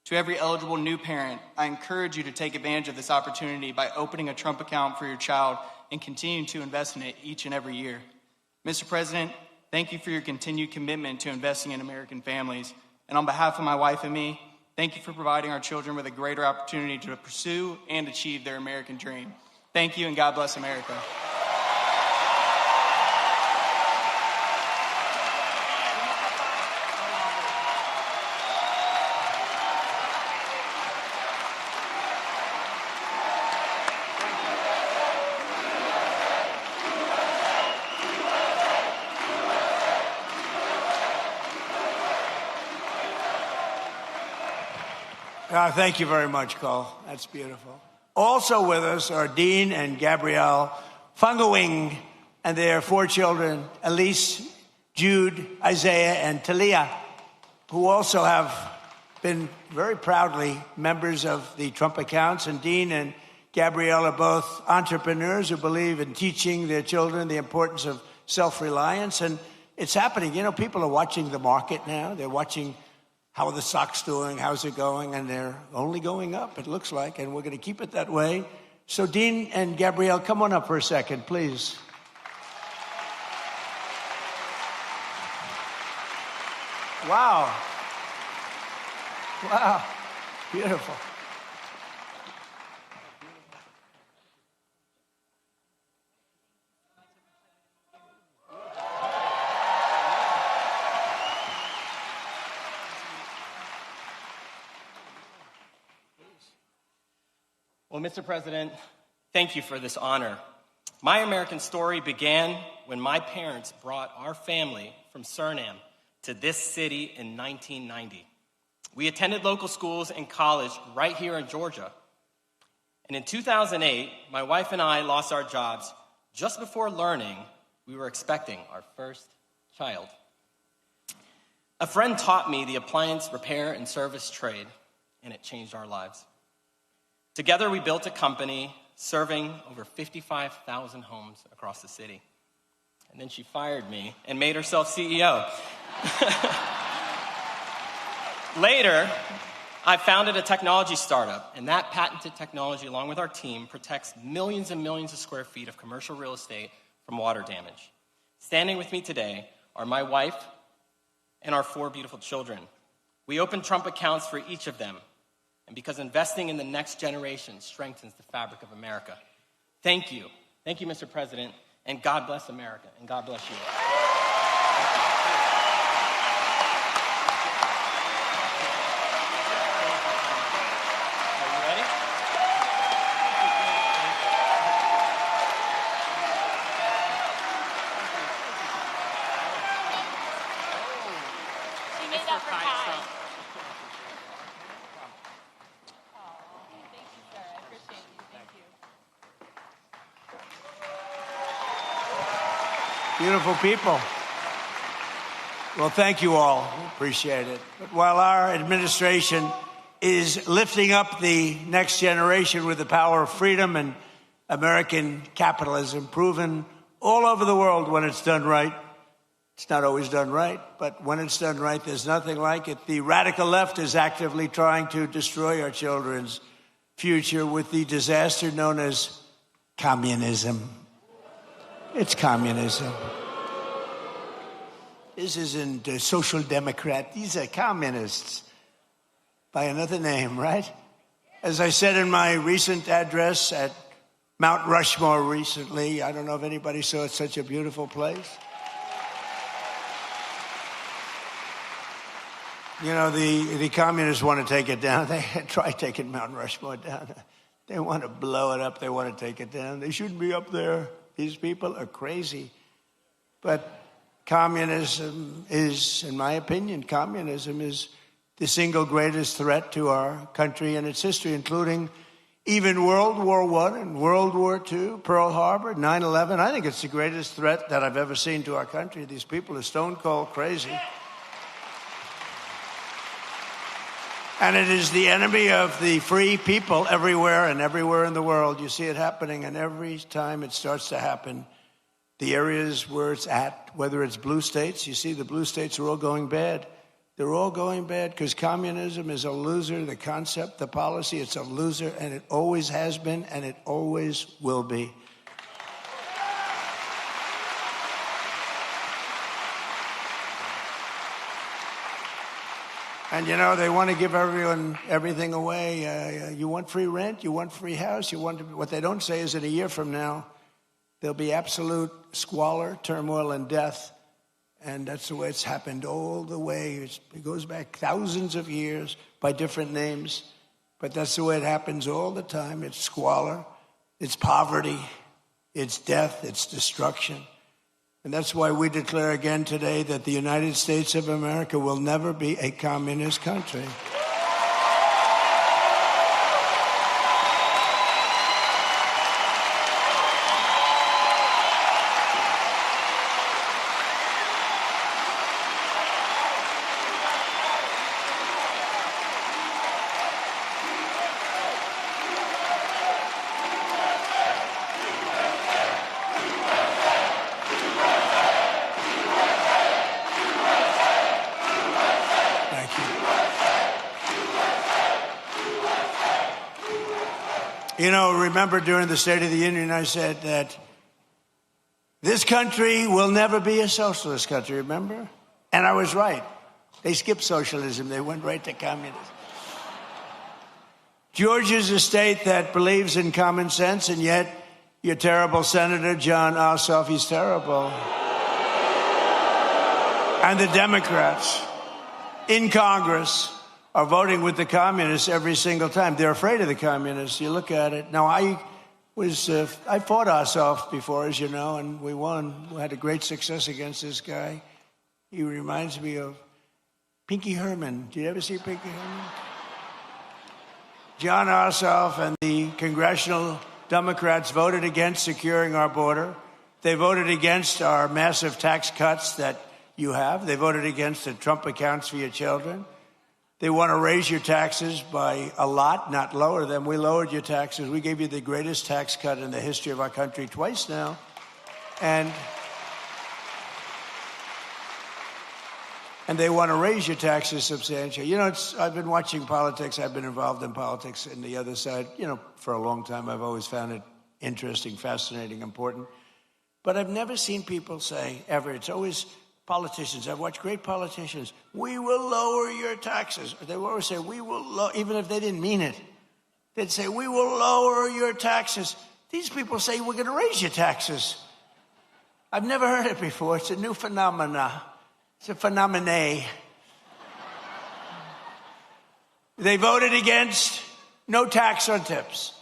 To every eligible new parent, I encourage you to take advantage of this opportunity by opening a Trump account for your child and continuing to invest in it each and every year. Mr. President, thank you for your continued commitment to investing in American families. And on behalf of my wife and me, thank you for providing our children with a greater opportunity to pursue and achieve their American dream. Thank you, and God bless America. Thank you very much, Cole. That's beautiful. Also with us are Dean and Gabrielle Fungawing and their 4 children, Elise, Jude, Isaiah, and Talia, who also have been very proudly members of the Trump accounts. And Dean and Gabrielle are both entrepreneurs who believe in teaching their children the importance of self-reliance. And it's happening. You know, people are watching the market now. They're watching how are the stocks doing, how's it going, and they're only going up, it looks like, and we're going to keep it that way. So Dean and Gabrielle, come on up for a second, please. Wow. Wow. Beautiful. Well, Mr. President, thank you for this honor. My American story began when my parents brought our family from Suriname to this city in 1990. We attended local schools and college right here in Georgia. And in 2008, my wife and I lost our jobs just before learning we were expecting our first child. A friend taught me the appliance repair and service trade, and it changed our lives. Together, we built a company serving over 55,000 homes across the city. And then she fired me and made herself CEO. Later, I founded a technology startup, and that patented technology, along with our team, protects millions and millions of square feet of commercial real estate from water damage. Standing with me today are my wife and our 4 beautiful children. We opened Trump accounts for each of them, and because investing in the next generation strengthens the fabric of America. Thank you. Thank you, Mr. President, and God bless America, and God bless you. Are you ready? She made that for Kai. Beautiful people. Well, thank you all. We appreciate it. But while our administration is lifting up the next generation with the power of freedom and American capitalism, proven all over the world when it's done right, it's not always done right, but when it's done right, there's nothing like it. The radical left is actively trying to destroy our children's future with the disaster known as communism. It's communism. This isn't a social democrat. These are communists by another name, right? As I said in my recent address at Mount Rushmore recently, I don't know if anybody saw it, such a beautiful place. You know, the communists want to take it down. They try taking Mount Rushmore down. They want to blow it up. They want to take it down. They shouldn't be up there. These people are crazy. But communism is, in my opinion, communism is the single greatest threat to our country and its history, including even World War I and World War II, Pearl Harbor, 9/11. I think it's the greatest threat that I've ever seen to our country. These people are stone cold crazy. And it is the enemy of the free people everywhere and everywhere in the world. You see it happening, and every time it starts to happen, the areas where it's at, whether it's blue states, you see the blue states are all going bad. They're all going bad because communism is a loser. The concept, the policy, it's a loser, and it always has been, and it always will be. And, you know, they want to give everyone everything away. You want free rent? You want free house? What they don't say is that a year from now, there'll be absolute squalor, turmoil, and death. And that's the way it's happened all the way. It goes back thousands of years by different names. But that's the way it happens all the time. It's squalor, it's poverty, it's death, it's destruction. And that's why we declare again today that the United States of America will never be a communist country. You know, remember during the State of the Union, I said that this country will never be a socialist country, remember? And I was right. They skipped socialism. They went right to communism. Georgia's a state that believes in common sense, and yet your terrible Senator, John Ossoff, he's terrible. And the Democrats in Congress are voting with the communists every single time. They're afraid of the communists. You look at it. Now, I fought Ossoff before, as you know, and we won. We had a great success against this guy. He reminds me of Pinky Herman. Did you ever see Pinky Herman? John Ossoff and the congressional Democrats voted against securing our border. They voted against our massive tax cuts that you have. They voted against the Trump accounts for your children. They want to raise your taxes by a lot, not lower them. We lowered your taxes. We gave you the greatest tax cut in the history of our country twice now. And they want to raise your taxes substantially. You know, I've been watching politics. I've been involved in politics in the other side, you know, for a long time. I've always found it interesting, fascinating, important. But I've never seen people say, ever, it's always politicians. I've watched great politicians. We will lower your taxes. They will always say, we will, even if they didn't mean it. They'd say, we will lower your taxes. These people say, we're going to raise your taxes. I've never heard it before. It's a new phenomena. It's a phenomenon. They voted against no tax on tips.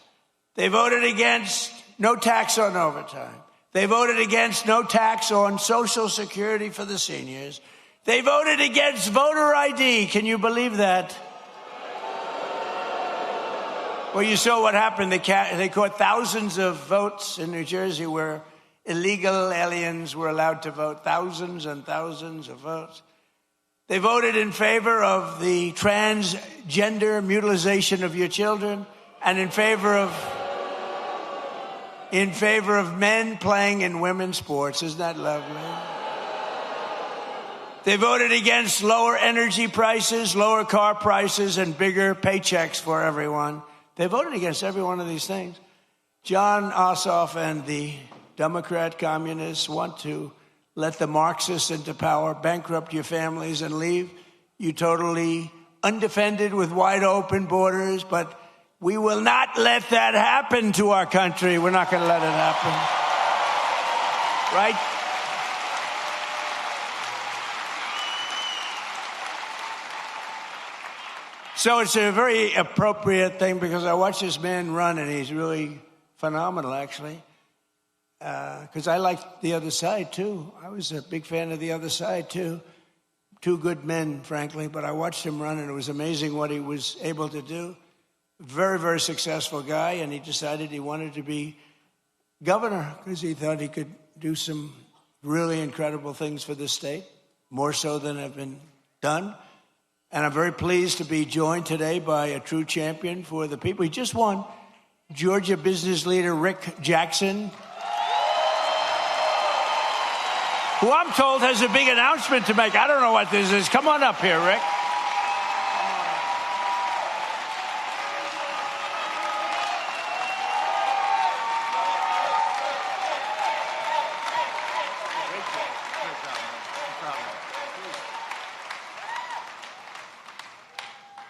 They voted against no tax on overtime. They voted against no tax on Social Security for the seniors. They voted against voter ID. Can you believe that? Well, you saw what happened. They caught thousands of votes in New Jersey where illegal aliens were allowed to vote, thousands and thousands of votes. They voted in favor of the transgender mutilization of your children and in favor of men playing in women's sports. Isn't that lovely? They voted against lower energy prices, lower car prices, and bigger paychecks for everyone. They voted against every one of these things. John Ossoff and the Democrat communists want to let the Marxists into power, bankrupt your families, and leave you totally undefended with wide open borders. But we will not let that happen to our country. We're not going to let it happen. Right? So it's a very appropriate thing because I watch this man run and he's really phenomenal, actually. Because I like the other side, too. I was a big fan of the other side, too. Two good men, frankly, but I watched him run and it was amazing what he was able to do. Very, very successful guy, and he decided he wanted to be governor because he thought he could do some really incredible things for this state, more so than have been done. And I'm very pleased to be joined today by a true champion for the people. He just won, Georgia business leader Rick Jackson, who I'm told has a big announcement to make. I don't know what this is. Come on up here, Rick.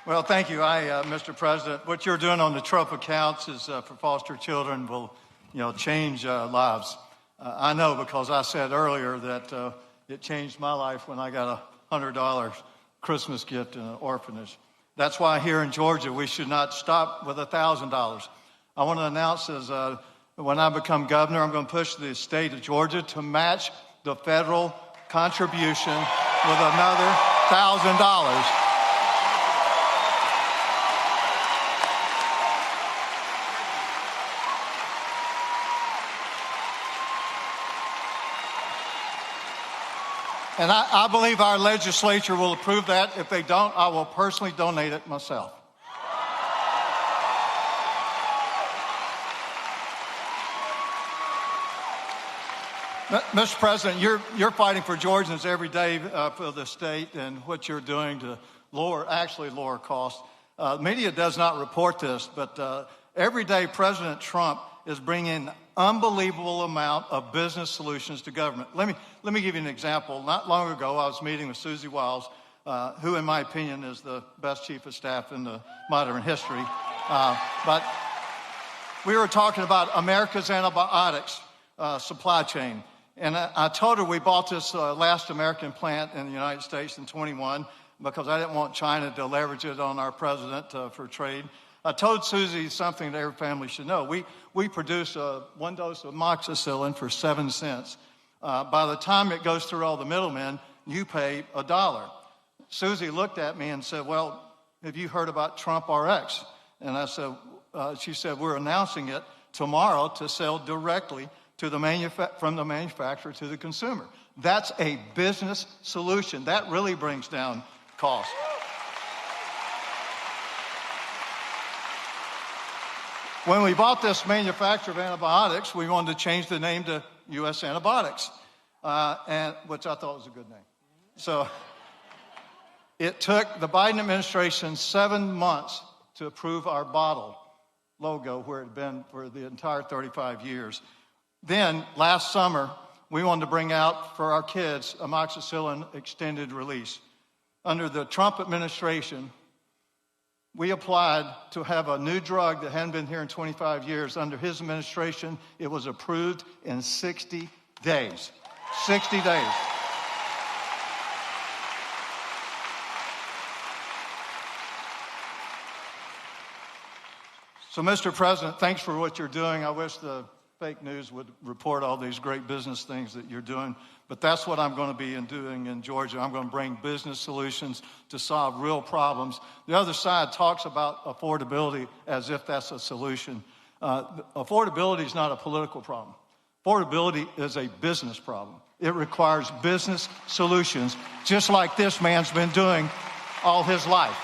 Well, thank you, Mr. President. What you're doing on the Trump accounts is for foster children will, change lives. I know because I said earlier that it changed my life when I got a $100 Christmas gift in an orphanage. That's why here in Georgia we should not stop with $1,000. I want to announce when I become governor, I'm going to push the state of Georgia to match the federal contribution with another $1,000. And I believe our legislature will approve that. If they don't, I will personally donate it myself. Mr. President, you're fighting for Georgians every day for the state and what you're doing to lower costs. Media does not report this, but Every day, President Trump is bringing an unbelievable amount of business solutions to government. Let me give you an example. Not long ago, I was meeting with Susie Wiles, who, in my opinion, is the best chief of staff in the modern history. But we were talking about America's antibiotics supply chain. And I told her we bought this last American plant in the United States in 21 because I didn't want China to leverage it on our president for trade. I told Susie something that every family should know. We produce one dose of amoxicillin for 7 cents. By the time it goes through all the middlemen, you pay $1. Susie looked at me and said, well, have you heard about Trump RX? And I said, she said, we're announcing it tomorrow to sell directly to the from the manufacturer to the consumer. That's a business solution. That really brings down costs. When we bought this manufacturer of antibiotics, we wanted to change the name to U.S. Antibiotics, which I thought was a good name. So it took the Biden administration 7 months to approve our bottle logo where it had been for the entire 35 years. Then, last summer, we wanted to bring out for our kids amoxicillin extended release. Under the Trump administration, we applied to have a new drug that hadn't been here in 25 years. Under his administration, it was approved in 60 days. 60 days. So, Mr. President, thanks for what you're doing. I wish the fake news would report all these great business things that you're doing. But that's what I'm going to be doing in Georgia. I'm going to bring business solutions to solve real problems. The other side talks about affordability as if that's a solution. Affordability is not a political problem. Affordability is a business problem. It requires business solutions, just like this man's been doing all his life.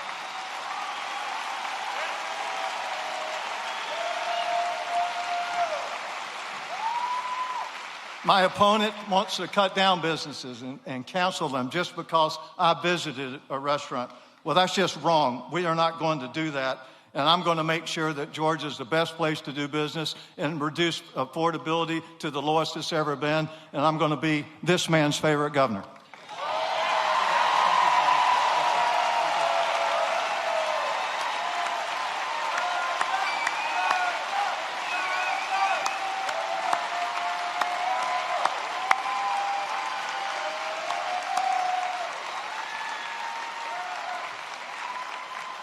My opponent wants to cut down businesses and cancel them just because I visited a restaurant. Well, that's just wrong. We are not going to do that. And I'm going to make sure that Georgia is the best place to do business and reduce affordability to the lowest it's ever been. And I'm going to be this man's favorite governor.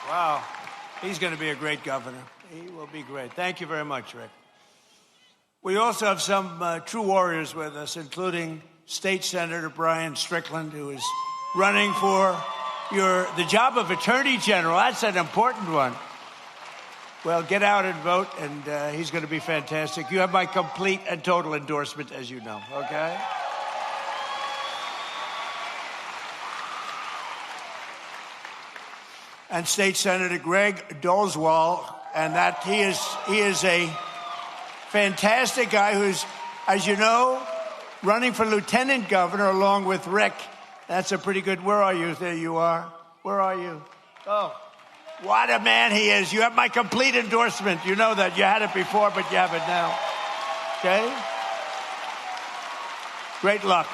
Wow. He's going to be a great governor. He will be great. Thank you very much, Rick. We also have some true warriors with us, including State Senator Brian Strickland, who is running for the job of Attorney General. That's an important one. Well, get out and vote, and he's going to be fantastic. You have my complete and total endorsement, as you know, okay? And State Senator Greg Dolzwall, and that he is a fantastic guy who's, as you know, running for lieutenant governor along with Rick. That's a pretty good. Where are you? There you are. Where are you? Oh, what a man he is. You have my complete endorsement. You know that. You had it before, but you have it now. Okay? Great luck.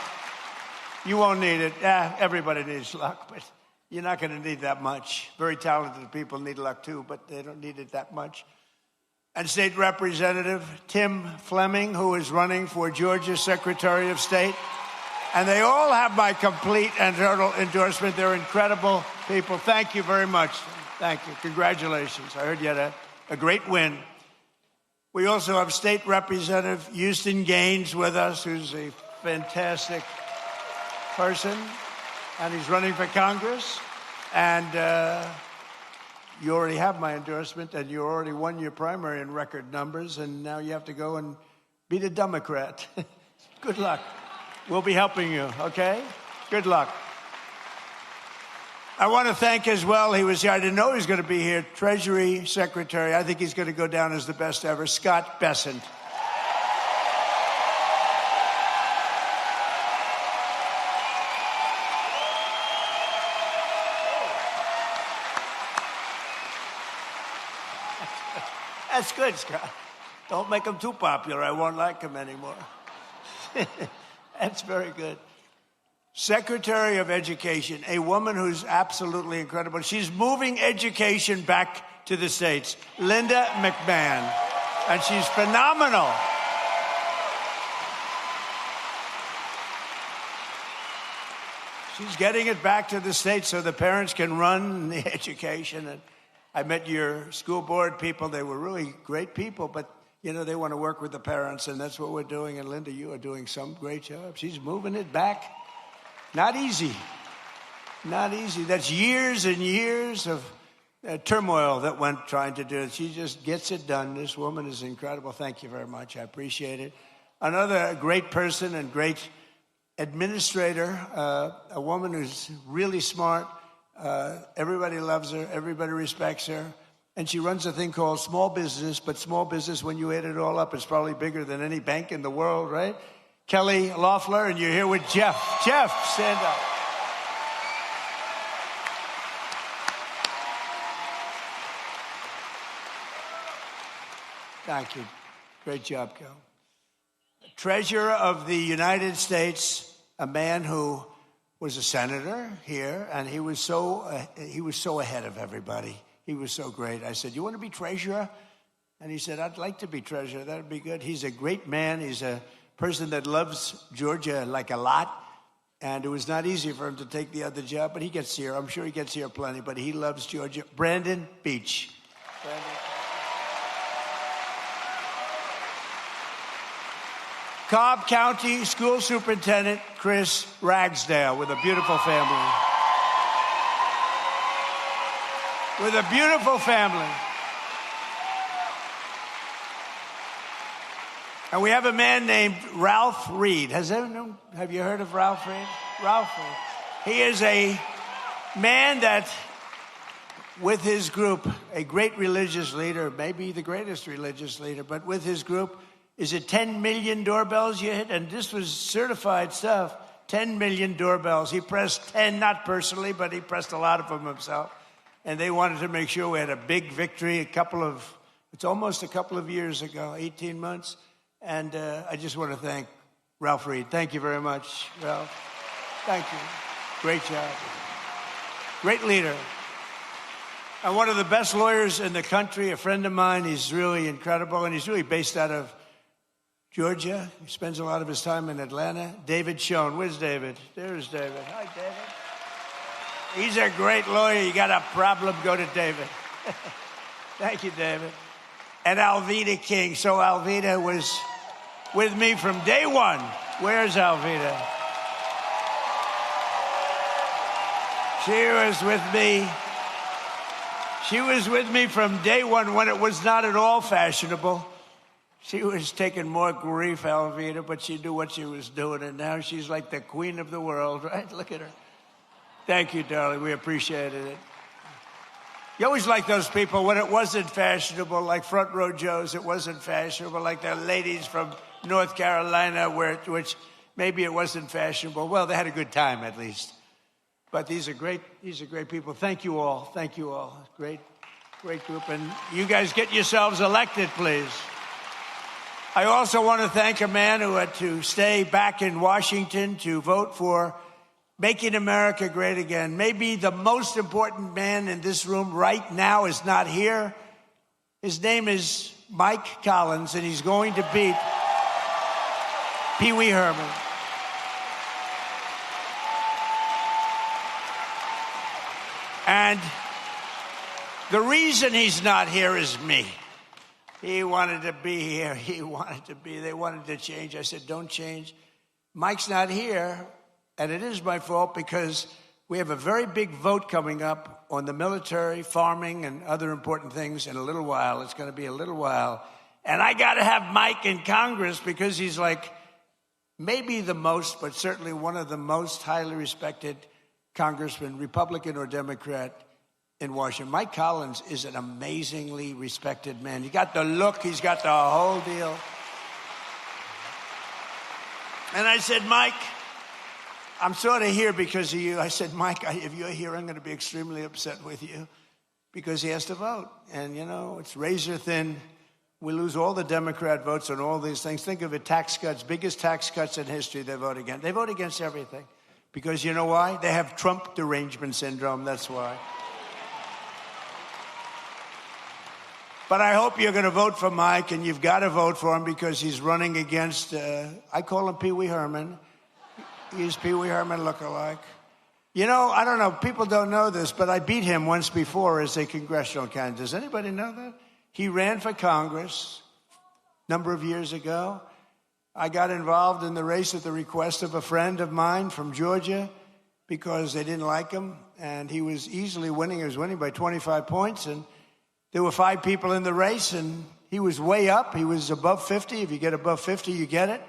You won't need it. Everybody needs luck, but you're not going to need that much. Very talented people need luck too, but they don't need it that much. And State Representative Tim Fleming, who is running for Georgia Secretary of State. And they all have my complete and total endorsement. They're incredible people. Thank you very much. Thank you. Congratulations. I heard you had a great win. We also have State Representative Houston Gaines with us, who's a fantastic person. And he's running for Congress. And you already have my endorsement, and you already won your primary in record numbers, and now you have to go and beat a Democrat. Good luck. We'll be helping you, okay? Good luck. I want to thank as well, he was here, I didn't know he was going to be here, Treasury Secretary, I think he's going to go down as the best ever, Scott Bessent. That's good, Scott. Don't make him too popular. I won't like him anymore. That's very good. Secretary of Education, a woman who's absolutely incredible. She's moving education back to the States. Linda McMahon. And she's phenomenal. She's getting it back to the States so the parents can run the education. And I met your school board people. They were really great people, but, you know, they want to work with the parents, and that's what we're doing. And, Linda, you are doing some great job. She's moving it back. Not easy. Not easy. That's years and years of turmoil that went trying to do it. She just gets it done. This woman is incredible. Thank you very much. I appreciate it. Another great person and great administrator, a woman who's really smart. Everybody loves her. Everybody respects her. And she runs a thing called small business, but small business, when you add it all up, is probably bigger than any bank in the world, right? Kelly Loeffler, and you're here with Jeff. Jeff, stand up. Thank you. Great job, Kel. Treasurer of the United States, a man who was a senator here, and he was so ahead of everybody. He was so great. I said, "You want to be treasurer?" And he said, "I'd like to be treasurer. That would be good." He's a great man. He's a person that loves Georgia like a lot. And it was not easy for him to take the other job, but he gets here. I'm sure he gets here plenty, but he loves Georgia. Brandon Beach. Brandon. Cobb County School Superintendent Chris Ragsdale with a beautiful family. With a beautiful family. And we have a man named Ralph Reed. Have you heard of Ralph Reed? Ralph Reed. He is a man that, with his group, a great religious leader, maybe the greatest religious leader, but with his group, is it 10 million doorbells you hit? And this was certified stuff. 10 million doorbells. He pressed 10, not personally, but he pressed a lot of them himself. And they wanted to make sure we had a big victory it's almost a couple of years ago, 18 months. And I just want to thank Ralph Reed. Thank you very much, Ralph. Thank you. Great job. Great leader. And one of the best lawyers in the country, a friend of mine. He's really incredible, and he's really based out of Georgia. He spends a lot of his time in Atlanta. David Schoen. Where's David? There's David. Hi, David. He's a great lawyer. You got a problem, go to David. Thank you, David. And Alveda King. So Alveda was with me from day one. Where's Alveda? She was with me. She was with me from day one when it was not at all fashionable. She was taking more grief, Alveda, but she knew what she was doing, and now she's like the queen of the world, right? Look at her. Thank you, darling. We appreciated it. You always like those people when it wasn't fashionable, like Front Row Joe's. It wasn't fashionable, like the ladies from North Carolina, which maybe it wasn't fashionable. Well, they had a good time, at least. But these are great people. Thank you all. Thank you all. Great group. And you guys get yourselves elected, please. I also want to thank a man who had to stay back in Washington to vote for Making America Great Again. Maybe the most important man in this room right now is not here. His name is Mike Collins, and he's going to beat Pee Wee Herman. And the reason he's not here is me. He wanted to be here. They wanted to change. I said, don't change. Mike's not here, and it is my fault because we have a very big vote coming up on the military, farming, and other important things in a little while. It's going to be a little while. And I got to have Mike in Congress because he's like maybe the most, but certainly one of the most highly respected congressmen, Republican or Democrat, in Washington. Mike Collins is an amazingly respected man. He got the look. He's got the whole deal. And I said, Mike, I'm sort of here because of you. I said, Mike, if you're here, I'm going to be extremely upset with you because he has to vote. And, you know, it's razor thin We lose all the Democrat votes on all these things. Think of it, tax cuts, biggest tax cuts in history they vote against. They vote against everything. Because you know why? They have Trump derangement syndrome, that's why. But I hope you're going to vote for Mike, and you've got to vote for him because he's running against, I call him Pee Wee Herman. He's Pee Wee Herman lookalike. You know, I don't know, people don't know this, but I beat him once before as a congressional candidate. Does anybody know that? He ran for Congress a number of years ago. I got involved in the race at the request of a friend of mine from Georgia because they didn't like him, and he was easily winning. He was winning by 25 points, and there were 5 people in the race, and he was way up. He was above 50. If you get above 50, you get it.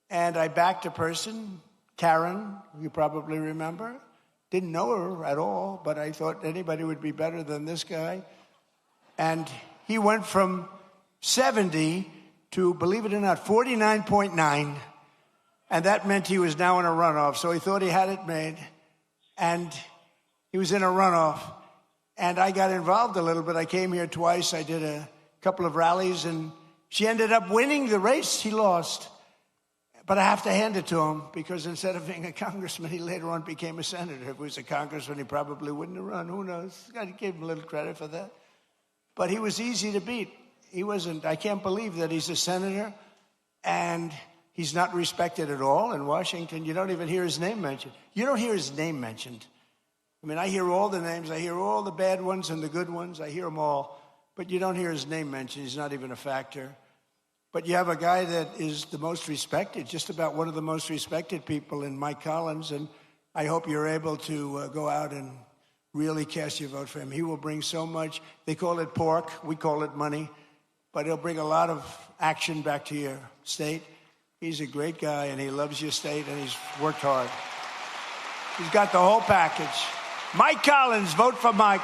And I backed a person, Karen, you probably remember. Didn't know her at all, but I thought anybody would be better than this guy. And he went from 70 to, believe it or not, 49.9. And that meant he was now in a runoff. So he thought he had it made. And he was in a runoff. And I got involved a little bit. I came here twice. I did a couple of rallies. And she ended up winning the race. He lost. But I have to hand it to him because instead of being a congressman, he later on became a senator. If he was a congressman, he probably wouldn't have run. Who knows? I gave him a little credit for that. But he was easy to beat. He wasn't. I can't believe that he's a senator and he's not respected at all in Washington. You don't even hear his name mentioned. You don't hear his name mentioned. I mean, I hear all the names. I hear all the bad ones and the good ones. I hear them all. But you don't hear his name mentioned. He's not even a factor. But you have a guy that is the most respected, just about one of the most respected people in Mike Collins. And I hope you're able to go out and really cast your vote for him. He will bring so much. They call it pork. We call it money. But he'll bring a lot of action back to your state. He's a great guy, and he loves your state, and he's worked hard. He's got the whole package. Mike Collins, vote for Mike.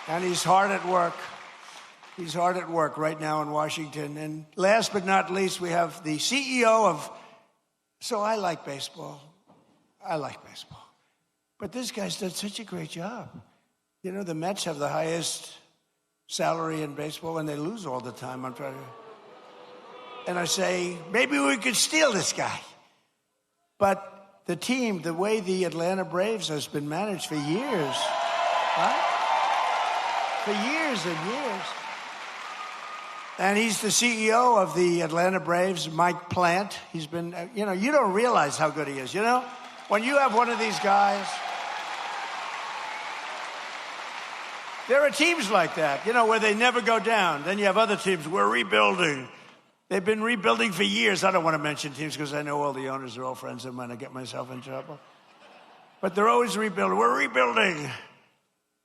And he's hard at work. He's hard at work right now in Washington. And last but not least, we have the CEO of... So I like baseball. I like baseball. But this guy's done such a great job. You know, the Mets have the highest salary in baseball, and they lose all the time. I'm trying to... And I say, maybe we could steal this guy. But the team, the way the Atlanta Braves has been managed for years, right? For years and years. And he's the CEO of the Atlanta Braves, Mike Plant. He's been, you know, you don't realize how good he is. You know, when you have one of these guys, there are teams like that, you know, where they never go down. Then you have other teams, we're rebuilding. They've been rebuilding for years. I don't want to mention teams because I know all the owners are all friends of mine. I get myself in trouble. But they're always rebuilding. We're rebuilding.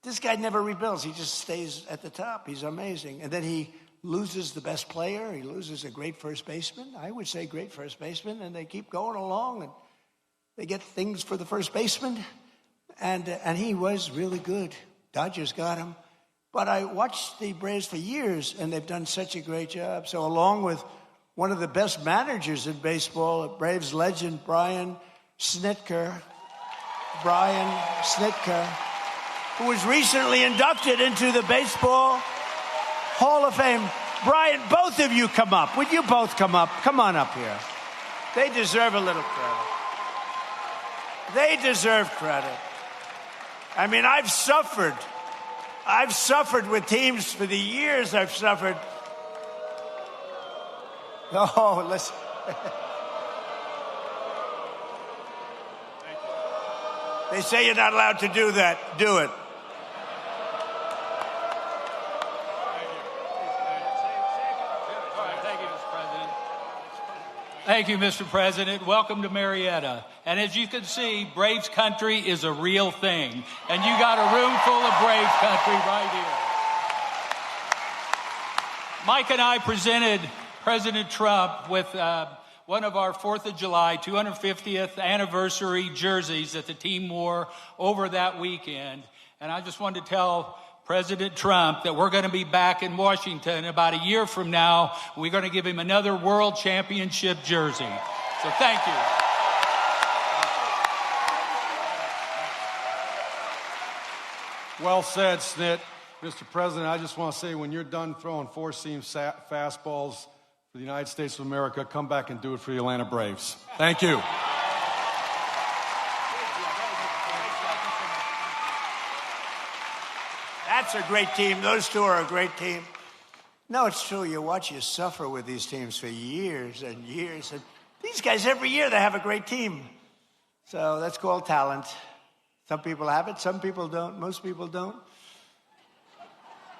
This guy never rebuilds. He just stays at the top. He's amazing. And then he loses the best player. He loses a great first baseman. I would say great first baseman. And they keep going along. And they get things for the first baseman. And he was really good. Dodgers got him. But I watched the Braves for years, and they've done such a great job. So along with one of the best managers in baseball, Braves legend Brian Snitker, who was recently inducted into the Baseball Hall of Fame. Brian, both of you come up. Would you both come up? Come on up here. They deserve a little credit. They deserve credit. I mean, I've suffered with teams for the years I've suffered. Oh, listen. They say you're not allowed to do that. Do it. Thank you, Mr. President. Welcome to Marietta. And as you can see, Braves country is a real thing. And you got a room full of Braves country right here. Mike and I presented President Trump with one of our 4th of July 250th anniversary jerseys that the team wore over that weekend. And I just wanted to tell President Trump that we're going to be back in Washington about a year from now. We're going to give him another World Championship jersey. So thank you. Well said, Snit. Mr. President, I just want to say when you're done throwing four-seam fastballs for the United States of America, come back and do it for the Atlanta Braves. Thank you. That's a great team. Those two are a great team. No, it's true. You watch you suffer with these teams for years and years. And these guys, every year, they have a great team. So that's called talent. Some people have it, some people don't. Most people don't.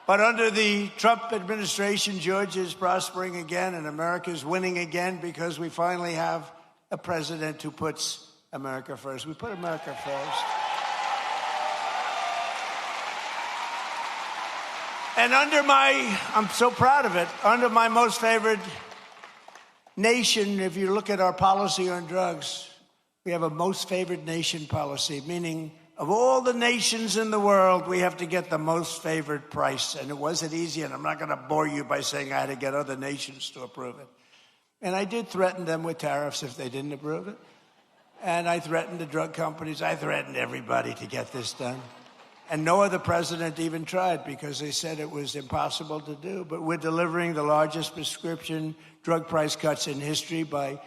But under the Trump administration, Georgia is prospering again and America is winning again because we finally have a president who puts America first. We put America first. And I'm so proud of it, under my most favored nation, if you look at our policy on drugs, we have a most favored nation policy, meaning of all the nations in the world, we have to get the most favored price. And it wasn't easy, and I'm not going to bore you by saying I had to get other nations to approve it. And I did threaten them with tariffs if they didn't approve it. And I threatened the drug companies. I threatened everybody to get this done. And no other president even tried because they said it was impossible to do. But we're delivering the largest prescription drug price cuts in history by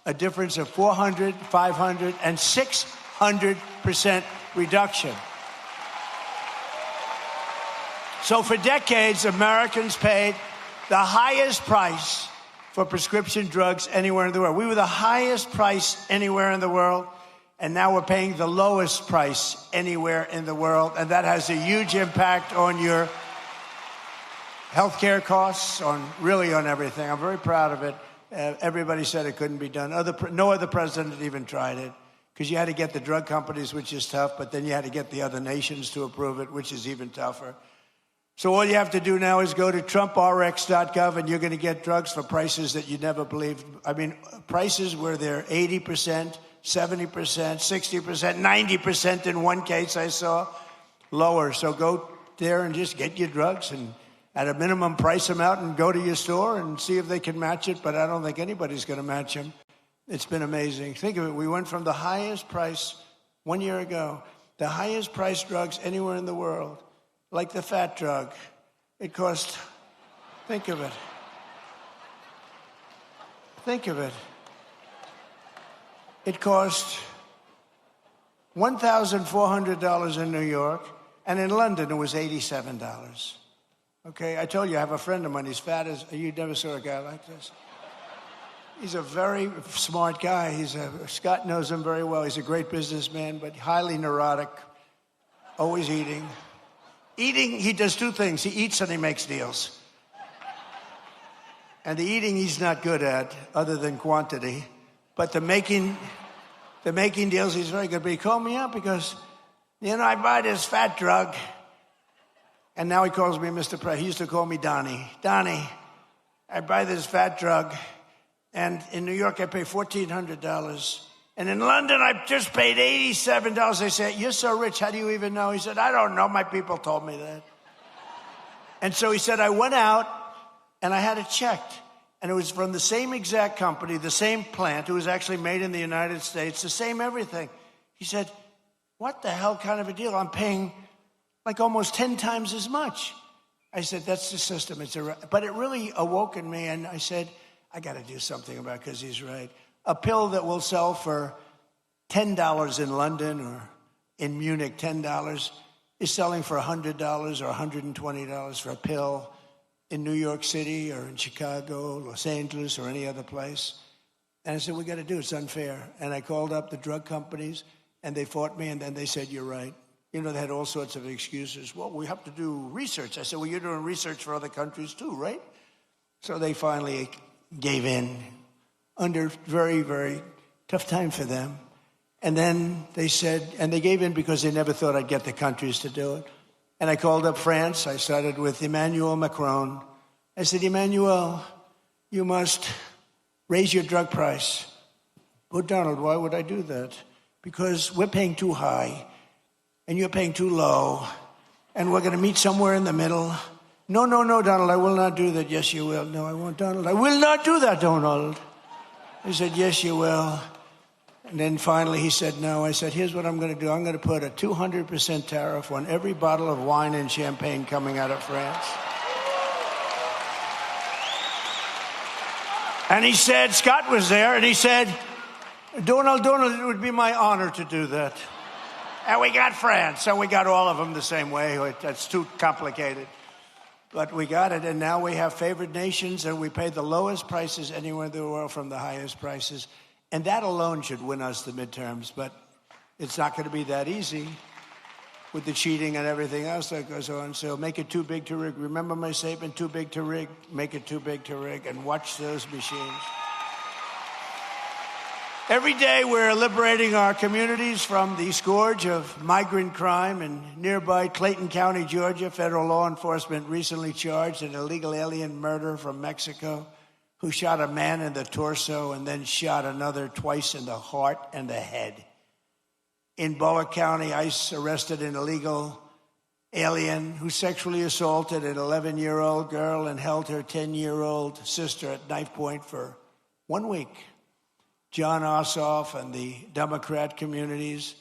a difference of 400, 500, and 600% reduction. So for decades, Americans paid the highest price for prescription drugs anywhere in the world. We were the highest price anywhere in the world. And now we're paying the lowest price anywhere in the world. And that has a huge impact on your healthcare costs, on everything. I'm very proud of it. Everybody said it couldn't be done. No other president even tried it because you had to get the drug companies, which is tough, but then you had to get the other nations to approve it, which is even tougher. So all you have to do now is go to TrumpRx.gov and you're going to get drugs for prices that you never believed. I mean, prices where they're 80%, 70%, 60%, 90% in one case I saw, lower. So go there and just get your drugs and at a minimum price them out and go to your store and see if they can match it. But I don't think anybody's going to match them. It's been amazing. Think of it. We went from the highest price 1 year ago, the highest price drugs anywhere in the world, like the fat drug. It cost, think of it. It cost $1,400 in New York, and in London it was $87. Okay, I told you I have a friend of mine. He's fat as you never saw a guy like this. He's a very smart guy. Scott knows him very well. He's a great businessman, but highly neurotic, always eating. He does two things. He eats and he makes deals. And the eating he's not good at, other than quantity. But the making deals, he's very good. But he called me up because, I buy this fat drug. And now he calls me Mr. President. He used to call me Donnie. Donnie, I buy this fat drug. And in New York, I pay $1,400. And in London, I just paid $87. They said, you're so rich. How do you even know? He said, I don't know. My people told me that. And so he said, I went out and I had it checked. And it was from the same exact company, the same plant. It was actually made in the United States, the same everything. He said, what the hell kind of a deal? I'm paying like almost 10 times as much. I said, that's the system. But it really awoke in me. And I said, I got to do something about it because he's right. A pill that will sell for $10 in London or in Munich, $10, is selling for $100 or $120 for a pill in New York City or in Chicago, Los Angeles, or any other place. And I said, we got to do it. It's unfair. And I called up the drug companies, and they fought me, and then they said, you're right. They had all sorts of excuses. Well, we have to do research. I said, well, you're doing research for other countries too, right? So they finally gave in under very, very tough time for them. And then they said, and they gave in because they never thought I'd get the countries to do it. And I called up France. I started with Emmanuel Macron. I said, Emmanuel, you must raise your drug price. Oh, Donald, why would I do that? Because we're paying too high, and you're paying too low, and we're going to meet somewhere in the middle. No, Donald, I will not do that. Yes, you will. No, I won't, Donald. I will not do that, Donald. I said, yes, you will. And then finally he said no. I said, here's what I'm going to do. I'm going to put a 200% tariff on every bottle of wine and champagne coming out of France. And he said, Scott was there, and he said, Donald, it would be my honor to do that. And we got France, so we got all of them the same way. That's too complicated. But we got it, and now we have favored nations, and we pay the lowest prices anywhere in the world from the highest prices. And that alone should win us the midterms, but it's not going to be that easy with the cheating and everything else that goes on. So make it too big to rig. Remember my statement, too big to rig? Make it too big to rig, and watch those machines. Every day we're liberating our communities from the scourge of migrant crime. In nearby Clayton County, Georgia, federal law enforcement recently charged an illegal alien murderer from Mexico who shot a man in the torso and then shot another twice in the heart and the head. In Bullock County, ICE arrested an illegal alien who sexually assaulted an 11-year-old girl and held her 10-year-old sister at knife point for 1 week. John Ossoff and the Democrat communities,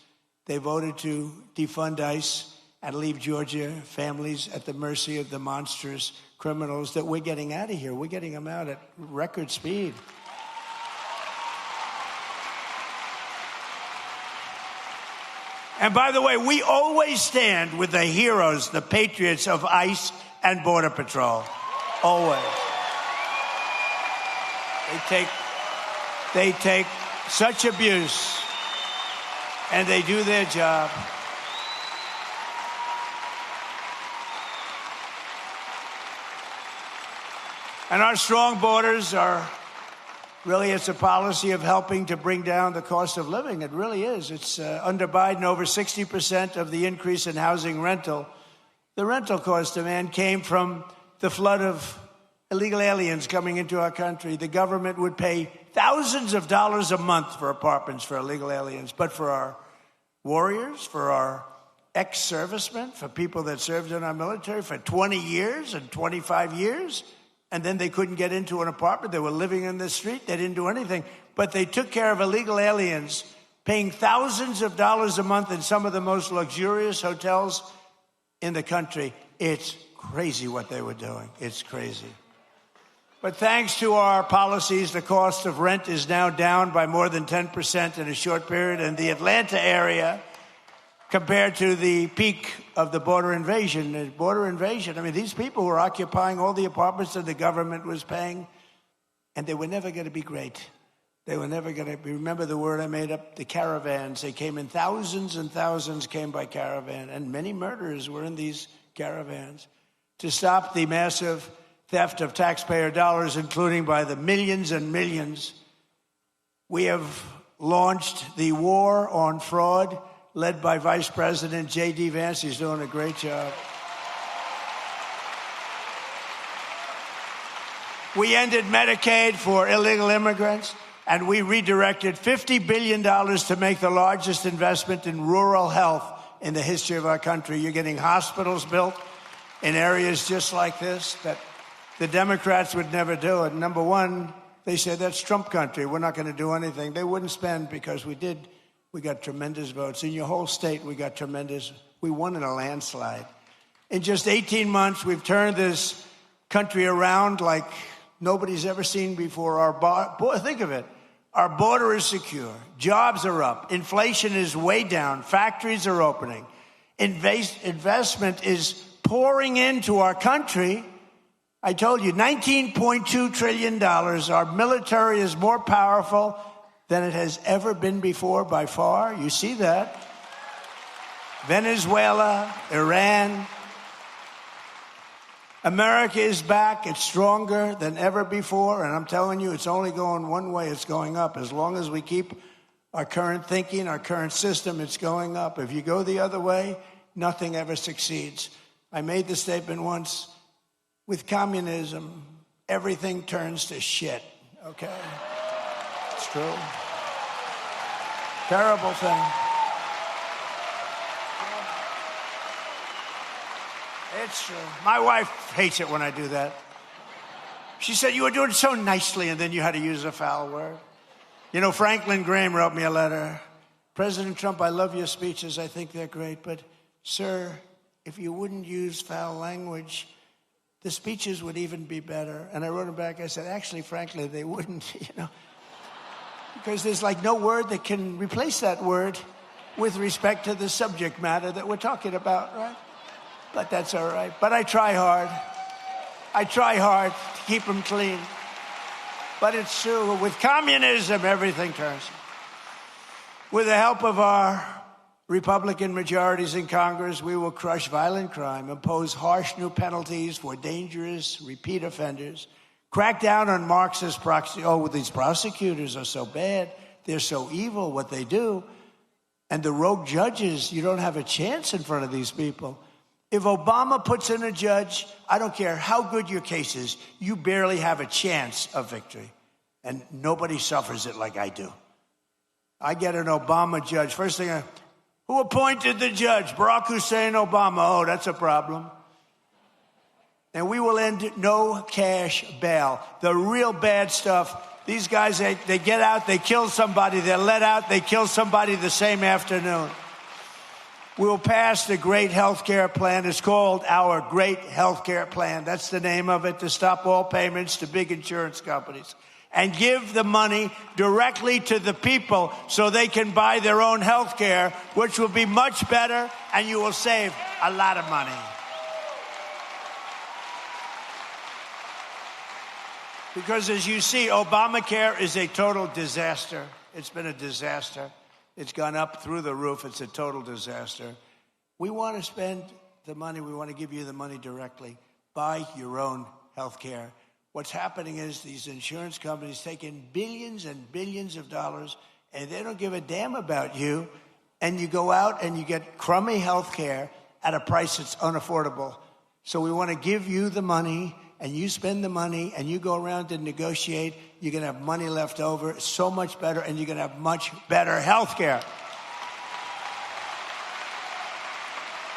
they voted to defund ICE and leave Georgia families at the mercy of the monstrous criminals that we're getting out of here. We're getting them out at record speed. And by the way, we always stand with the heroes, the patriots of ICE and Border Patrol. Always. They take such abuse, and they do their job. And our strong borders are really, it's a policy of helping to bring down the cost of living. It really is. It's under Biden, over 60% of the increase in housing rental. The rental cost demand came from the flood of illegal aliens coming into our country. The government would pay thousands of dollars a month for apartments for illegal aliens. But for our warriors, for our ex-servicemen, for people that served in our military for 20 years and 25 years, and then they couldn't get into an apartment. They were living in the street. They didn't do anything. But they took care of illegal aliens, paying thousands of dollars a month in some of the most luxurious hotels in the country. It's crazy what they were doing. It's crazy. But thanks to our policies, the cost of rent is now down by more than 10% in a short period. In the Atlanta area, compared to the peak of the border invasion. I mean, these people were occupying all the apartments that the government was paying, and they were never going to be great. They were never going to be, remember the word I made up, the caravans. They came in thousands and thousands came by caravan, and many murderers were in these caravans. To stop the massive theft of taxpayer dollars, including by the millions and millions, we have launched the war on fraud, led by Vice President J.D. Vance. He's doing a great job. We ended Medicaid for illegal immigrants, and we redirected $50 billion to make the largest investment in rural health in the history of our country. You're getting hospitals built in areas just like this that the Democrats would never do it. Number one, they said that's Trump country. We're not going to do anything. They wouldn't spend because we did. We got tremendous votes. In your whole state, we got tremendous. We won in a landslide. In just 18 months, we've turned this country around like nobody's ever seen before. Think of it. Our border is secure. Jobs are up. Inflation is way down. Factories are opening. Investment is pouring into our country. I told you, $19.2 trillion. Our military is more powerful than it has ever been before by far. You see that. Venezuela, Iran. America is back. It's stronger than ever before. And I'm telling you, it's only going one way. It's going up. As long as we keep our current thinking, our current system, it's going up. If you go the other way, nothing ever succeeds. I made the statement once, with communism, everything turns to shit, okay? It's true. Terrible thing. It's true. My wife hates it when I do that. She said, you were doing so nicely, and then you had to use a foul word. You know, Franklin Graham wrote me a letter. President Trump, I love your speeches. I think they're great. But, sir, if you wouldn't use foul language, the speeches would even be better. And I wrote him back. I said, actually, frankly, they wouldn't, because there's like no word that can replace that word with respect to the subject matter that we're talking about, right? But that's all right. But I try hard. I try hard to keep them clean. But it's true. With communism, everything turns. With the help of our Republican majorities in Congress, we will crush violent crime, impose harsh new penalties for dangerous repeat offenders, crack down on Marxist these prosecutors are so bad. They're so evil, what they do. And the rogue judges, you don't have a chance in front of these people. If Obama puts in a judge, I don't care how good your case is, you barely have a chance of victory. And nobody suffers it like I do. I get an Obama judge. First thing, who appointed the judge? Barack Hussein Obama. Oh, that's a problem. And we will end no cash bail. The real bad stuff, these guys, they get out, they kill somebody, they're let out, they kill somebody the same afternoon. We'll pass the Great Health Care Plan. It's called our Great Health Care Plan. That's the name of it, to stop all payments to big insurance companies and give the money directly to the people so they can buy their own health care, which will be much better, and you will save a lot of money. Because as you see, Obamacare is a total disaster. It's been a disaster. It's gone up through the roof. It's a total disaster. We want to spend the money. We want to give you the money directly. Buy your own health care. What's happening is these insurance companies take in billions and billions of dollars, and they don't give a damn about you. And you go out and you get crummy health care at a price that's unaffordable. So we want to give you the money, and you spend the money, and you go around and negotiate. You're going to have money left over. It's so much better, and you're going to have much better health care.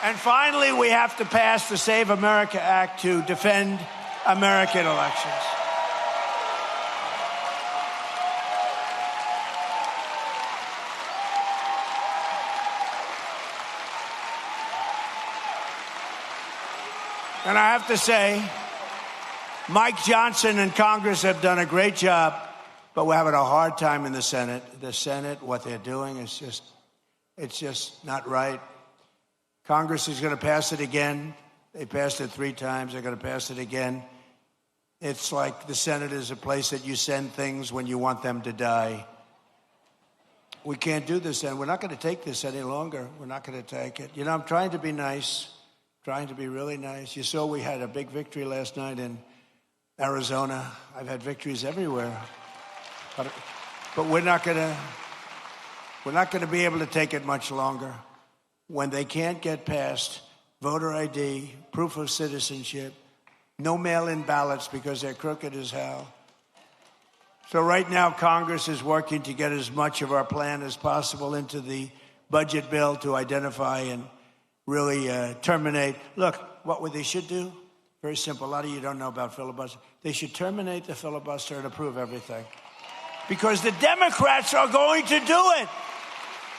And finally, we have to pass the Save America Act to defend American elections. And I have to say, Mike Johnson and Congress have done a great job, but we're having a hard time in the Senate. The Senate, what they're doing is just not right. Congress is going to pass it again. They passed it 3 times. They're going to pass it again. It's like the Senate is a place that you send things when you want them to die. We can't do this, and we're not going to take this any longer. We're not going to take it. I'm trying to be nice, trying to be really nice. You saw we had a big victory last night in Arizona. I've had victories everywhere. But we're not going to be able to take it much longer. When they can't get past voter ID, proof of citizenship, no mail-in ballots because they're crooked as hell. So right now, Congress is working to get as much of our plan as possible into the budget bill to identify and really terminate. Look, what they should do? Very simple. A lot of you don't know about filibuster. They should terminate the filibuster and approve everything. Because the Democrats are going to do it.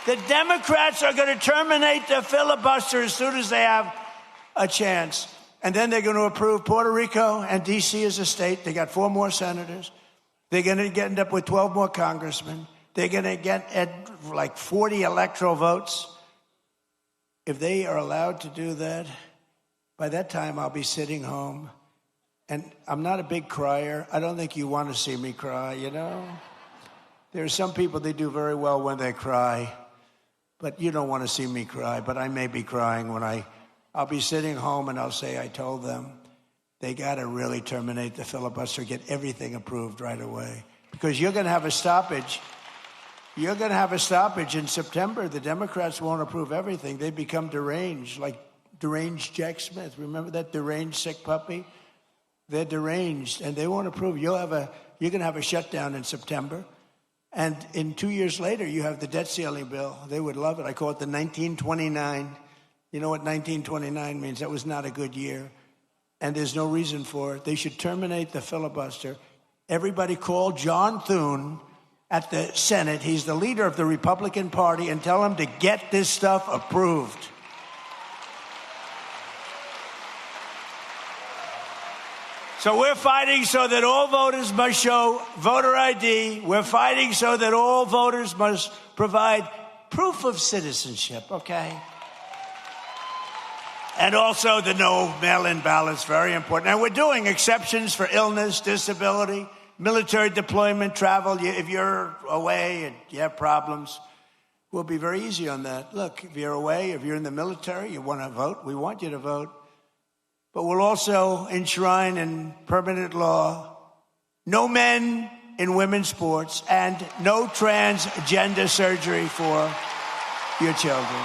The Democrats are going to terminate the filibuster as soon as they have a chance. And then they're going to approve Puerto Rico and D.C. as a state. They got 4 more senators. They're going to end up with 12 more congressmen. They're going to get like 40 electoral votes. If they are allowed to do that, by that time I'll be sitting home. And I'm not a big crier. I don't think you want to see me cry, There are some people, they do very well when they cry. But you don't want to see me cry. But I may be crying when I'll be sitting home and I'll say, I told them they got to really terminate the filibuster, get everything approved right away. Because you're going to have a stoppage. You're going to have a stoppage in September. The Democrats won't approve everything. They become deranged, like deranged Jack Smith. Remember that deranged sick puppy? They're deranged, and they won't approve. You're going to have a shutdown in September. And in 2 years later, you have the debt ceiling bill. They would love it. I call it the 1929. You know what 1929 means? That was not a good year. And there's no reason for it. They should terminate the filibuster. Everybody call John Thune at the Senate. He's the leader of the Republican Party, and tell him to get this stuff approved. So we're fighting so that all voters must show voter ID. We're fighting so that all voters must provide proof of citizenship, okay? And also the no mail-in ballots, very important. And we're doing exceptions for illness, disability, military deployment, travel. If you're away and you have problems, we'll be very easy on that. Look, if you're away, if you're in the military, you want to vote, we want you to vote. But we'll also enshrine in permanent law no men in women's sports and no transgender surgery for your children.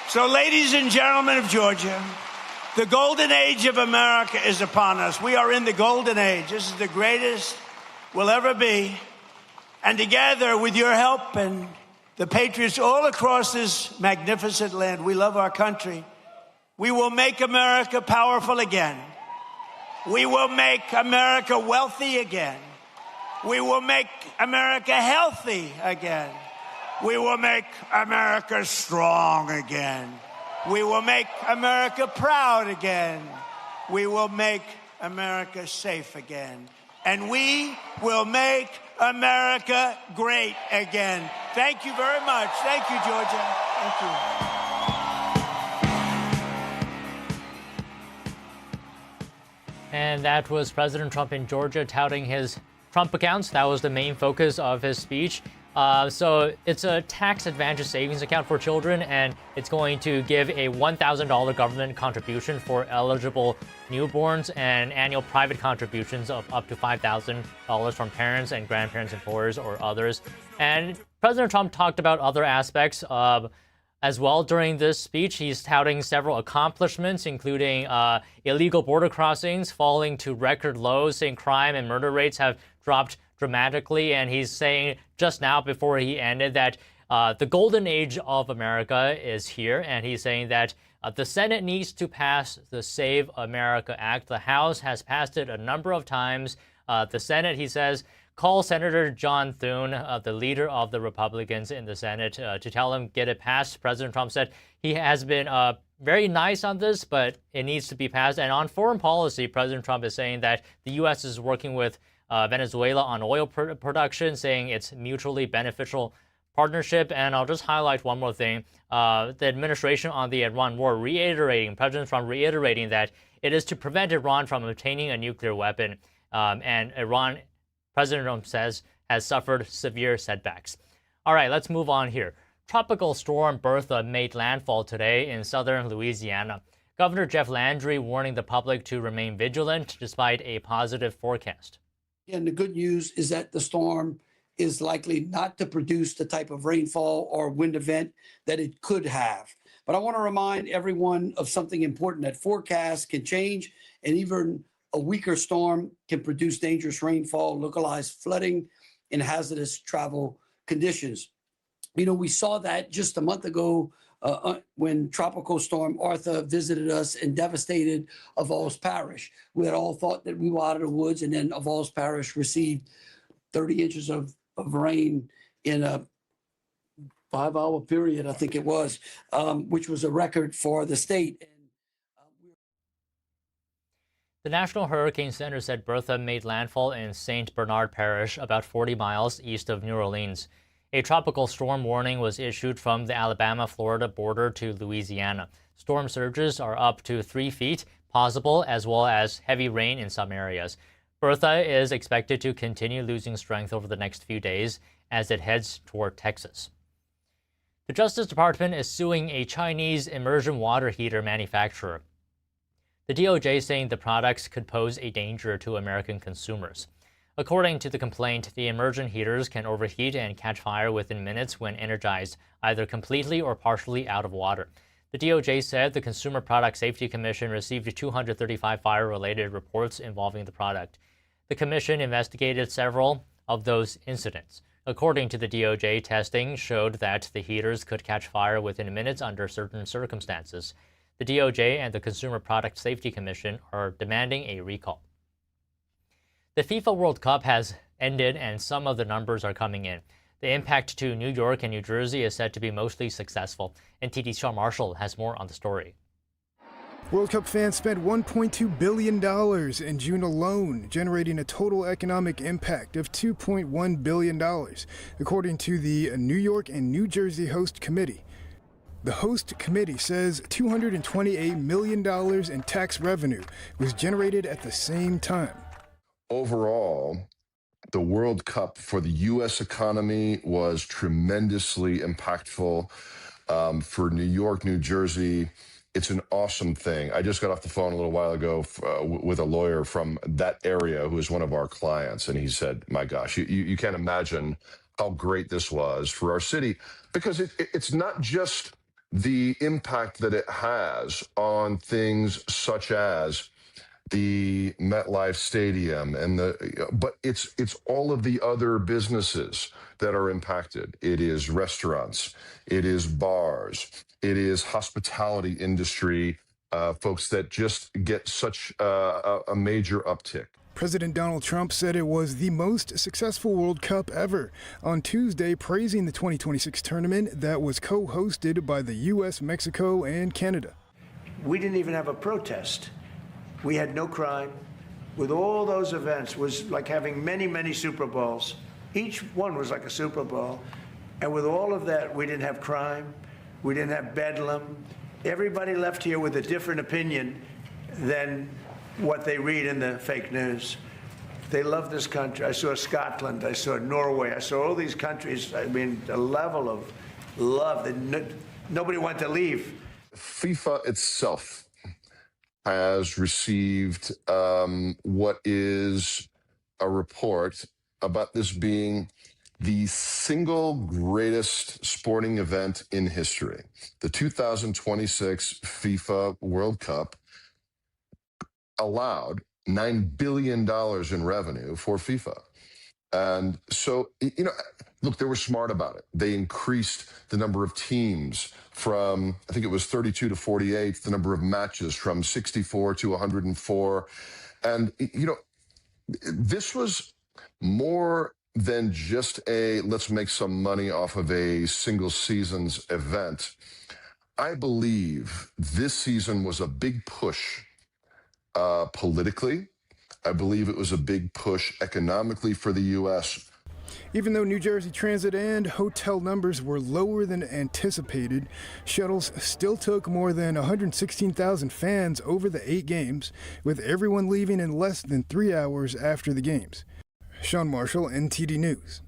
So, ladies and gentlemen of Georgia, the golden age of America is upon us. We are in the golden age. This is the greatest we'll ever be. And together, with your help and the patriots all across this magnificent land, we love our country. We will make America powerful again. We will make America wealthy again. We will make America healthy again. We will make America strong again. We will make America proud again. We will make America safe again. And we will make America great again. Thank you very much. Thank you, Georgia. Thank you. And that was President Trump in Georgia touting his Trump accounts. That was the main focus of his speech. So it's a tax advantage savings account for children, and it's going to give a $1,000 government contribution for eligible newborns and annual private contributions of up to $5,000 from parents and grandparents, employers, or others. And President Trump talked about other aspects as well during this speech. He's touting several accomplishments, including illegal border crossings falling to record lows, saying crime and murder rates have dropped dramatically. And he's saying just now before he ended that the golden age of America is here. And he's saying that the Senate needs to pass the Save America Act. The House has passed it a number of times. The Senate, he says, call Senator John Thune, the leader of the Republicans in the Senate, to tell him get it passed. President Trump said he has been very nice on this, but it needs to be passed. And on foreign policy, President Trump is saying that the U.S. is working with Venezuela on oil production, saying it's mutually beneficial partnership. And I'll just highlight one more thing. The administration on the Iran war President Trump reiterating that it is to prevent Iran from obtaining a nuclear weapon. And Iran, President Trump says, has suffered severe setbacks. All right, let's move on here. Tropical storm Bertha made landfall today in southern Louisiana. Governor Jeff Landry warning the public to remain vigilant despite a positive forecast. And the good news is that the storm is likely not to produce the type of rainfall or wind event that it could have. But I want to remind everyone of something important, that forecasts can change, and even a weaker storm can produce dangerous rainfall, localized flooding, and hazardous travel conditions. You know, we saw that just a month ago when Tropical Storm Arthur visited us and devastated Avals Parish. We had all thought that we were out of the woods, and then Avals Parish received 30 inches of rain in a 5-hour period, I think it was, which was a record for the state. The National Hurricane Center said Bertha made landfall in St. Bernard Parish, about 40 miles east of New Orleans. A tropical storm warning was issued from the Alabama-Florida border to Louisiana. Storm surges are up to 3 feet possible, as well as heavy rain in some areas. Bertha is expected to continue losing strength over the next few days as it heads toward Texas. The Justice Department is suing a Chinese immersion water heater manufacturer. The DOJ saying the products could pose a danger to American consumers. According to the complaint, the immersion heaters can overheat and catch fire within minutes when energized, either completely or partially out of water. The DOJ said the Consumer Product Safety Commission received 235 fire-related reports involving the product. The commission investigated several of those incidents. According to the DOJ, testing showed that the heaters could catch fire within minutes under certain circumstances. The DOJ and the Consumer Product Safety Commission are demanding a recall. The FIFA World Cup has ended and some of the numbers are coming in. The impact to New York and New Jersey is said to be mostly successful. NTD Sean Marshall has more on the story. World Cup fans spent $1.2 billion in June alone, generating a total economic impact of $2.1 billion, according to the New York and New Jersey Host Committee. The Host Committee says $228 million in tax revenue was generated at the same time. Overall, the World Cup for the U.S. economy was tremendously impactful. For New York, New Jersey, it's an awesome thing. I just got off the phone a little while ago with a lawyer from that area who is one of our clients, and he said, my gosh, you can't imagine how great this was for our city, because it's not just the impact that it has on things such as the MetLife Stadium but it's all of the other businesses that are impacted. It is restaurants, it is bars, it is hospitality industry, folks that just get such a major uptick. President Donald Trump said it was the most successful World Cup ever on Tuesday, praising the 2026 tournament that was co-hosted by the U.S., Mexico, and Canada. We didn't even have a protest. We had no crime. With all those events, was like having many, many Super Bowls. Each one was like a Super Bowl. And with all of that, we didn't have crime. We didn't have bedlam. Everybody left here with a different opinion than what they read in the fake news. They love this country. I saw Scotland. I saw Norway. I saw all these countries. I mean, the level of love that nobody wanted to leave. FIFA itself has received what is a report about this being the single greatest sporting event in history. The 2026 FIFA World Cup allowed $9 billion in revenue for FIFA. And so, look, they were smart about it. They increased the number of teams from, I think it was 32 to 48, the number of matches from 64 to 104. And, this was more than just let's make some money off of a single season's event. I believe this season was a big push politically. I believe it was a big push economically for the U.S. Even though New Jersey Transit and hotel numbers were lower than anticipated, shuttles still took more than 116,000 fans over the 8 games, with everyone leaving in less than 3 hours after the games. Sean Marshall, NTD News.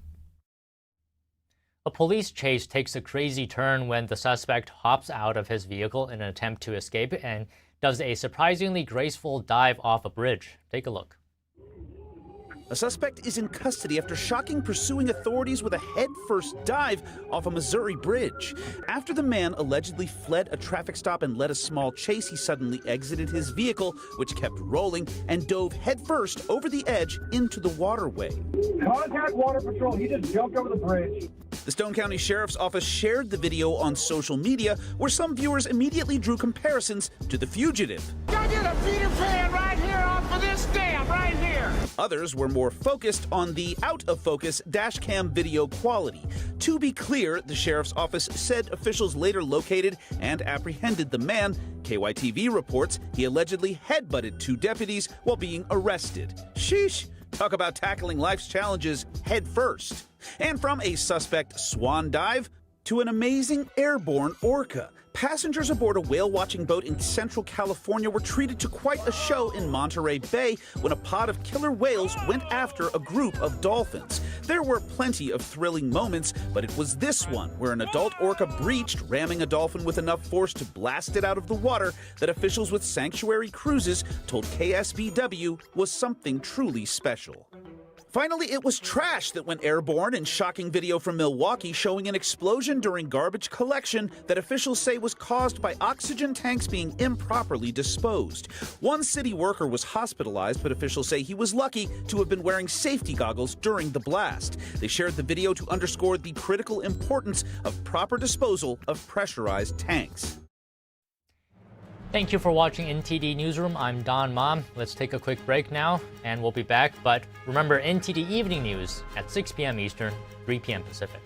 A police chase takes a crazy turn when the suspect hops out of his vehicle in an attempt to escape and does a surprisingly graceful dive off a bridge. Take a look. A suspect is in custody after shocking pursuing authorities with a head-first dive off a Missouri bridge. After the man allegedly fled a traffic stop and led a small chase, he suddenly exited his vehicle, which kept rolling, and dove headfirst over the edge into the waterway. Contact Water Patrol. He just jumped over the bridge. The Stone County Sheriff's Office shared the video on social media, where some viewers immediately drew comparisons to the fugitive. I did a Peter Pan right here off of this dam, right here. Others were more focused on the out-of-focus dashcam video quality. To be clear, the Sheriff's Office said officials later located and apprehended the man. KYTV reports he allegedly headbutted 2 deputies while being arrested. Sheesh. Talk about tackling life's challenges head first. And from a suspect swan dive to an amazing airborne orca. Passengers aboard a whale-watching boat in Central California were treated to quite a show in Monterey Bay when a pod of killer whales went after a group of dolphins. There were plenty of thrilling moments, but it was this one where an adult orca breached, ramming a dolphin with enough force to blast it out of the water that officials with Sanctuary Cruises told KSBW was something truly special. Finally, it was trash that went airborne in shocking video from Milwaukee showing an explosion during garbage collection that officials say was caused by oxygen tanks being improperly disposed. One city worker was hospitalized, but officials say he was lucky to have been wearing safety goggles during the blast. They shared the video to underscore the critical importance of proper disposal of pressurized tanks. Thank you for watching NTD Newsroom. I'm Don Mom. Let's take a quick break now, and we'll be back. But remember, NTD Evening News at 6 p.m. Eastern, 3 p.m. Pacific.